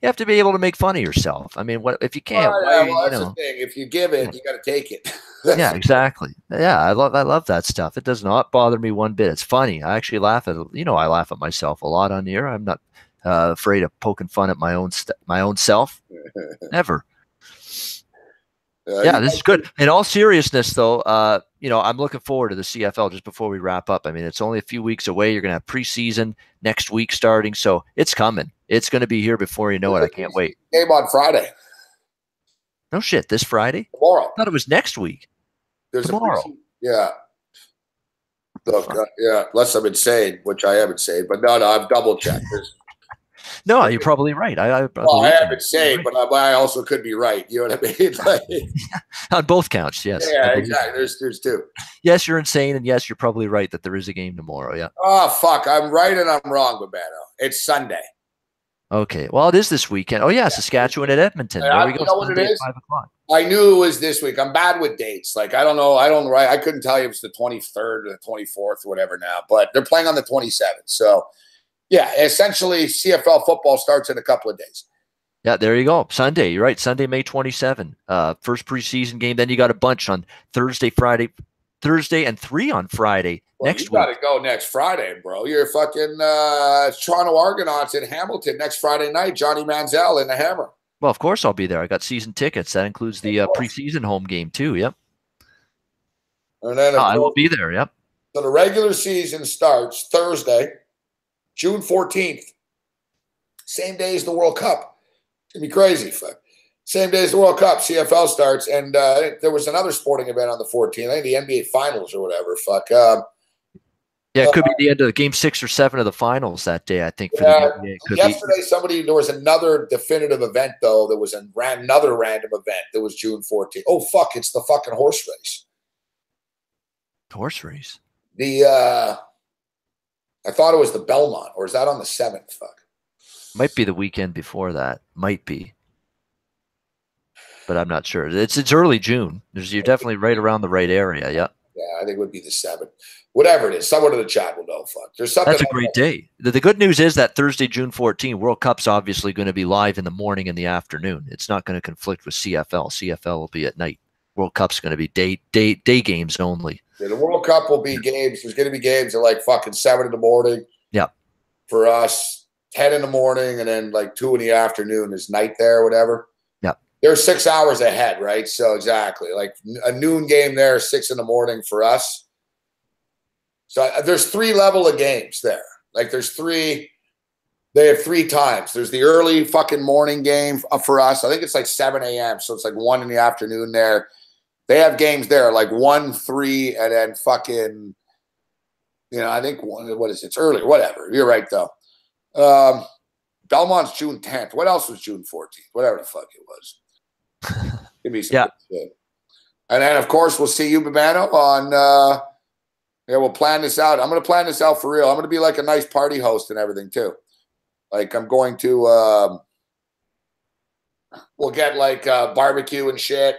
have to be able to make fun of yourself. I mean, what if you can't? That's the thing. If you give it, you got to take it. Yeah, exactly. Yeah, I love that stuff. It does not bother me one bit. It's funny. I actually laugh at I laugh at myself a lot on the air. I'm not afraid of poking fun at my own self. Never. Yeah, this is good. In all seriousness, though, I'm looking forward to the CFL just before we wrap up. I mean, it's only a few weeks away. You're going to have preseason next week starting, so it's coming. It's going to be here before you know it. I can't wait. Game on Friday. No shit, this Friday? Tomorrow. I thought it was next week. There's tomorrow. Yeah. Look, yeah, unless I'm insane, which I am insane, but no, I've double checked. No, you're probably right. I am insane, but I also could be right. You know what I mean? Like, on both counts, yes. Yeah, exactly. There's two. Yes, you're insane, and yes, you're probably right that there is a game tomorrow. Yeah. Oh fuck! I'm right and I'm wrong, Babano. It's Sunday. Okay. Well, it is this weekend. Oh yeah, Saskatchewan at Edmonton. There we go. You know what it is? 5 o'clock. I knew it was this week. I'm bad with dates. Like I don't know. I couldn't tell you if it's the 23rd or the 24th or whatever now. But they're playing on the 27th. So yeah, essentially CFL football starts in a couple of days. Yeah, there you go. Sunday. You're right. Sunday, May 27. First preseason game. Then you got a bunch on Thursday, and 3 on Friday next week. You got to go next Friday, bro. You're fucking Toronto Argonauts in Hamilton next Friday night. Johnny Manziel in the Hammer. Well, of course I'll be there. I got season tickets. That includes the preseason home game too. Yep. And then I will be there. Yep. So the regular season starts Thursday, June 14th. Same day as the World Cup. It's going to be crazy. Fuck. Same day as the World Cup, CFL starts. And there was another sporting event on the 14th. I think the NBA Finals or whatever. Fuck. Yeah, it could be the end of Game 6 or 7 of the finals that day, I think. For the NBA. Yesterday, there was another definitive event, though. There was another random event that was June 14th. Oh, fuck. It's the fucking horse race. Horse race? I thought it was the Belmont, or is that on the 7th? Fuck. Might be the weekend before that. Might be. But I'm not sure. It's early June. You're definitely right around the right area. Yeah. Yeah, I think it would be the 7th. Whatever it is, someone in the chat will know. Fuck. There's something. That's a great day. The good news is that Thursday, June 14, World Cup's obviously going to be live in the morning and the afternoon. It's not going to conflict with CFL. CFL will be at night. World Cup's going to be day games only. Yeah, the World Cup will be games. There's going to be games at like fucking 7 in the morning. Yeah. For us, 10 in the morning, and then like 2 in the afternoon is night there or whatever. Yeah. They're 6 hours ahead, right? So exactly. Like a noon game there, 6 in the morning for us. So there's 3 level of games there. Like there's 3, they have 3 times. There's the early fucking morning game for us. I think it's like 7 a.m. So it's like 1 in the afternoon there. They have games there like 1, 3, and then fucking, I think what is it? It's earlier, whatever. You're right though. Belmont's June 10th. What else was June 14th? Whatever the fuck it was. Give me some good shit. And then of course we'll see you, Babano, on we'll plan this out. I'm gonna plan this out for real. I'm gonna be like a nice party host and everything too. Like I'm going to we'll get like barbecue and shit.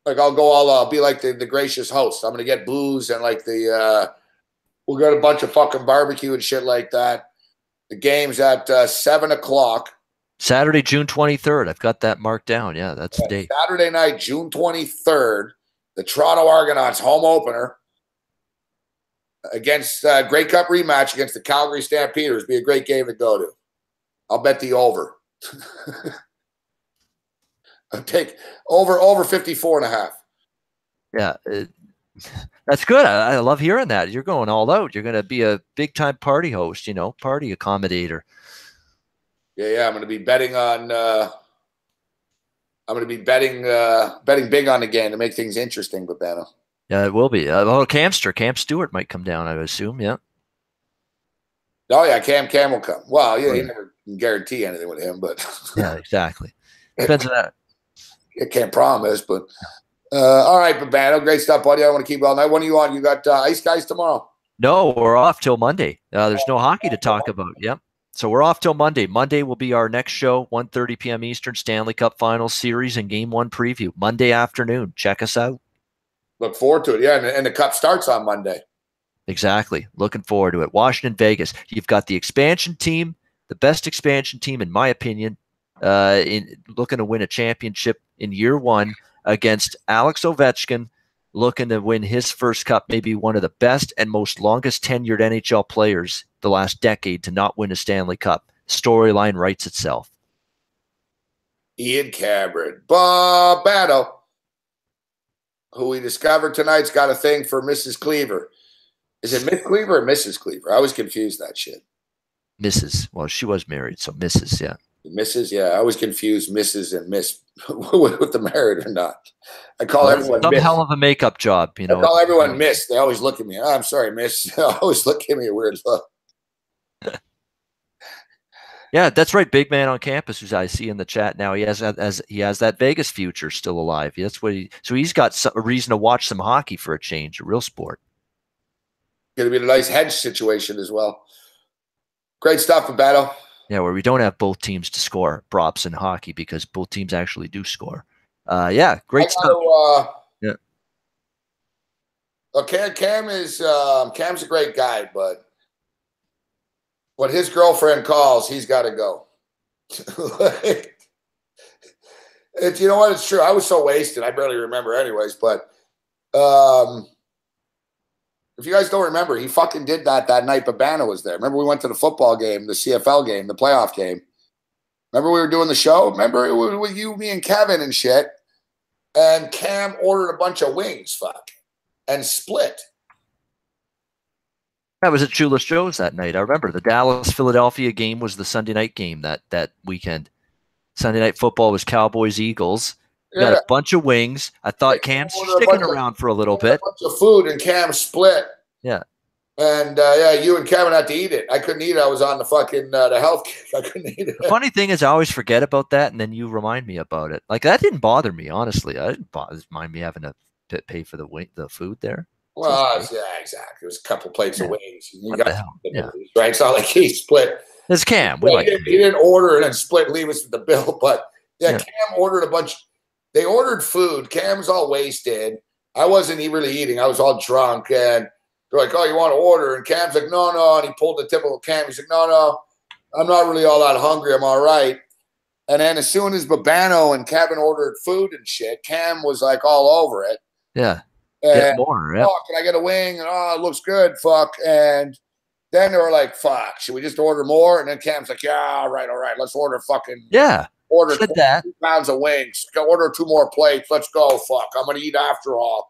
Like I'll be like the gracious host. I'm gonna get booze and like we'll get a bunch of fucking barbecue and shit like that. The game's at 7 o'clock. Saturday, June 23rd. I've got that marked down. Yeah, that's the date. Saturday night, June 23rd, the Toronto Argonauts home opener against Grey Cup rematch against the Calgary Stampeders. Be a great game to go to. I'll bet the over. I'll take over 54.5. Yeah, that's good. I love hearing that. You're going all out. You're going to be a big time party host, party accommodator. Yeah. I'm going to be betting on. I'm going to be betting big on the game to make things interesting, Babano. Yeah, it will be. Cam Stewart might come down, I would assume. Yeah. Oh yeah, Cam will come. Well, yeah, you never can guarantee anything with him, but yeah, exactly. Depends on that. I can't promise, but all right, Babano, great stuff, buddy. I don't want to keep you all night. When are you on? You got Ice Guys tomorrow? No, we're off till Monday. There's no hockey to talk about. Yep. So we're off till Monday. Monday will be our next show, 1:30 p.m. Eastern, Stanley Cup Finals Series and Game 1 preview. Monday afternoon. Check us out. Look forward to it. Yeah, and the Cup starts on Monday. Exactly. Looking forward to it. Washington, Vegas. You've got the expansion team, the best expansion team, in my opinion, in looking to win a championship in year 1 against Alex Ovechkin, looking to win his first cup, maybe one of the best and most longest tenured NHL players the last decade to not win a Stanley Cup. Storyline writes itself. Ian Cameron. Babano, who we discovered tonight's got a thing for Mrs. Cleaver. Is it Miss Cleaver or Mrs. Cleaver? I always confuse that shit. Mrs. Well, she was married, so Mrs. Yeah. Mrs. Yeah, I always confuse Mrs. and Miss with the married or not. I call everyone some Miss. hell of a makeup job, I call everyone Miss. They always look at me. Oh, I'm sorry, Miss. They always look at me a weird look. Yeah, that's right. Big man on campus, who I see in the chat now. He has that Vegas future still alive. That's what so he's got a reason to watch some hockey for a change, a real sport. Going to be a nice hedge situation as well. Great stuff, Babano. Yeah, where we don't have both teams to score props in hockey because both teams actually do score. Yeah, great stuff. Yeah. Okay, Cam's a great guy, but when his girlfriend calls, he's got to go. You know what? It's true. I was so wasted. I barely remember anyways, but if you guys don't remember, he fucking did that night Babano was there. Remember we went to the football game, the CFL game, the playoff game. Remember we were doing the show? Remember it was with you, me, and Kevin and shit. And Cam ordered a bunch of wings, and split. I was at Chula's Joe's that night. I remember the Dallas-Philadelphia game was the Sunday night game that weekend. Sunday night football was Cowboys-Eagles. Got a bunch of wings. I thought Cam's sticking around for a little bit. A bunch of food, and Cam split. Yeah. And, you and Kevin had to eat it. I couldn't eat it. I was on the fucking the health kick. I couldn't eat it. The funny thing is I always forget about that, and then you remind me about it. Like, that didn't bother me, honestly. I didn't mind me having to pay for the food there. Well, yeah, exactly. It was a couple plates of wings. What the hell? Yeah. Right? It's not like he split. It's Cam. He didn't order and then split and leave us with the bill. But, Cam ordered a bunch. They ordered food. Cam's all wasted. I wasn't really eating. I was all drunk, and they're like, "Oh, you want to order?" And Cam's like, "No." And he pulled the typical Cam. He's like, "No, I'm not really all that hungry. I'm all right." And then as soon as Babano and Kevin ordered food and shit, Cam was like all over it. Yeah. And, Get more. Yeah. "Oh, can I get a wing?" And, "Oh, it looks good. Fuck." And then they were like, "Fuck, should we just order more?" And then Cam's like, "Yeah, all right. Let's order fucking order Said that. 2 pounds of wings. Go order 2 more plates. Let's go. Fuck, I'm gonna eat after all."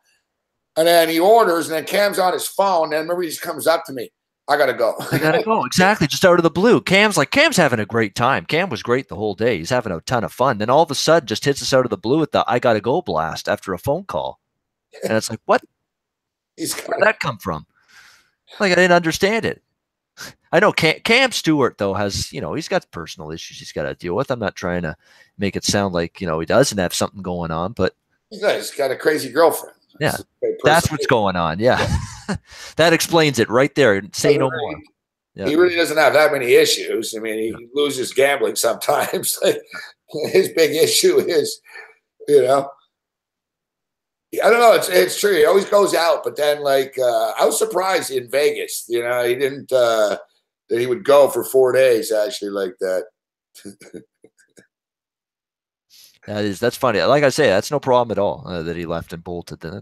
And then he orders, and then Cam's on his phone. And remember, he just comes up to me. I gotta go. I gotta go. Exactly. Just out of the blue. Cam's having a great time. Cam was great the whole day. He's having a ton of fun. Then all of a sudden just hits us out of the blue with the I gotta go blast after a phone call. And it's like, what? Where'd that come from? Like, I didn't understand it. I know Cam Stewart, though, has, he's got personal issues he's got to deal with. I'm not trying to make it sound like, he doesn't have something going on, but he's got a crazy girlfriend. Yeah, that's what's going on. Yeah, that explains it right there. Say no more. Yeah. He really doesn't have that many issues. I mean, he loses gambling sometimes. His big issue is, I don't know. It's true. He always goes out, but then I was surprised in Vegas. He didn't that he would go for 4 days actually like that. That's funny. Like I say, that's no problem at all that he left and bolted. Then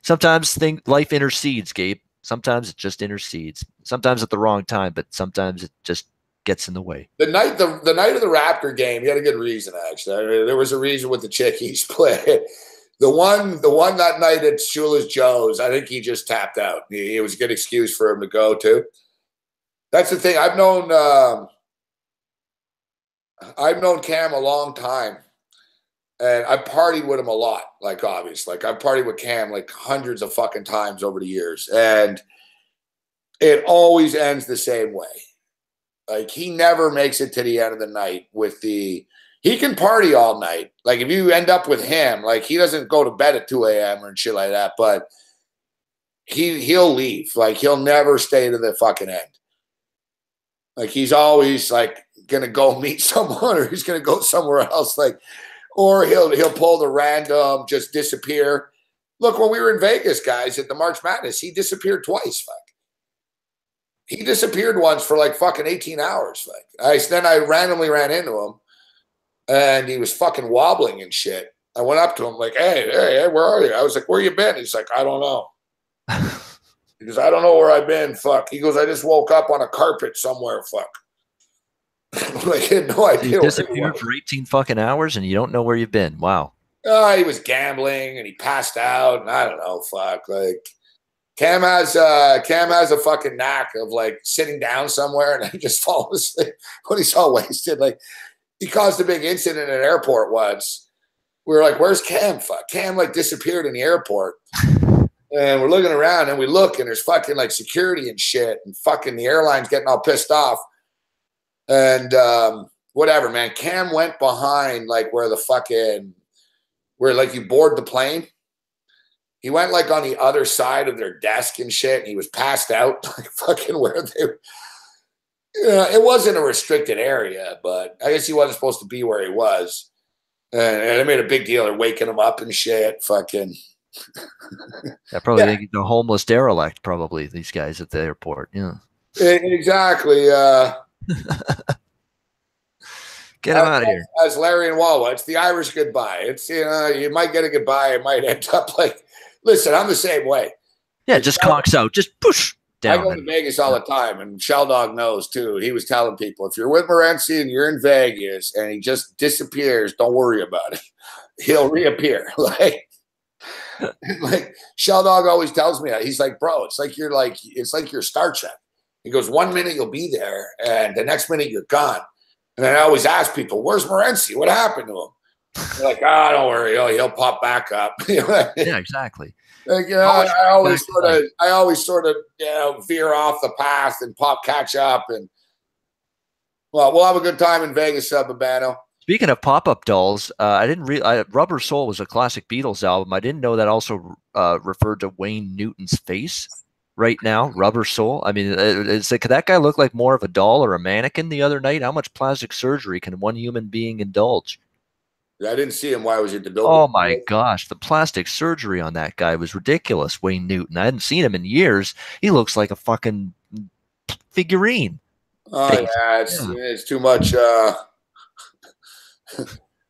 sometimes life intercedes, Gabe. Sometimes it just intercedes. Sometimes at the wrong time, but sometimes it just gets in the way. The night of the Raptor game, he had a good reason actually. I mean, there was a reason with the chick he split. The one that night at Shula's Joe's, I think he just tapped out. It was a good excuse for him to go to. That's the thing. I've known Cam a long time, and I partied with him a lot. Obviously, I've partied with Cam hundreds of fucking times over the years, and it always ends the same way. He never makes it to the end of the night with the. He can party all night. If you end up with him, he doesn't go to bed at 2 a.m. or shit like that, but he'll leave. He'll never stay to the fucking end. He's always gonna go meet someone, or he's gonna go somewhere else. Or he'll pull the random, just disappear. Look, when we were in Vegas, guys, at the March Madness, he disappeared twice. He disappeared once for fucking 18 hours. Then I randomly ran into him. And he was fucking wobbling and shit. I went up to him hey, where are you? I was like, where you been? He's like, I don't know. He goes, I don't know where I've been. Fuck. He goes, I just woke up on a carpet somewhere. Fuck. I had no idea. You disappeared for 18 fucking hours and you don't know where you've been. Wow. He was gambling and he passed out. And I don't know. Fuck. Cam has a fucking knack of sitting down somewhere and then just fall asleep when he's all wasted. He caused a big incident at an airport once. We were like, where's Cam? Fuck. Cam disappeared in the airport. And we're looking around and we look and there's fucking security and shit and fucking the airline's getting all pissed off. And whatever, man. Cam went behind where the fucking where you board the plane. He went on the other side of their desk and shit and he was passed out fucking where they were. It wasn't a restricted area, but I guess he wasn't supposed to be where he was. And they made a big deal of waking him up and shit. Fucking. Probably the homeless derelict, probably, these guys at the airport. Yeah. Exactly. Get him out of here. As Larry and Wawa, it's the Irish goodbye. It's, you might get a goodbye. It might end up listen, I'm the same way. Yeah, just conks out. Just push. I go to Vegas all the time, and Shell Dog knows too. He was telling people, if you're with Morency and you're in Vegas and he just disappears, don't worry about it. He'll reappear. Shell Dog always tells me that. He's like, bro, it's like you're Star Trek. He goes, 1 minute you'll be there, and the next minute you're gone. And then I always ask people, where's Morency? What happened to him? They're like, don't worry, he'll pop back up. Yeah, exactly. I always sort of veer off the path and catch up, and we'll have a good time in Vegas, Babano. Speaking of pop-up dolls, I didn't Rubber Soul was a classic Beatles album. I didn't know that also referred to Wayne Newton's face right now. Rubber Soul. I mean, could that guy look like more of a doll or a mannequin the other night? How much plastic surgery can one human being indulge? I didn't see him. Why was he at the Oh billboard? my gosh, the plastic surgery on that guy was ridiculous. Wayne Newton. I hadn't seen him in years. He looks like a fucking figurine. Oh Face. yeah, it's too much.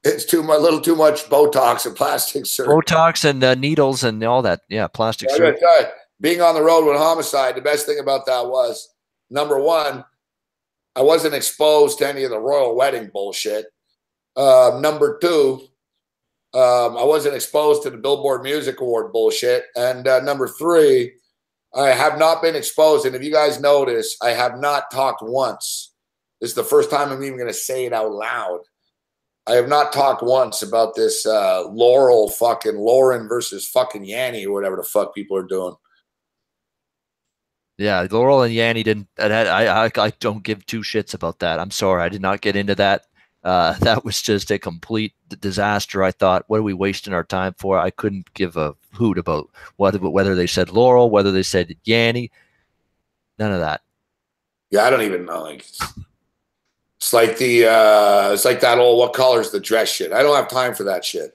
It's too much, little too much Botox and plastic surgery. Botox and needles and all that. Yeah, plastic I gotta surgery. tell you, being on the road with Homicide, the best thing about that was, number one, I wasn't exposed to any of the royal wedding bullshit. Number two, I wasn't exposed to the Billboard Music Award bullshit. And number three, I have not been exposed. And if you guys notice, I have not talked once. This is the first time I'm even going to say it out loud. I have not talked once about this Lauren versus fucking Yanny or whatever the fuck people are doing. Yeah, Laurel and Yanny didn't. I don't give two shits about that. I'm sorry, I did not get into that. That was just a complete disaster. I thought, what are we wasting our time for? I couldn't give a hoot about whether they said Laurel, whether they said Yanny. None of that. Yeah, I don't even know. Like, it's like it's like that old what color's the dress shit. I don't have time for that shit.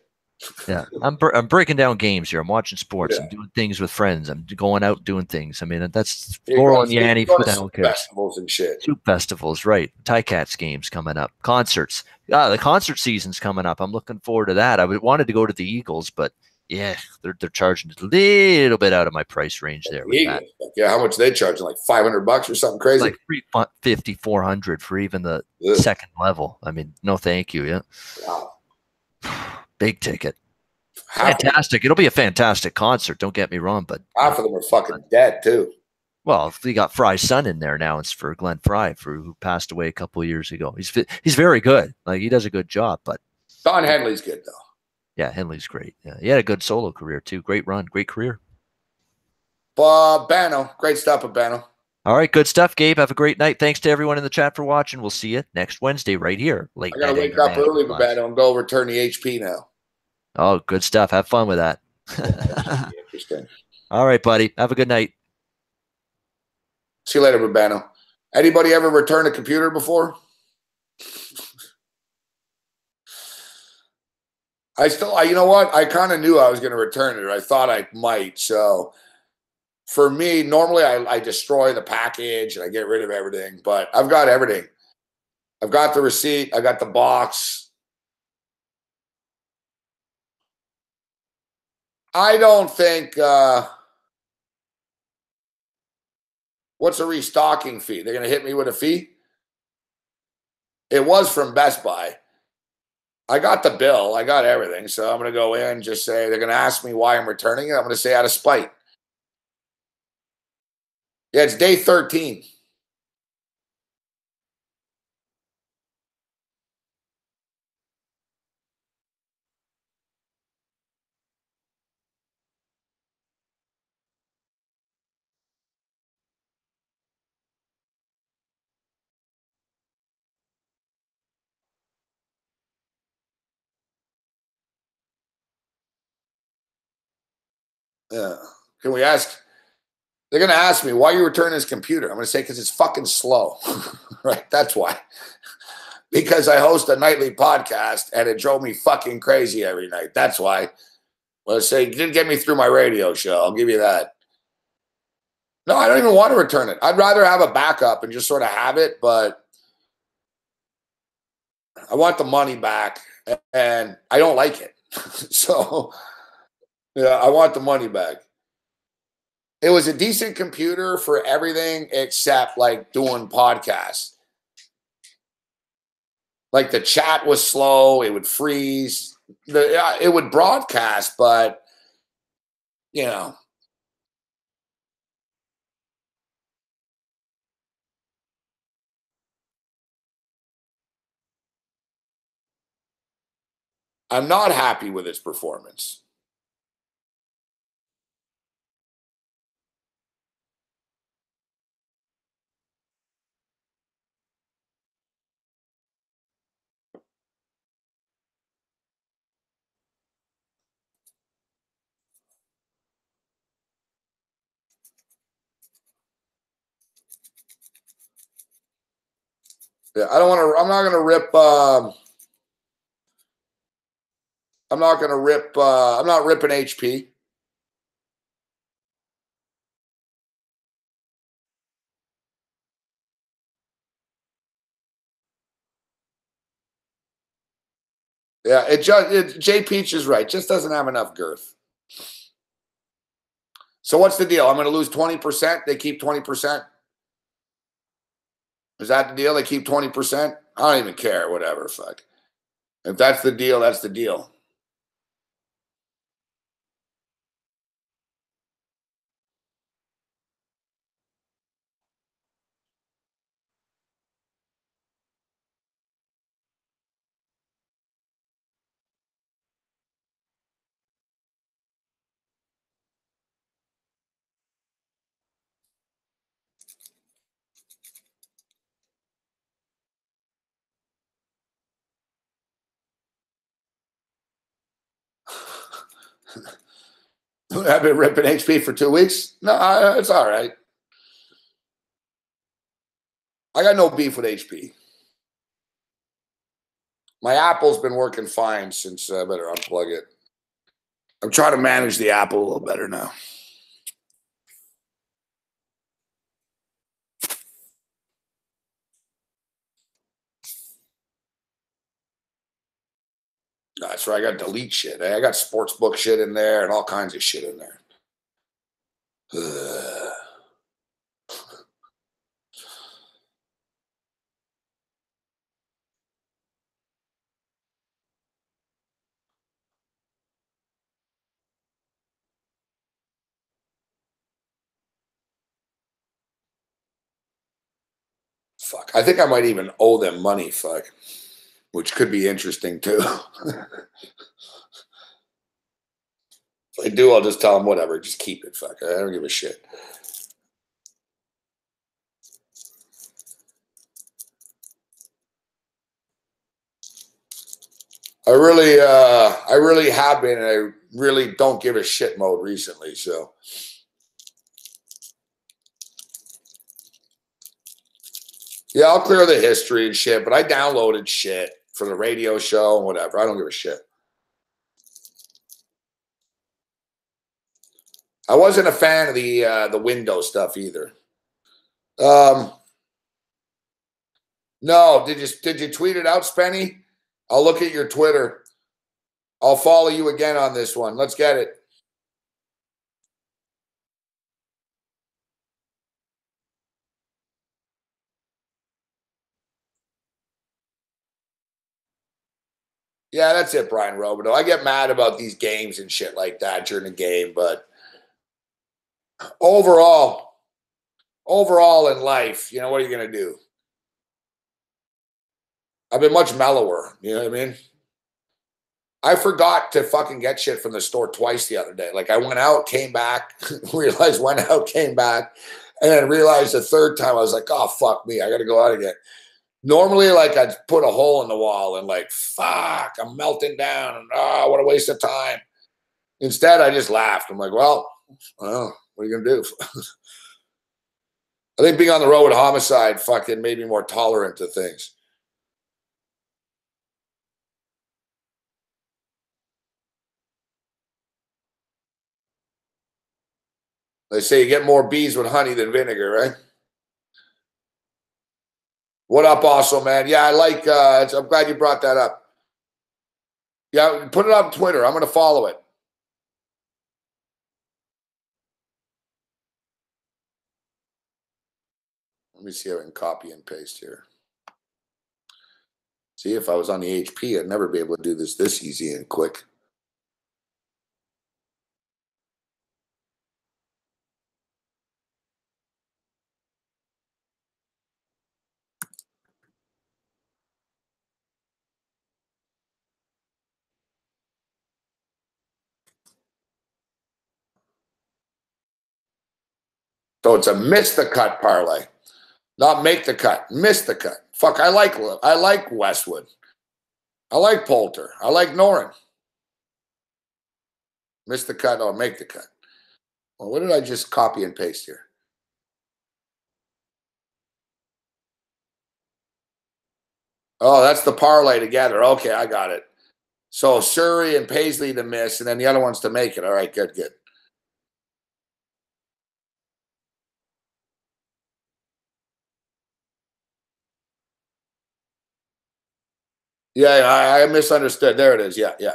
Yeah, I'm breaking down games here. I'm watching sports. Yeah. I'm doing things with friends. I'm going out doing things. I mean, that's You're Laurel going and Yanny. to I don't care. festivals and shit. Soup festivals, right? Cats games coming up. Concerts. The concert season's coming up. I'm looking forward to that. I wanted to go to the Eagles, but yeah, they're charging a little bit out of my price range there. With that. Yeah, how much are they charging? Like $500 or something crazy? Like $350, $400 for even the second level. I mean, no, thank you. Yeah. Wow. Big ticket. Fantastic. It'll be a fantastic concert. Don't get me wrong, but half of them are fucking dead too. Well, we got Fry's son in there now. It's for Glenn Fry, who passed away a couple of years ago. He's very good. Like, he does a good job. But Don Henley's good though. Yeah, Henley's great. Yeah, he had a good solo career too. Great run, great career. Bano, great stuff with Bano. All right, good stuff, Gabe. Have a great night. Thanks to everyone in the chat for watching. We'll see you next Wednesday right here. I gotta wake up early, Bano, and go return the HP now. Oh, good stuff. Have fun with that. Interesting. All right, buddy. Have a good night. See you later, Babano. Anybody ever returned a computer before? You know what? I kind of knew I was going to return it. I thought I might. So for me, normally I destroy the package and I get rid of everything, but I've got everything. I've got the receipt. I got the box. I don't think, what's a restocking fee? They're going to hit me with a fee? It was from Best Buy. I got the bill. I got everything. So I'm going to go in and just say, they're going to ask me why I'm returning it. I'm going to say out of spite. Yeah, it's day 13. Yeah. Can we ask? They're going to ask me, why you return this computer? I'm going to say, because it's fucking slow. Right? That's why. Because I host a nightly podcast and it drove me fucking crazy every night. That's why. Well, say, you didn't get me through my radio show. I'll give you that. No, I don't even want to return it. I'd rather have a backup and just sort of have it, but I want the money back and I don't like it. So, yeah, I want the money back. It was a decent computer for everything except like doing podcasts. Like the chat was slow, it would freeze. It would broadcast, but you know. I'm not happy with its performance. Yeah, I don't want to. I'm not going to rip. I'm not going to rip. I'm not ripping HP. Yeah, Jay Peach is right. Just doesn't have enough girth. So what's the deal? I'm going to lose 20%. They keep 20%. Is that the deal? They keep 20%. I don't even care. Whatever. Fuck. If that's the deal, that's the deal. I've been ripping HP for 2 weeks. No, it's all right. I got no beef with HP. My Apple's been working fine since I better unplug it. I'm trying to manage the Apple a little better now. That's right. I got delete shit. I got Sportsbook shit in there and all kinds of shit in there. Fuck. I think I might even owe them money, fuck. Which could be interesting too. If I do, I'll just tell them whatever. Just keep it, fuck. I don't give a shit. I really have been, and I really don't give a shit mode recently. So, yeah, I'll clear the history and shit. But I downloaded shit for the radio show and whatever. I don't give a shit. I wasn't a fan of the Windows stuff either. No, did you tweet it out, Spenny? I'll look at your Twitter. I'll follow you again on this one. Let's get it. Yeah, that's it, Brian Robideau. I get mad about these games and shit like that during the game, but overall in life, what are you going to do? I've been much mellower. You know what I mean? I forgot to fucking get shit from the store twice the other day. Like I went out, came back, realized went out, came back, and then realized the third time I was like, oh, fuck me. I got to go out again. Normally, like I'd put a hole in the wall and like, fuck, I'm melting down. And what a waste of time. Instead, I just laughed. I'm like, well, what are you going to do? I think being on the road with homicide fucking made me more tolerant to things. They say you get more bees with honey than vinegar, right? What up, also, man? Yeah, I like, I'm glad you brought that up. Yeah, put it on Twitter. I'm going to follow it. Let me see if I can copy and paste here. See, if I was on the HP, I'd never be able to do this easy and quick. So it's a miss the cut parlay. Not make the cut, miss the cut. Fuck, I like Westwood. I like Poulter. I like Noren. Miss the cut or make the cut. Well, what did I just copy and paste here? Oh, that's the parlay together. Okay, I got it. So Surrey and Paisley to miss, and then the other one's to make it. All right, good. Yeah, I misunderstood. There it is. Yeah. Yeah,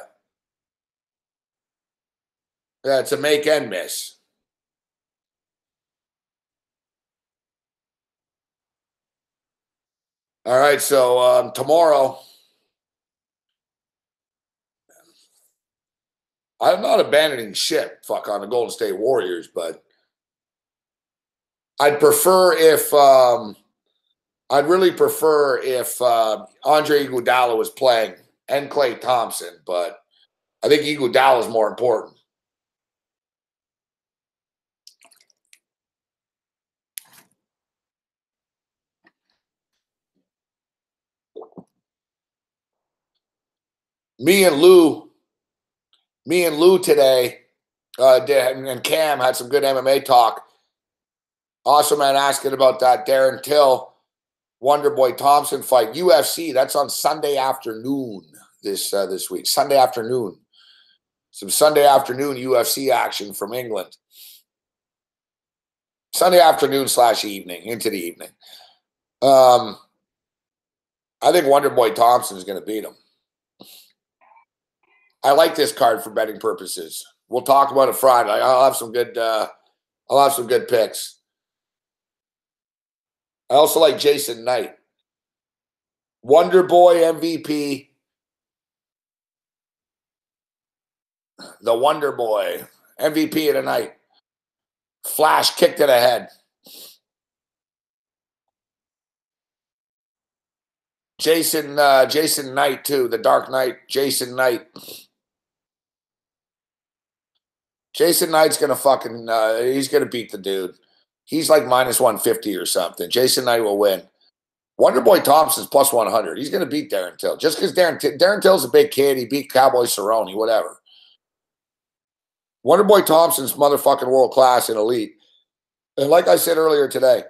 it's a make and miss. All right, so tomorrow, I'm not abandoning ship, on the Golden State Warriors, but I'd really prefer if Andre Iguodala was playing and Klay Thompson, but I think Iguodala is more important. Me and Lou today, and Cam had some good MMA talk. Awesome man asking about that Darren Till, Wonderboy Thompson fight. UFC, that's on Sunday afternoon this week. Sunday afternoon. Some Sunday afternoon UFC action from England. Sunday afternoon / evening, into the evening. I think Wonderboy Thompson is going to beat him. I like this card for betting purposes. We'll talk about it Friday. I'll have some good picks. I also like Jason Knight. Wonderboy MVP. The Wonderboy MVP of the night. Flash kick to the head. Jason Knight too. The Dark Knight. Jason Knight. Jason Knight's gonna he's gonna beat the dude. He's like minus 150 or something. Jason Knight will win. Wonderboy Thompson's plus 100. He's gonna beat Darren Till. Just because Darren Till's a big kid, he beat Cowboy Cerrone, whatever. Wonderboy Thompson's motherfucking world class and elite. And like I said earlier today,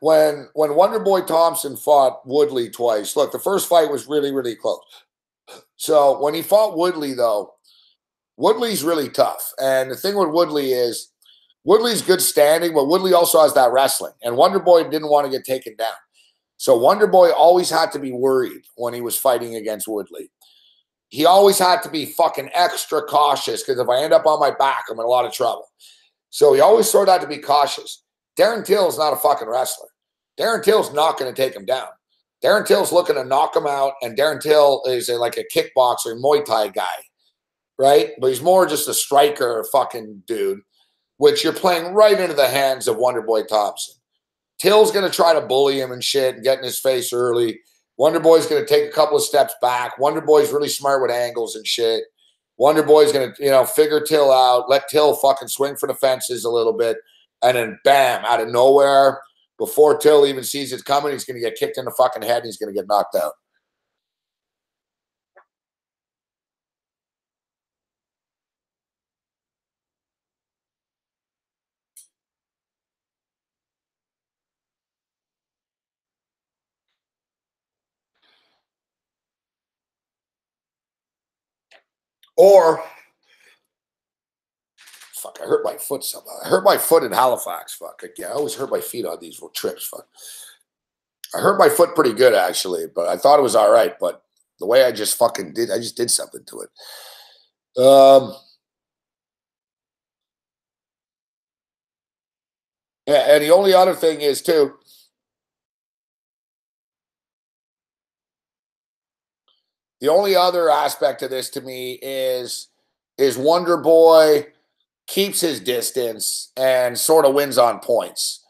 when Wonderboy Thompson fought Woodley twice, look, the first fight was really, really close. So when he fought Woodley, though, Woodley's really tough. And the thing with Woodley is Woodley's good standing, but Woodley also has that wrestling. And Wonderboy didn't want to get taken down. So Wonderboy always had to be worried when he was fighting against Woodley. He always had to be fucking extra cautious because if I end up on my back, I'm in a lot of trouble. So he always sort of had to be cautious. Darren Till's not a fucking wrestler. Darren Till's not going to take him down. Darren Till's looking to knock him out, and Darren Till is like a kickboxer, Muay Thai guy, right? But he's more just a striker fucking dude, which you're playing right into the hands of Wonderboy Thompson. Till's going to try to bully him and shit and get in his face early. Wonderboy's going to take a couple of steps back. Wonderboy's really smart with angles and shit. Wonderboy's going to, figure Till out, let Till fucking swing for the fences a little bit, and then bam, out of nowhere, before Till even sees it coming, he's going to get kicked in the fucking head and he's going to get knocked out. Or, fuck, I hurt my foot somehow. I hurt my foot in Halifax. Fuck, yeah, I always hurt my feet on these trips. Fuck. I hurt my foot pretty good, actually, but I thought it was all right. But the way I just did something to it. Yeah, and the only other thing is, too, the only other aspect of this to me is Wonderboy keeps his distance and sort of wins on points.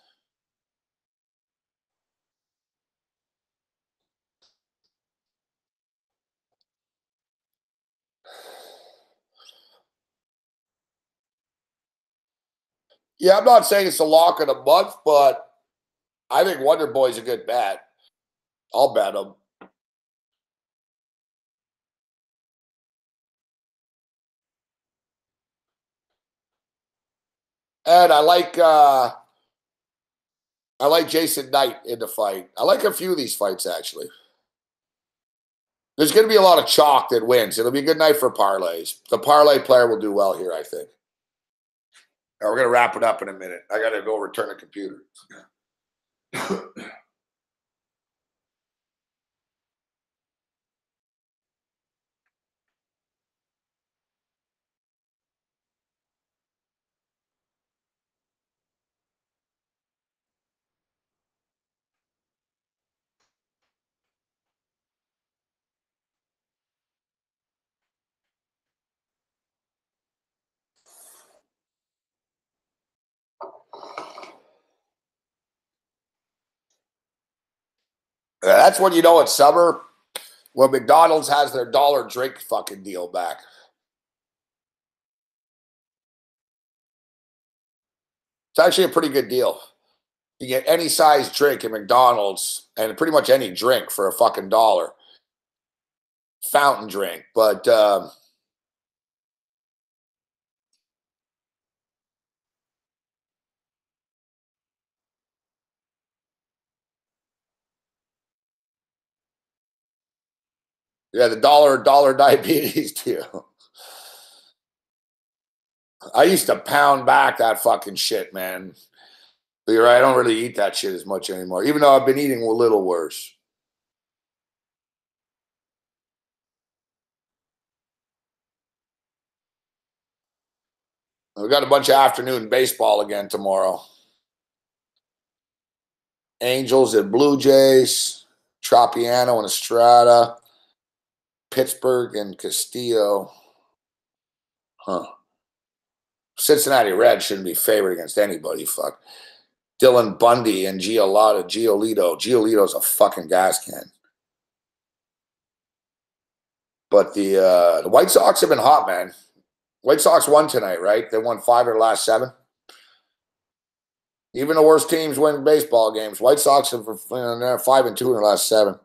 Yeah, I'm not saying it's a lock of the month, but I think Wonderboy's a good bet. I'll bet him. And I like Jason Knight in the fight. I like a few of these fights, actually. There's going to be a lot of chalk that wins. It'll be a good night for parlays. The parlay player will do well here, I think. All right, we're going to wrap it up in a minute. I got to go return the computer. That's when you know it's summer, when McDonald's has their dollar drink fucking deal back. It's actually a pretty good deal. You get any size drink at McDonald's and pretty much any drink for a fucking $1. Fountain drink. But yeah, the dollar diabetes deal. I used to pound back that fucking shit, man. But you're right, I don't really eat that shit as much anymore, even though I've been eating a little worse. We got a bunch of afternoon baseball again tomorrow. Angels and Blue Jays, Tropiano and Estrada, Pittsburgh and Castillo. Huh. Cincinnati Reds shouldn't be favored against anybody. Fuck. Dylan Bundy and Giolito. Giolito's a fucking gas can. But the White Sox have been hot, man. White Sox won tonight, right? They won 5 of their last 7. Even the worst teams win baseball games. White Sox have 5-2 in their last 7.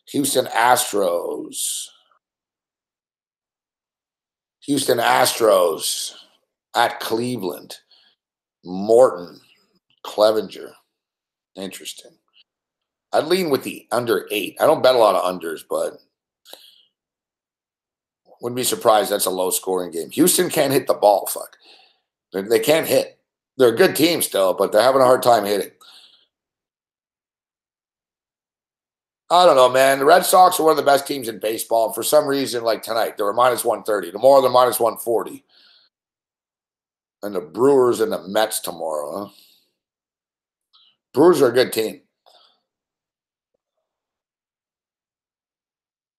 Houston Astros. Houston Astros at Cleveland. Morton, Clevenger. Interesting. I'd lean with the under 8. I don't bet a lot of unders, but wouldn't be surprised that's a low-scoring game. Houston can't hit the ball, fuck. They can't hit. They're a good team still, but they're having a hard time hitting. I don't know, man. The Red Sox are one of the best teams in baseball. And for some reason, like tonight, they were minus 130. Tomorrow, they're minus 140. And the Brewers and the Mets tomorrow, huh? Brewers are a good team.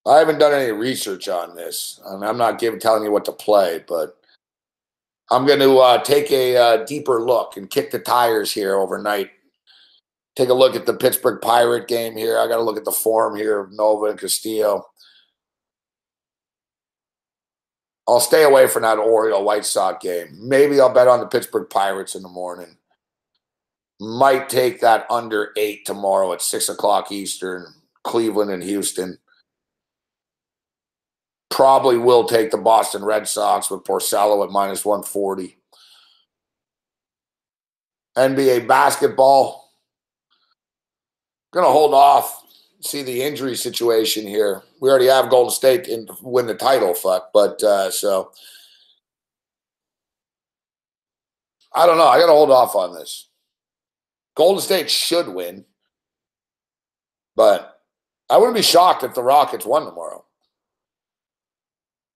I haven't done any research on this. I mean, I'm not telling you what to play, but I'm going to take a deeper look and kick the tires here overnight. Take a look at the Pittsburgh Pirate game here. I got to look at the form here of Nova and Castillo. I'll stay away from that Oriole White Sox game. Maybe I'll bet on the Pittsburgh Pirates in the morning. Might take that under 8 tomorrow at 6 o'clock Eastern, Cleveland and Houston. Probably will take the Boston Red Sox with Porcello at minus 140. NBA basketball. Going to hold off, see the injury situation here. We already have Golden State to win the title, but so I don't know. I got to hold off on this. Golden State should win, but I wouldn't be shocked if the Rockets won tomorrow.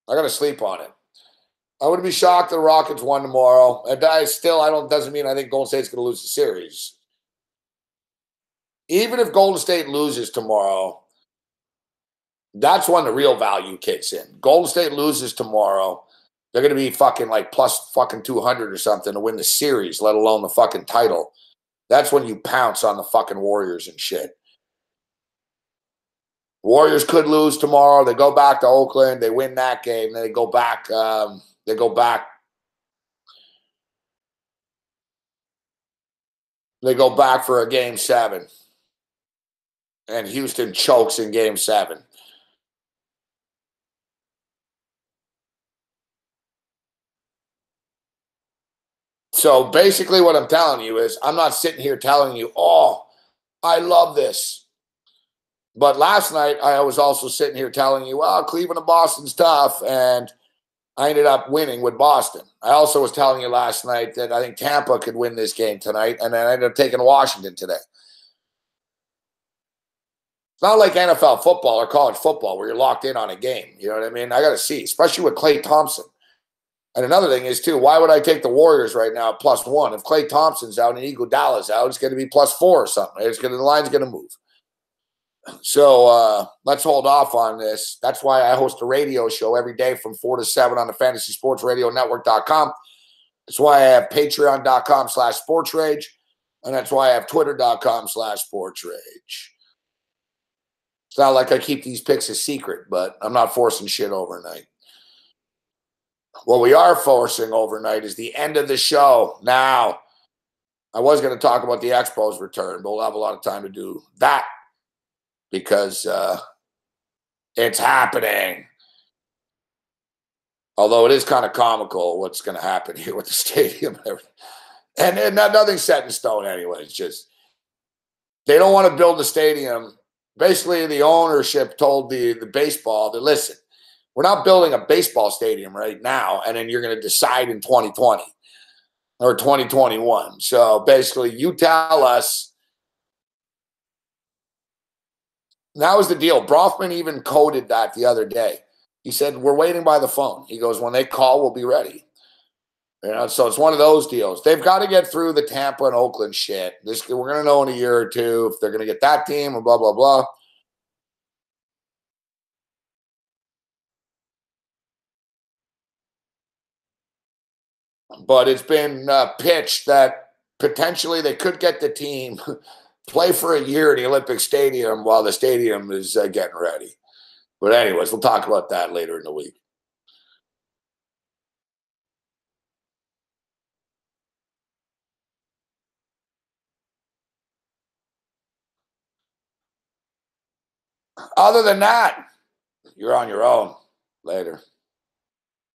I got to sleep on it. I wouldn't be shocked if the Rockets won tomorrow. And doesn't mean I think Golden State's going to lose the series. Even if Golden State loses tomorrow, that's when the real value kicks in. Golden State loses tomorrow, they're going to be fucking like plus fucking 200 or something to win the series, let alone the fucking title. That's when you pounce on the fucking Warriors and shit. Warriors could lose tomorrow. They go back to Oakland. They win that game. Then they go back. They go back for a game 7. And Houston chokes in game 7. So basically what I'm telling you is I'm not sitting here telling you, oh, I love this. But last night, I was also sitting here telling you, well, Cleveland and Boston's tough, and I ended up winning with Boston. I also was telling you last night that I think Tampa could win this game tonight, and then I ended up taking Washington today. It's not like NFL football or college football where you're locked in on a game. You know what I mean? I got to see, especially with Klay Thompson. And another thing is, too, why would I take the Warriors right now at +1? If Klay Thompson's out and Iguodala's out, it's going to be +4 or something. The line's going to move. So let's hold off on this. That's why I host a radio show every day from 4 to 7 on the FantasySportsRadioNetwork.com. That's why I have Patreon.com/SportsRage. And that's why I have Twitter.com/SportsRage. It's not like I keep these picks a secret, but I'm not forcing shit overnight. What we are forcing overnight is the end of the show. Now, I was going to talk about the Expos return, but we'll have a lot of time to do that because it's happening. Although it is kind of comical what's going to happen here with the stadium and everything. And nothing's set in stone anyway. It's just they don't want to build the stadium. Basically, the ownership told the baseball that, listen, we're not building a baseball stadium right now, and then you're going to decide in 2020 or 2021. So basically, you tell us. That was the deal. Brofman even coded that the other day. He said, we're waiting by the phone. He goes, when they call, we'll be ready. You know, so it's one of those deals. They've got to get through the Tampa and Oakland shit. We're going to know in a year or two if they're going to get that team and blah, blah, blah. But it's been pitched that potentially they could get the team play for a year in the Olympic Stadium while the stadium is getting ready. But anyways, we'll talk about that later in the week. Other than that, you're on your own. Later.